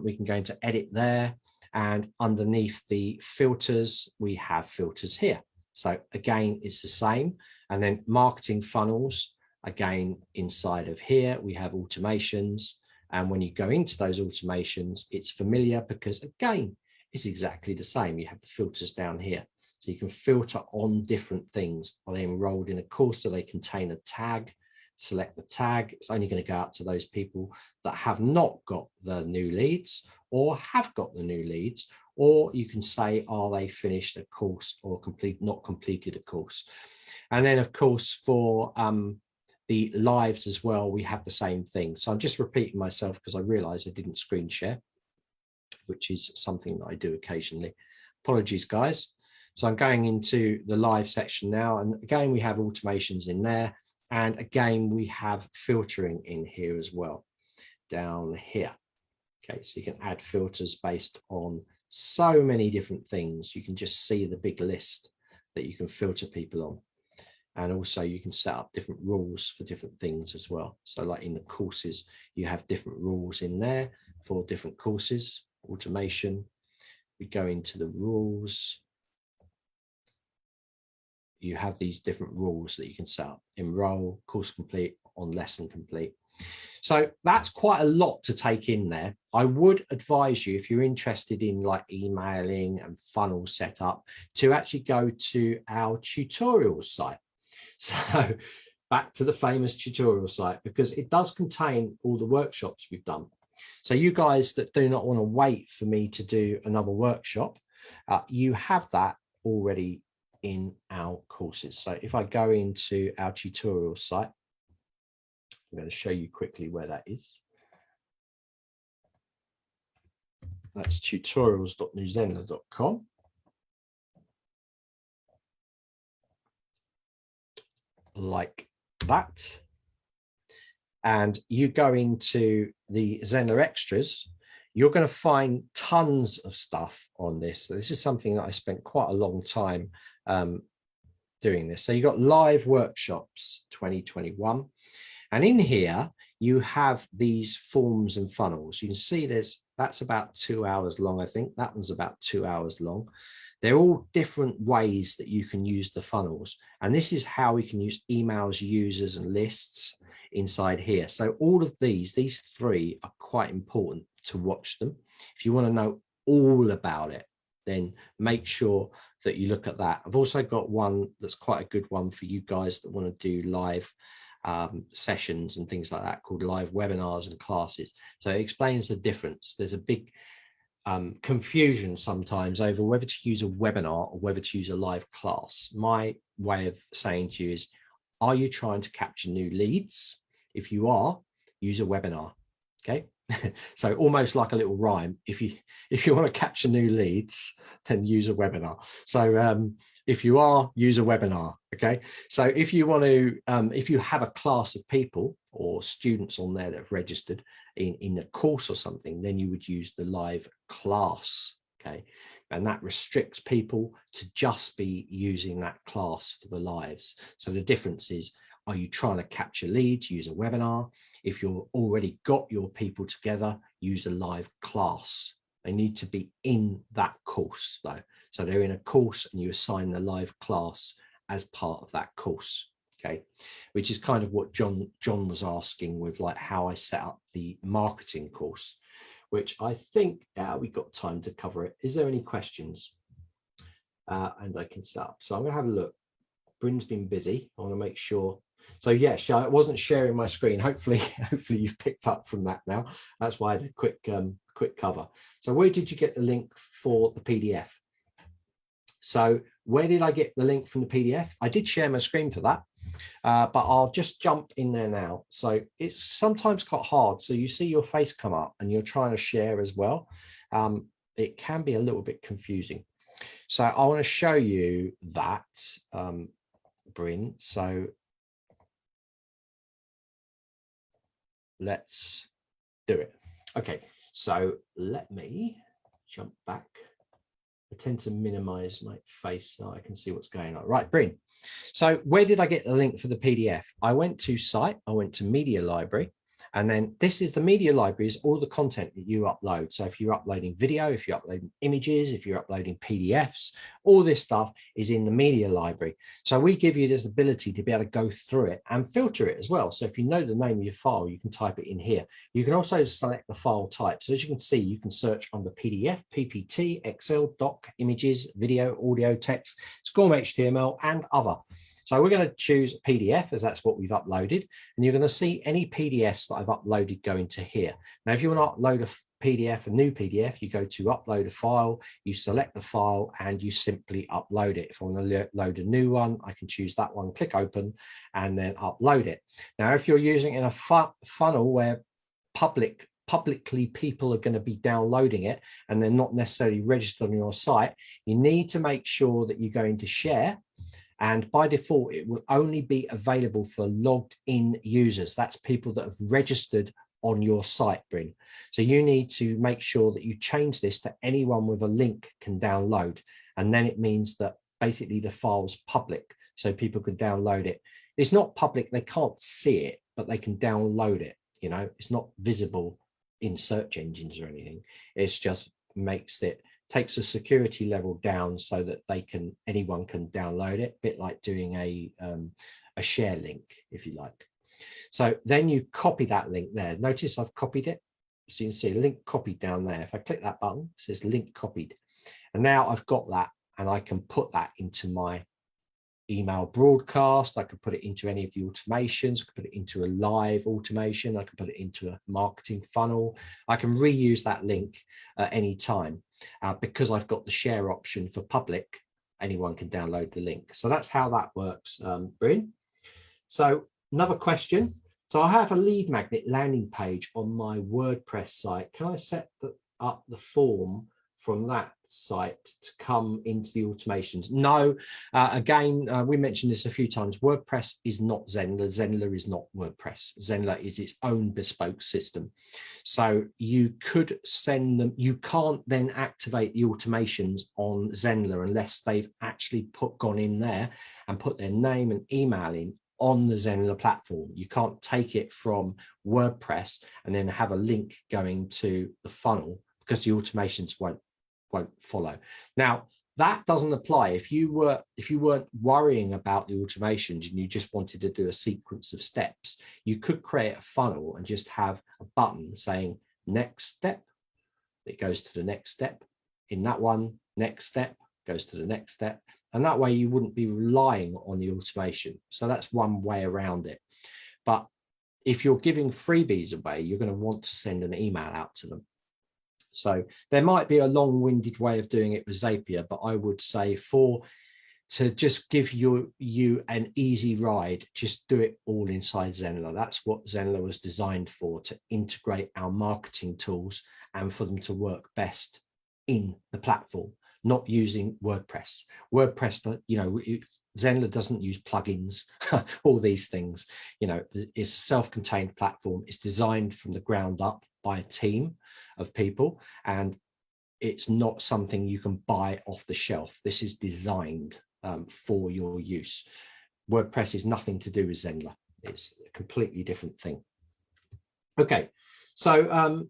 we can go into edit there. And underneath the filters, we have filters here. So again, it's the same. And then marketing funnels, again, inside of here, we have automations. And when you go into those automations, it's familiar because again, it's exactly the same. You have the filters down here. So you can filter on different things. Are they enrolled in a course? Do they contain a tag? Select the tag. It's only going to go out to those people that have not got the new leads or have got the new leads. Or you can say, are they finished a course or not completed a course? And then, of course, for the lives as well, we have the same thing. So I'm just repeating myself because I realized I didn't screen share, which is something that I do occasionally. Apologies, guys. So I'm going into the live section now. And again, we have automations in there. And again, we have filtering in here as well, down here. Okay, so you can add filters based on so many different things. You can just see the big list that you can filter people on. And also you can set up different rules for different things as well. So like in the courses, you have different rules in there for different courses, automation. We go into the rules. You have these different rules that you can set up: enroll, course complete, on lesson complete. So that's quite a lot to take in there. I would advise you, if you're interested in like emailing and funnel setup, to actually go to our tutorial site. So back to the famous tutorial site, because it does contain all the workshops we've done. So you guys that do not want to wait for me to do another workshop, you have that already in our courses. So if I go into our tutorial site, I'm going to show you quickly where that is. That's tutorials.newzenler.com. Like that. And you go into the Zenler extras, you're going to find tons of stuff on this. So this is something that I spent quite a long time doing this. So you got live workshops 2021. And in here, you have these forms and funnels. You can see that's about 2 hours long, I think. That one's about 2 hours long. They're all different ways that you can use the funnels. And this is how we can use emails, users, and lists inside here. So all of these three are quite important to watch them. If you want to know all about it, then make sure that you look at that. I've also got one that's quite a good one for you guys that want to do live sessions and things like that, called live webinars and classes. So it explains the difference. There's a big confusion sometimes over whether to use a webinar or whether to use a live class. My way of saying to you is, are you trying to capture new leads? If you are, use a webinar. Okay. So almost like a little rhyme. If you want to capture new leads, then use a webinar. So if you are, use a webinar. Okay. So if you want to, if you have a class of people or students on there that have registered in a course or something, then you would use the live class. Okay. And that restricts people to just be using that class for the lives. So the difference is, are you trying to capture leads? Use a webinar. If you've already got your people together, use a live class. They need to be in that course though. So they're in a course and you assign the live class as part of that course. Okay, which is kind of what John was asking with like how I set up the marketing course, which I think we've got time to cover it. Is there any questions? And I can set up. So I'm going to have a look. Bryn's been busy. I want to make sure. So yes, I wasn't sharing my screen. Hopefully you've picked up from that now. That's why I did a quick cover. So where did you get the link for the PDF? So where did I get the link from the PDF? I did share my screen for that, but I'll just jump in there now. So it's sometimes quite hard. So you see your face come up and you're trying to share as well. It can be a little bit confusing. So I want to show you that, Bryn. So let's do it. Okay, so let me jump back. I tend to minimize my face so I can see what's going on. Right, Bryn. So where did I get the link for the PDF? I went to site, I went to media library, and then this is the media library, is all the content that you upload. So if you're uploading video, if you're uploading images, if you're uploading PDFs, all this stuff is in the media library. So we give you this ability to be able to go through it and filter it as well. So if you know the name of your file, you can type it in here. You can also select the file type. So as you can see, you can search under PDF, PPT, Excel, doc, images, video, audio, text, SCORM HTML, and other. So we're going to choose PDF as that's what we've uploaded. And you're going to see any PDFs that I've uploaded go into here. Now, if you want to upload a PDF, a new PDF, you go to upload a file, you select the file and you simply upload it. If I want to load a new one, I can choose that one, click open and then upload it. Now, if you're using it in a funnel where publicly people are going to be downloading it and they're not necessarily registered on your site, you need to make sure that you go into share. And by default, it will only be available for logged in users. That's people that have registered on your site, Bryn. So you need to make sure that you change this to anyone with a link can download. And then it means that basically the file's public, so people can download it. It's not public, they can't see it, but they can download it. You know, it's not visible in search engines or anything. It's just takes the security level down so that anyone can download it, a bit like doing a share link, if you like. So then you copy that link there. Notice I've copied it. So you can see a link copied down there. If I click that button, it says link copied. And now I've got that and I can put that into my email broadcast. I could put it into any of the automations. I could put it into a live automation. I could put it into a marketing funnel. I can reuse that link at any time because I've got the share option for public anyone can download the link. So that's how that works, Bryn. So another question. So I have a lead magnet landing page on my WordPress site. Can I set up the form from that site to come into the automations? No, again, we mentioned this a few times. WordPress is not Zenler. Zenler is not WordPress. Zenler is its own bespoke system. So you could send them, you can't then activate the automations on Zenler unless they've actually gone in there and put their name and email in on the Zenler platform. You can't take it from WordPress and then have a link going to the funnel, because the automations won't follow. Now, that doesn't apply if you weren't worrying about the automations and you just wanted to do a sequence of steps. You could create a funnel and just have a button saying next step. It goes to the next step. In that one, next step goes to the next step. And that way you wouldn't be relying on the automation. So that's one way around it. But if you're giving freebies away, you're going to want to send an email out to them. So there might be a long-winded way of doing it with Zapier, but I would say to just give you an easy ride, just do it all inside Zenler. That's what Zenler was designed for, to integrate our marketing tools and for them to work best in the platform, not using WordPress. WordPress, Zenler doesn't use plugins, all these things. It's a self-contained platform. It's designed from the ground up by a team of people, and it's not something you can buy off the shelf. This is designed for your use. WordPress is nothing to do with Zenler. It's a completely different thing. Okay, so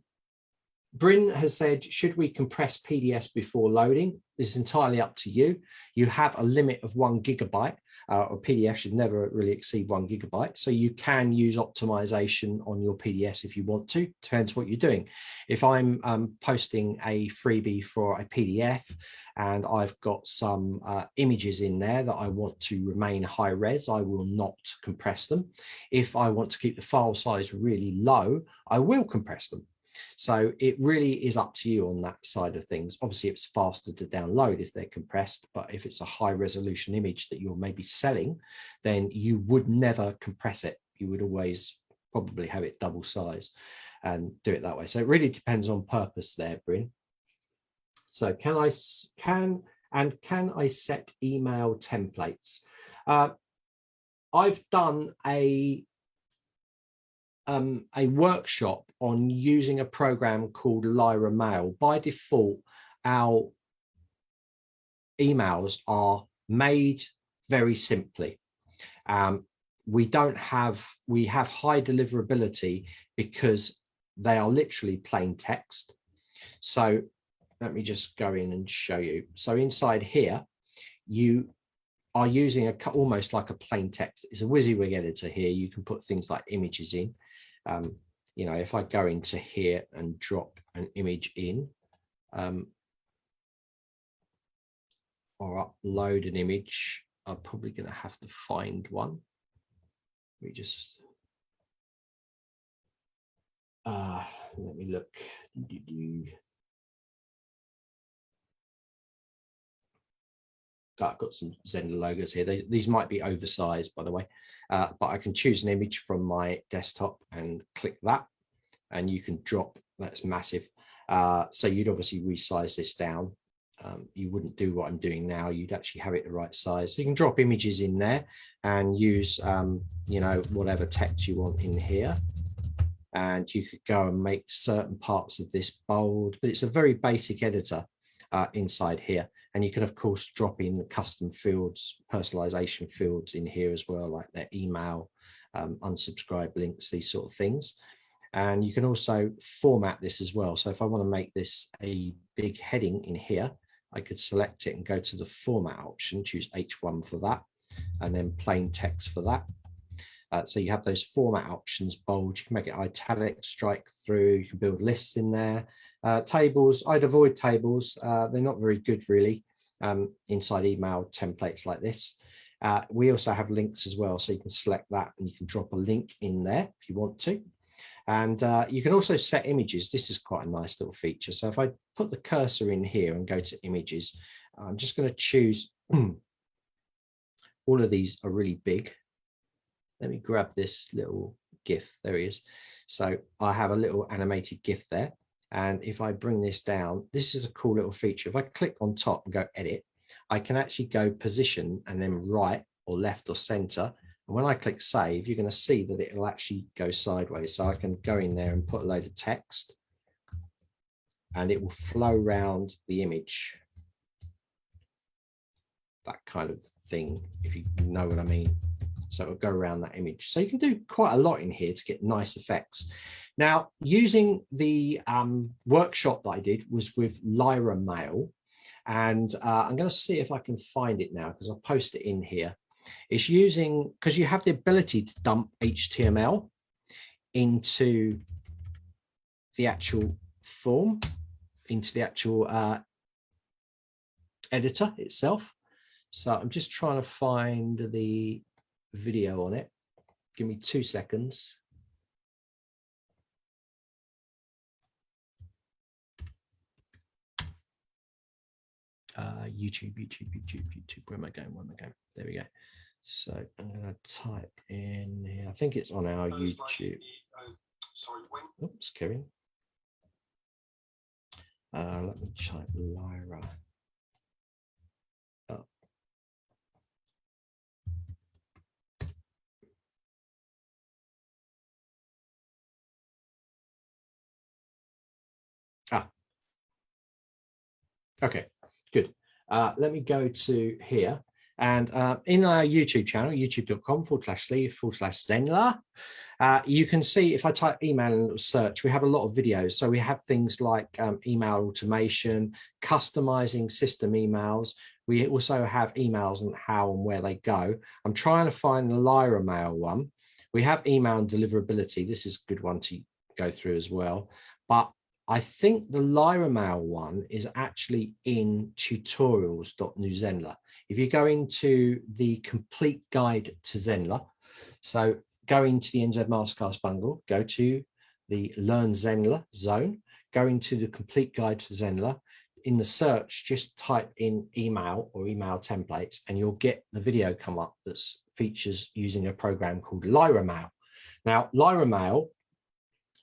Bryn has said, should we compress PDFs before loading? This is entirely up to you. You have a limit of 1 gigabyte, or PDF should never really exceed 1 gigabyte. So you can use optimization on your PDFs if you want to, depends what you're doing. If I'm posting a freebie for a PDF and I've got some images in there that I want to remain high res, I will not compress them. If I want to keep the file size really low, I will compress them. So it really is up to you on that side of things. Obviously, it's faster to download if they're compressed, but if it's a high resolution image that you're maybe selling, then you would never compress it. You would always probably have it double size and do it that way. So it really depends on purpose there, Bryn. So can I set email templates? I've done a workshop on using a program called Lyra Mail. By default, our emails are made very simply. We have high deliverability because they are literally plain text. So let me just go in and show you. So inside here, you are using almost like a plain text. It's a WYSIWYG editor here. You can put things like images in. If I go into here and drop an image in, or upload an image, I'm probably going to have to find one. We just let me look. I've got some Zenler logos here. These might be oversized, by the way, but I can choose an image from my desktop and click that, and you can drop. That's massive. So you'd obviously resize this down. You wouldn't do what I'm doing now. You'd actually have it the right size. So you can drop images in there and use, whatever text you want in here. And you could go and make certain parts of this bold, but it's a very basic editor inside here. And you can, of course, drop in the custom fields, personalization fields in here as well, like their email, unsubscribe links, these sort of things. And you can also format this as well. So if I want to make this a big heading in here, I could select it and go to the format option, choose H1 for that, and then plain text for that. So you have those format options, bold, you can make it italic, strike through, you can build lists in there. Tables, I'd avoid tables. They're not very good really inside email templates like this. We also have links as well. So you can select that and you can drop a link in there if you want to. And you can also set images. This is quite a nice little feature. So if I put the cursor in here and go to images, I'm just going to choose All of these are really big. Let me grab this little GIF. There he is. So I have a little animated GIF there. And if I bring this down, this is a cool little feature. If I click on top and go edit, I can actually go position and then right or left or center. And when I click save, you're going to see that it will actually go sideways. So I can go in there and put a load of text and it will flow around the image. That kind of thing, if you know what I mean. So it'll go around that image. So you can do quite a lot in here to get nice effects. Now, using the workshop that I did was with Lyra Mail. And I'm going to see if I can find it now because I'll post it in here. It's using, because you have the ability to dump HTML into the actual form, into the actual editor itself. So I'm just trying to find the video on it. Give me 2 seconds. YouTube. Where am I going? There we go. So I'm going to type in here. I think it's on our YouTube. Oops, Karen. Let me type Lyra. Oh. Okay, good. Let me go to here. And in our YouTube channel, youtube.com/Zenler, you can see if I type email and search, we have a lot of videos. So we have things like email automation, customizing system emails. We also have emails and how and where they go. I'm trying to find the Lyra Mail one. We have email and deliverability. This is a good one to go through as well. But I think the Lyra Mail one is actually in tutorials.newzenler. If you go into the complete guide to Zenler, so go into the NZ Masterclass bundle, go to the Learn Zenler zone, go into the complete guide to Zenler. In the search, just type in email or email templates, and you'll get the video come up that features using a program called Lyra Mail. Now, Lyra Mail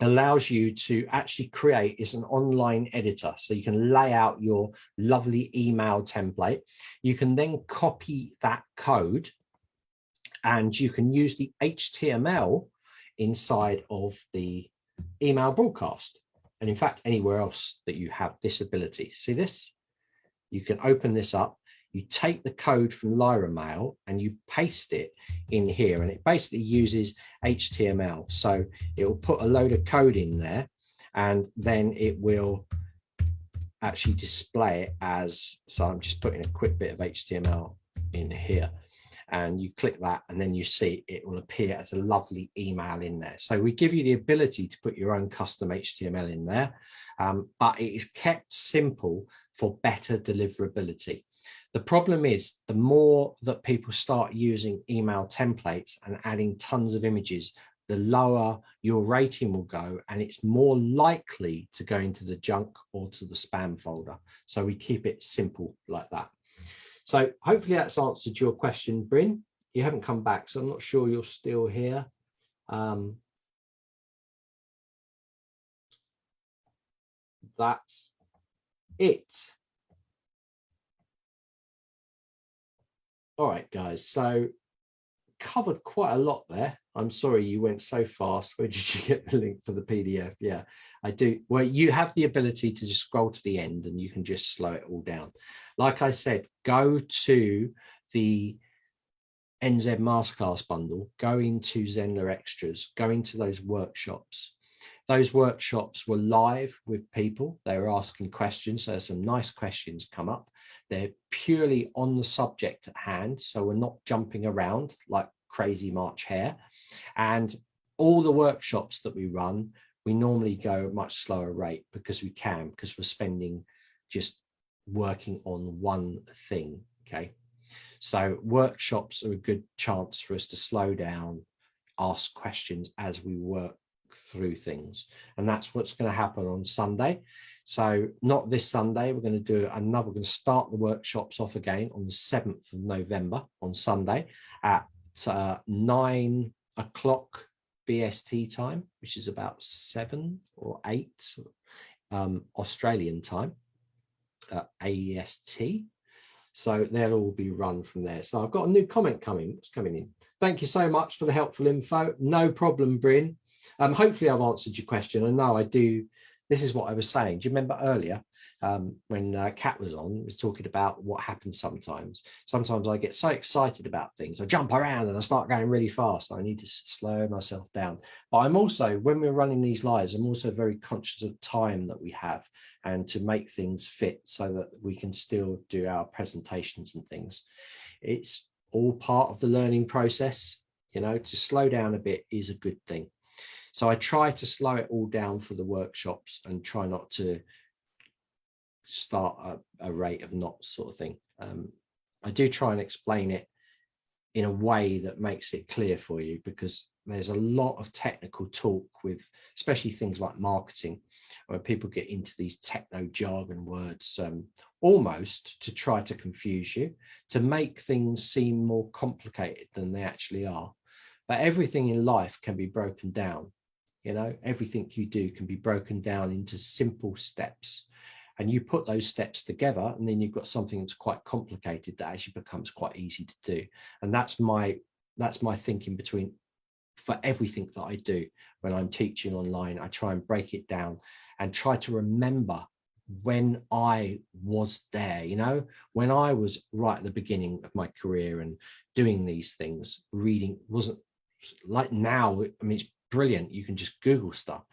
allows you to actually create, it's an online editor. So you can lay out your lovely email template. You can then copy that code and you can use the HTML inside of the email broadcast. And in fact, anywhere else that you have this ability. See this? You can open this up. You take the code from Lyra Mail and you paste it in here, and it basically uses HTML. So it will put a load of code in there, and then it will actually display it as, so I'm just putting a quick bit of HTML in here, and you click that and then you see it will appear as a lovely email in there. So we give you the ability to put your own custom HTML in there, but it is kept simple for better deliverability. The problem is the more that people start using email templates and adding tons of images, the lower your rating will go, and it's more likely to go into the junk or to the spam folder. So we keep it simple like that. So hopefully that's answered your question, Bryn. You haven't come back, so I'm not sure you're still here. That's it. All right, guys, so covered quite a lot there. I'm sorry you went so fast. Where did you get the link for the PDF? Yeah, I do. Well, you have the ability to just scroll to the end and you can just slow it all down. Like I said, go to the NZ Masterclass bundle, go into Zenler Extras, go into those workshops. Those workshops were live with people. They were asking questions. So some nice questions come up. They're purely on the subject at hand. So we're not jumping around like crazy March hare. And all the workshops that we run, we normally go at a much slower rate because we can, because we're spending just working on one thing. Okay. So workshops are a good chance for us to slow down, ask questions as we work through things. And that's what's going to happen on Sunday. So not this Sunday, we're going to start the workshops off again on the 7th of November on Sunday at 9 o'clock BST time, which is about 7 or 8 Australian time, AEST. So they'll all be run from there. So I've got a new comment coming in. Thank you so much for the helpful info. No problem, Bryn. Hopefully I've answered your question. I know I do. This is what I was saying. Do you remember earlier when Kat was on, was talking about what happens sometimes? Sometimes I get so excited about things. I jump around and I start going really fast. I need to slow myself down. But I'm also, when we're running these lives, I'm also very conscious of time that we have and to make things fit so that we can still do our presentations and things. It's all part of the learning process. You know, to slow down a bit is a good thing. So I try to slow it all down for the workshops and try not to start a rate of knots sort of thing. I do try and explain it in a way that makes it clear for you, because there's a lot of technical talk with, especially things like marketing, where people get into these techno jargon words, almost to try to confuse you, to make things seem more complicated than they actually are. But everything in life can be broken down. You know, everything you do can be broken down into simple steps, and you put those steps together, and then you've got something that's quite complicated that actually becomes quite easy to do. And that's my thinking for everything that I do when I'm teaching online. I try and break it down and try to remember when I was there, you know, when I was right at the beginning of my career and doing these things. Reading wasn't like now. I mean, it's brilliant. You can just Google stuff.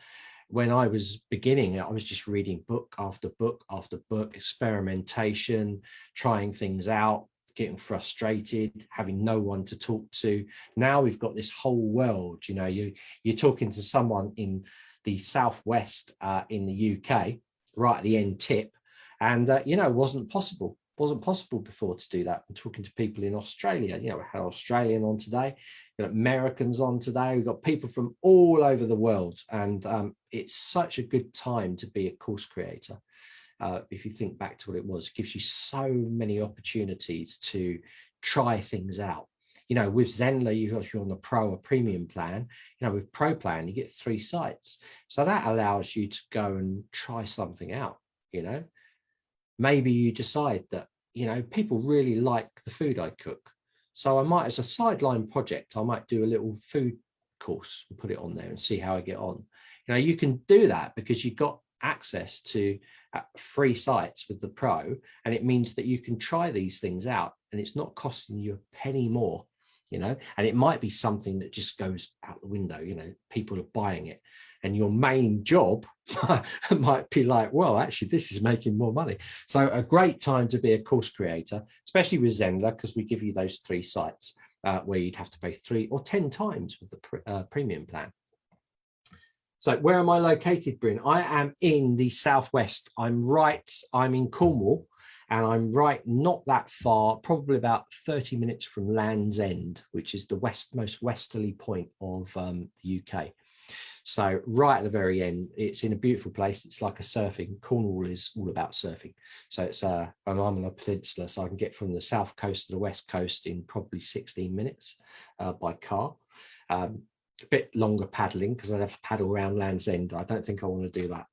When I was beginning, I was just reading book after book after book, experimentation, trying things out, getting frustrated, having no one to talk to. Now we've got this whole world. You know, you're talking to someone in the southwest in the UK, right at the end tip, and you know, wasn't possible before to do that. I'm talking to people in Australia. You know, we had an Australian on today, you know, Americans on today. We've got people from all over the world, and it's such a good time to be a course creator. If you think back to what it was, it gives you so many opportunities to try things out. You know, with Zenler, if you're on the Pro or Premium plan, you know, with Pro plan, you get 3 sites. So that allows you to go and try something out, you know. Maybe you decide that, you know, people really like the food I cook. So I might, as a sideline project, I might do a little food course and put it on there and see how I get on. You know, you can do that because you've got access to free sites with the Pro, and it means that you can try these things out and it's not costing you a penny more, you know. And it might be something that just goes out the window, you know, people are buying it, and your main job might be like, well, actually this is making more money. So a great time to be a course creator, especially with Zenler, because we give you those 3 sites where you'd have to pay 3 or 10 times with the premium plan. So where am I located, Bryn? I am in the southwest. I'm in Cornwall, and I'm right not that far, probably about 30 minutes from Land's End, which is the most westerly point of the UK. So right at the very end, it's in a beautiful place. It's like a surfing. Cornwall is all about surfing. So it's I'm on a peninsula, so I can get from the south coast to the west coast in probably 16 minutes by car. A bit longer paddling because I'd have to paddle around Land's End. I don't think I want to do that.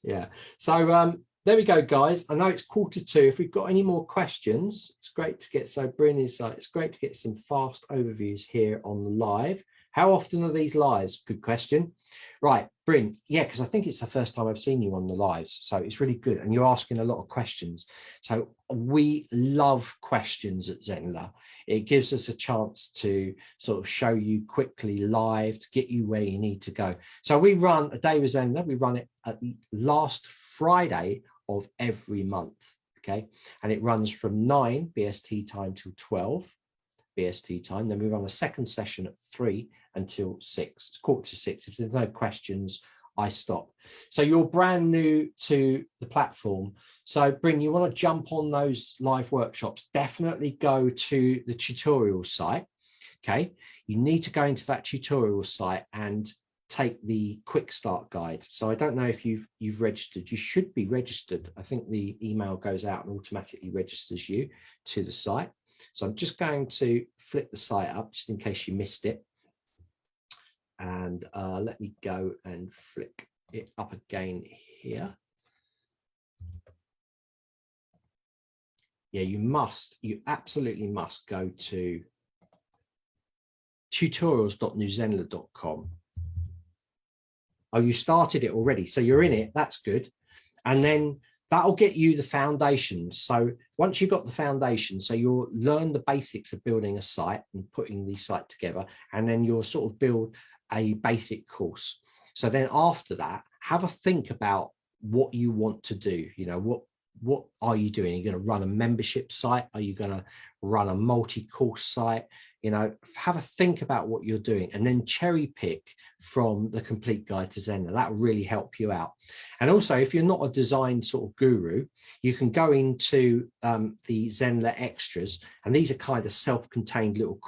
Yeah. So there we go, guys. I know it's 1:45. If we've got any more questions, it's great to get. So Bryn is it's great to get some fast overviews here on the live. How often are these lives? Good question. Right, Bryn. Yeah, because I think it's the first time I've seen you on the lives. So it's really good. And you're asking a lot of questions. So we love questions at Zenler. It gives us a chance to sort of show you quickly live to get you where you need to go. So we run a day with Zenler. We run it at the last Friday of every month. Okay. And it runs from 9 BST time till 12 BST time. Then we run a second session at 3 until 6. It's 5:45. If there's no questions, I stop. So you're brand new to the platform. So Bryn, you want to jump on those live workshops, definitely go to the tutorial site. Okay. You need to go into that tutorial site and take the quick start guide. So I don't know if you've registered. You should be registered. I think the email goes out and automatically registers you to the site. So I'm just going to flip the site up just in case you missed it. And let me go and flick it up again here. Yeah, you absolutely must go to tutorials.newzenler.com. Oh, you started it already. So you're in it. That's good. And then that'll get you the foundations. So once you've got the foundation, so you'll learn the basics of building a site and putting the site together, and then you'll sort of build a basic course. So then after that, have a think about what you want to do. You know, what are you doing? Are you going to run a membership site? Are you going to run a multi-course site? You know, have a think about what you're doing and then cherry pick from the complete guide to Zenler. That will really help you out. And also, if you're not a design sort of guru, you can go into the Zenler extras, and these are kind of self-contained little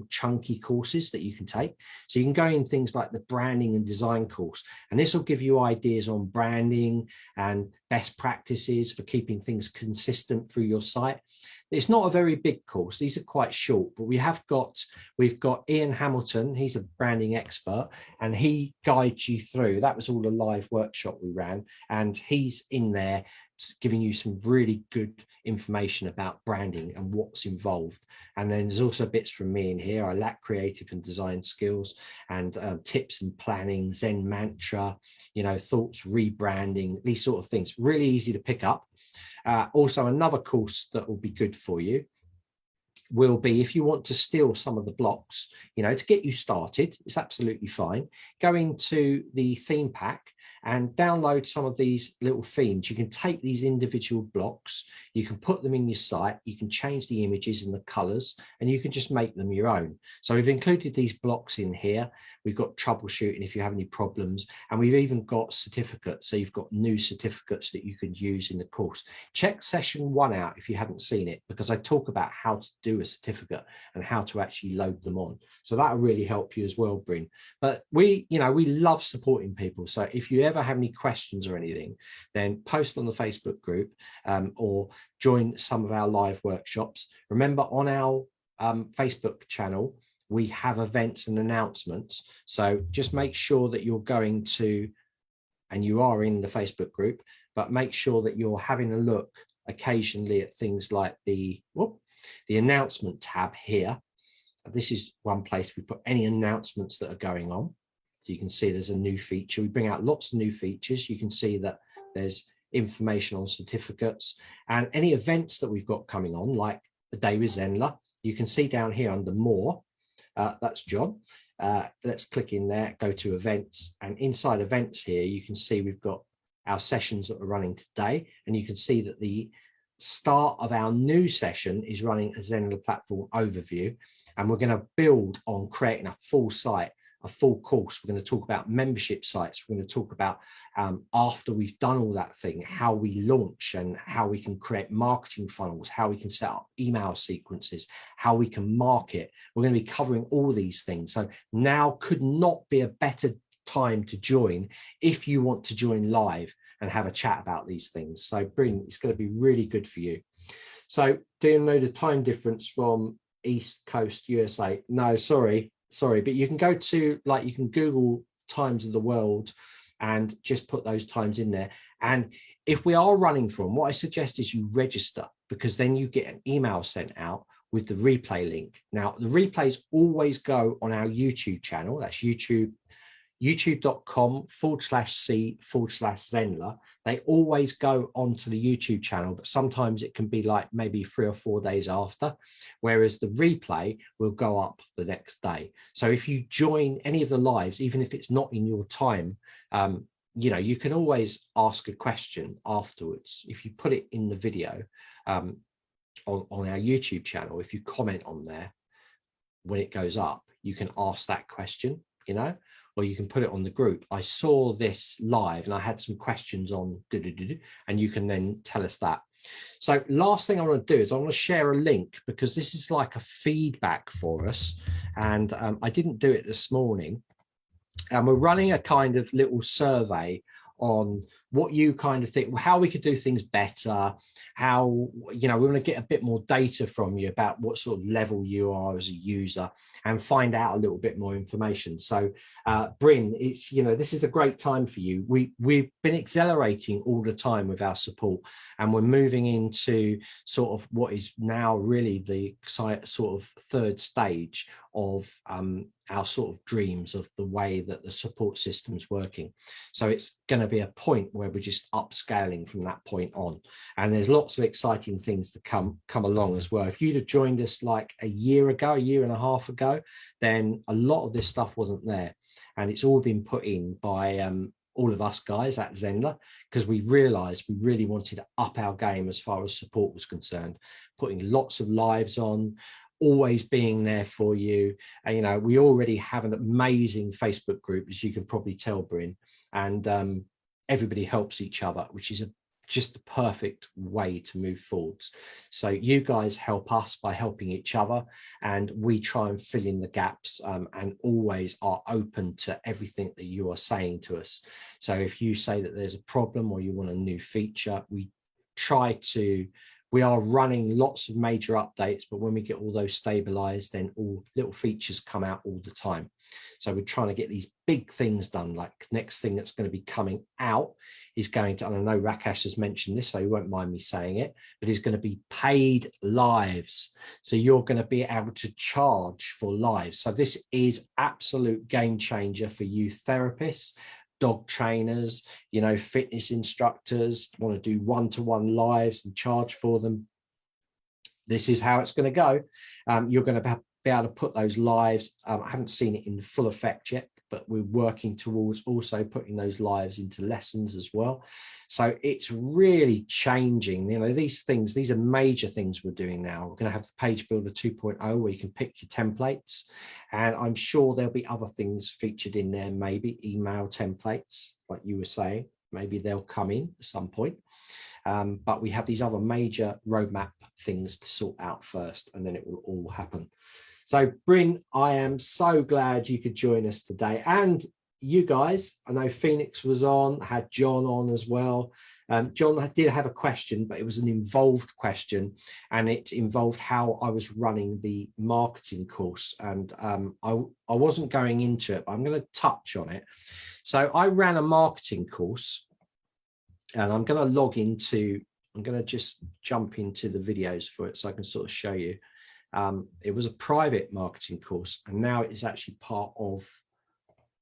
chunky courses that you can take. So you can go in things like the branding and design course, and this will give you ideas on branding and best practices for keeping things consistent through your site. It's not a very big course. These are quite short, but we've got Ian Hamilton. He's a branding expert, and he guides you through. That was all a live workshop we ran, and he's in there giving you some really good information about branding and what's involved. And then there's also bits from me in here. I lack creative and design skills, and tips and planning, Zen mantra, you know, thoughts, rebranding, these sort of things. Really easy to pick up. Also, another course that will be good for you will be, if you want to steal some of the blocks, you know, to get you started, it's absolutely fine. Go into the theme pack and download some of these little themes. You can take these individual blocks, you can put them in your site, you can change the images and the colors, and you can just make them your own. So we've included these blocks in here. We've got troubleshooting if you have any problems, and we've even got certificates. So you've got new certificates that you can use in the course. Check session 1 out if you haven't seen it, because I talk about how to do a certificate and how to actually load them on. So that'll really help you as well, Bryn. But we love supporting people. So if you ever have any questions or anything, then post on the Facebook group or join some of our live workshops. Remember, on our Facebook channel, we have events and announcements. So just make sure that you're going to, and you are in the Facebook group, but make sure that you're having a look occasionally at things like the announcement tab here. This is one place we put any announcements that are going on. So you can see there's a new feature. We bring out lots of new features. You can see that there's information on certificates and any events that we've got coming on, like the Day with Zenler. You can see down here under more, that's John. Let's click in there, go to events, and inside events here, you can see we've got our sessions that are running today, and you can see that the start of our new session is running a Zenler Platform overview, and we're going to build on creating a full site, a full course. We're going to talk about membership sites. We're going to talk about after we've done all that thing, how we launch and how we can create marketing funnels, how we can set up email sequences, how we can market. We're going to be covering all these things. So now could not be a better time to join if you want to join live and have a chat about these things. So Bryn, it's going to be really good for you. So do you know the time difference from East Coast USA? No, sorry, but you can go to, like, you can Google times of the world and just put those times in there. And if we are running from, what I suggest is you register, because then you get an email sent out with the replay link. Now, the replays always go on our YouTube channel. That's youtube.com/C/Zenler. They always go onto the YouTube channel, but sometimes it can be like maybe 3 or 4 days after, whereas the replay will go up the next day. So if you join any of the lives, even if it's not in your time, you can always ask a question afterwards. If you put it in the video on our YouTube channel, if you comment on there when it goes up, you can ask that question, or you can put it on the group. I saw this live and I had some questions on, and you can then tell us that. So last thing I want to do is I want to share a link, because this is like a feedback for us. And I didn't do it this morning. And we're running a kind of little survey on what you kind of think, how we could do things better, how, you know, we want to get a bit more data from you about what sort of level you are as a user and find out a little bit more information. So Bryn, it's, you know, this is a great time for you. We've been accelerating all the time with our support, and we're moving into sort of what is now really the sort of third stage of our sort of dreams of the way that the support system's working. So it's going to be a point where we're just upscaling from that point on, and there's lots of exciting things to come along as well. If you'd have joined us like a year and a half ago, then a lot of this stuff wasn't there, and it's all been put in by all of us guys at Zenler, because we realized we really wanted to up our game as far as support was concerned, putting lots of lives on, always being there for you. And, you know, we already have an amazing Facebook group, as you can probably tell, Bryn, and everybody helps each other, which is just the perfect way to move forwards. So you guys help us by helping each other, and we try and fill in the gaps, and always are open to everything that you are saying to us. So if you say that there's a problem or you want a new feature, we are running lots of major updates, but when we get all those stabilized, then all little features come out all the time. So we're trying to get these big things done. Like next thing that's going to be coming out is going to, and I know Rakesh has mentioned this, so he won't mind me saying it, but it's going to be paid lives. So you're going to be able to charge for lives. So this is absolute game changer for you therapists, dog trainers, you know, fitness instructors, want to do one-to-one lives and charge for them. This is how it's going to go. You're going to be able to put those lives. I haven't seen it in full effect yet, but we're working towards also putting those lives into lessons as well. So it's really changing. You know, these are major things we're doing now. We're going to have the Page Builder 2.0 where you can pick your templates, and I'm sure there'll be other things featured in there, maybe email templates, like you were saying, maybe they'll come in at some point. But we have these other major roadmap things to sort out first, and then it will all happen. So Bryn, I am so glad you could join us today. And you guys, I know Phoenix was on, had John on as well. John did have a question, but it was an involved question, and it involved how I was running the marketing course. And I wasn't going into it, but I'm going to touch on it. So I ran a marketing course, and I'm going to just jump into the videos for it so I can sort of show you. It was a private marketing course, and now it is actually part of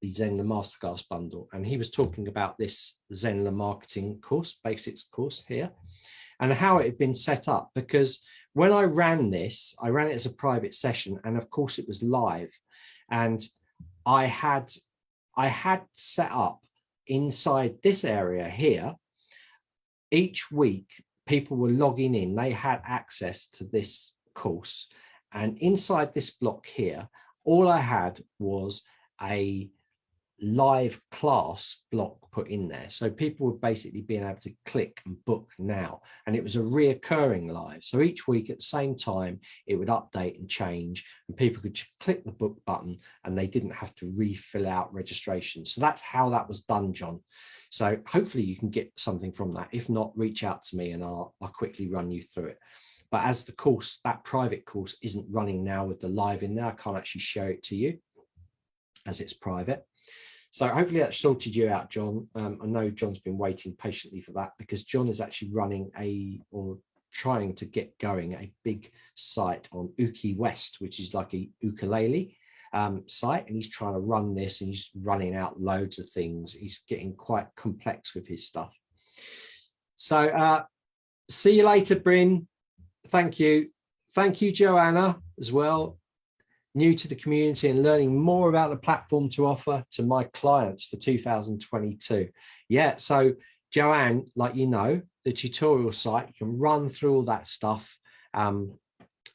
the Zenler Masterclass bundle. And he was talking about this Zenler marketing course, basics course here, and how it had been set up. Because when I ran this, I ran it as a private session, and of course it was live. And I had set up inside this area here, each week people were logging in, they had access to this course, and inside this block here, all I had was a live class block put in there. So people were basically being able to click and book now, and it was a reoccurring live. So each week at the same time, it would update and change, and people could click the book button and they didn't have to refill out registration. So that's how that was done, John. So hopefully you can get something from that. If not, reach out to me and I'll quickly run you through it. But as the course, that private course isn't running now with the live in there, I can't actually show it to you as it's private. So hopefully that sorted you out, John. I know John's been waiting patiently for that, because John is actually running trying to get going a big site on Uki West, which is like a ukulele site, and he's trying to run this, and he's running out loads of things. He's getting quite complex with his stuff. So see you later, Bryn. Thank you. Thank you, Joanna, as well. New to the community and learning more about the platform to offer to my clients for 2022. Yeah, so Joanne, like, you know, the tutorial site, you can run through all that stuff.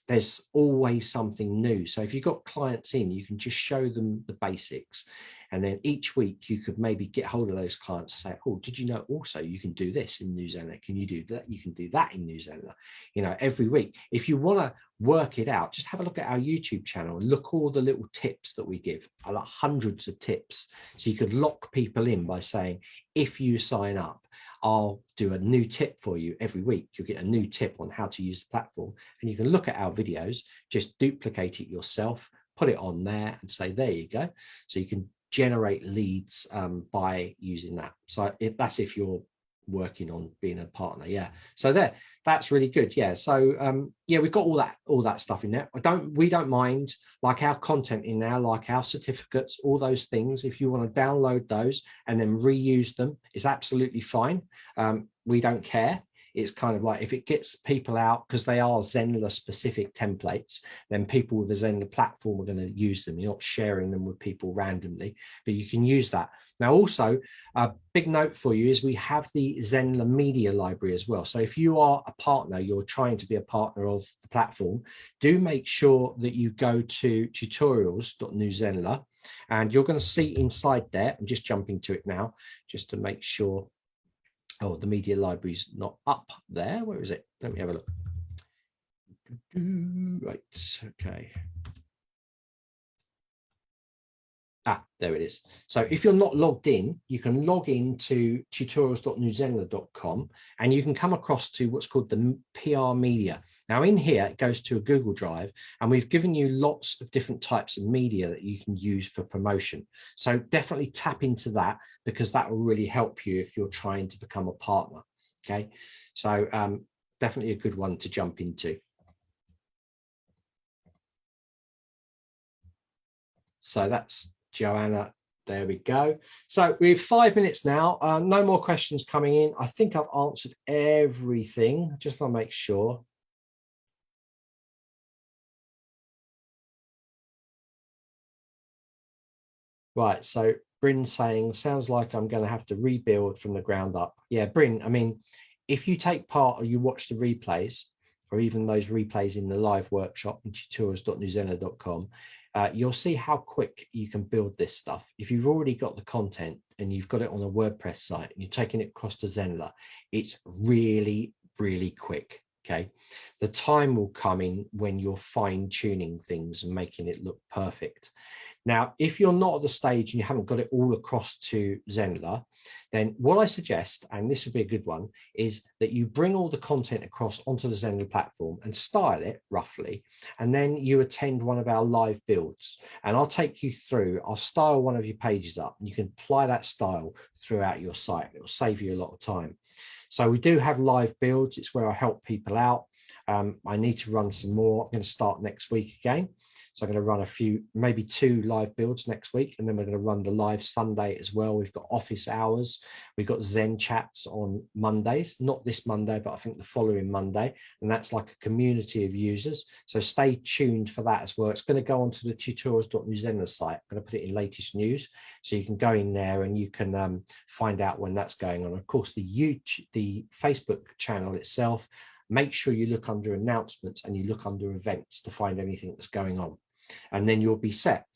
there's always something new. So if you've got clients in, you can just show them the basics. And then each week you could maybe get hold of those clients and say, oh, did you know also you can do this in New Zenler? Can you do that? You can do that in New Zenler, you know, every week. If you want to work it out, just have a look at our YouTube channel and look all the little tips that we give, like hundreds of tips. So you could lock people in by saying, if you sign up, I'll do a new tip for you every week. You'll get a new tip on how to use the platform, and you can look at our videos, just duplicate it yourself, put it on there and say, there you go. So you can generate leads by using that. So if you're working on being a partner. Yeah, so that's really good. Yeah, so yeah, we've got all that stuff in there. We don't mind, like our content in there, like our certificates, all those things. If you want to download those and then reuse them, it's absolutely fine. We don't care. It's kind of like, if it gets people out, because they are Zenler specific templates, then people with the Zenler platform are going to use them. You're not sharing them with people randomly, but you can use that. Now, also a big note for you is we have the Zenler media library as well. So if you are a partner, you're trying to be a partner of the platform, do make sure that you go to tutorials.newzenler, and you're going to see inside there, I'm just jumping to it now, just to make sure. Oh, the media library's not up there. Where is it? Let me have a look. Right, okay. There it is. So if you're not logged in, you can log in to tutorials.newzenler.com and you can come across to what's called the PR media. Now in here, it goes to a Google Drive, and we've given you lots of different types of media that you can use for promotion. So definitely tap into that, because that will really help you if you're trying to become a partner. Okay, so definitely a good one to jump into. So that's Joanna. There we go. So we have 5 minutes now. No more questions coming in. I think I've answered everything. I just want to make sure. Right. So Bryn's saying, sounds like I'm going to have to rebuild from the ground up. Yeah, Bryn, I mean, if you take part or you watch the replays, or even those replays in the live workshop in tutorials.newzenler.com, you'll see how quick you can build this stuff. If you've already got the content and you've got it on a WordPress site and you're taking it across to Zenler, it's really, really quick. Okay, the time will come in when you're fine tuning things and making it look perfect. Now, if you're not at the stage and you haven't got it all across to Zenler, then what I suggest, and this would be a good one, is that you bring all the content across onto the Zenler platform and style it roughly, and then you attend one of our live builds. And I'll take you through, I'll style one of your pages up, and you can apply that style throughout your site. It will save you a lot of time. So we do have live builds. It's where I help people out. I need to run some more. I'm going to start next week again. So I'm going to run a few, maybe 2 live builds next week, and then we're going to run the live Sunday as well. We've got office hours. We've got Zen chats on Mondays, not this Monday, but I think the following Monday. And that's like a community of users. So stay tuned for that as well. It's going to go onto the tutorials.newzenler site. I'm going to put it in latest news. So you can go in there and you can find out when that's going on. Of course, the Facebook channel itself, make sure you look under announcements and you look under events to find anything that's going on, and then you'll be set.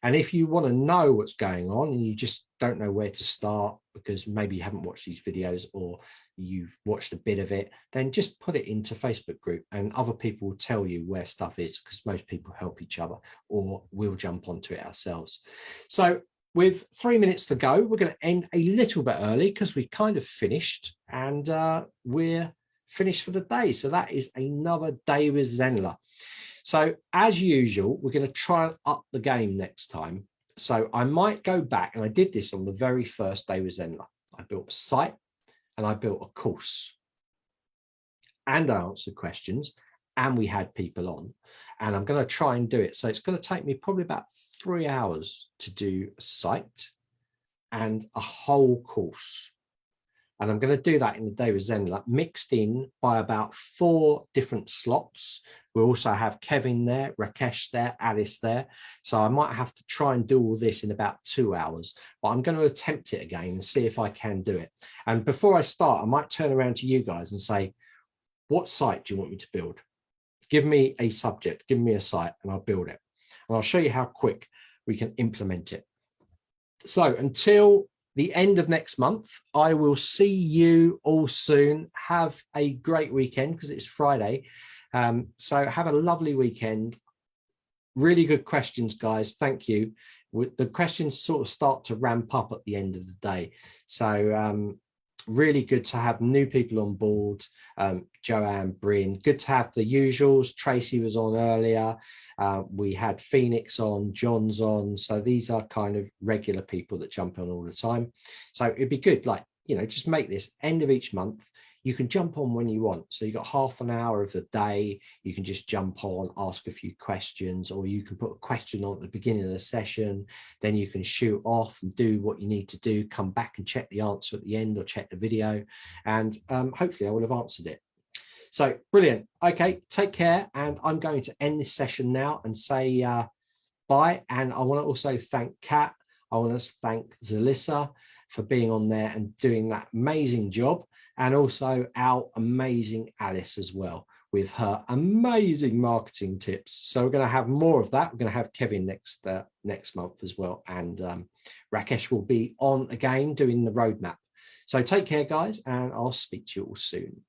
And if you want to know what's going on and you just don't know where to start because maybe you haven't watched these videos or you've watched a bit of it, then just put it into Facebook group and other people will tell you where stuff is, because most people help each other, or we'll jump onto it ourselves. So with 3 minutes to go, we're going to end a little bit early because we kind of finished, and we're finished for the day. So that is another day with Zenler. So as usual, we're going to try and up the game next time. So I might go back, and I did this on the very first day with Zenler. I built a site and I built a course, and I answered questions, and we had people on, and I'm going to try and do it. So it's going to take me probably about 3 hours to do a site and a whole course. And I'm going to do that in the day with Zenler, mixed in by about 4 different slots. We'll also have Kevin there, Rakesh there, Alice there. So I might have to try and do all this in about 2 hours, but I'm going to attempt it again and see if I can do it. And before I start, I might turn around to you guys and say, what site do you want me to build? give me a subject, give me a site, and I'll build it. And I'll show you how quick we can implement it. So until the end of next month, I will see you all soon. Have a great weekend because it's Friday. So have a lovely weekend. Really good questions, guys. Thank you. The questions sort of start to ramp up at the end of the day. So really good to have new people on board. Joanne, Bryn, good to have the usuals. Tracy was on earlier. We had Phoenix on, John's on. So these are kind of regular people that jump on all the time. So it'd be good, like, you know, just make this end of each month. You can jump on when you want. So you've got half an hour of the day. You can just jump on, ask a few questions, or you can put a question on at the beginning of the session. Then you can shoot off and do what you need to do, come back and check the answer at the end or check the video. And hopefully I will have answered it. So brilliant. Okay, take care. And I'm going to end this session now and say bye. And I want to also thank Kat. I want to thank Zelisa for being on there and doing that amazing job. And also our amazing Alice as well with her amazing marketing tips. So we're going to have more of that. We're going to have Kevin next month as well. And Rakesh will be on again doing the roadmap. So take care, guys, and I'll speak to you all soon.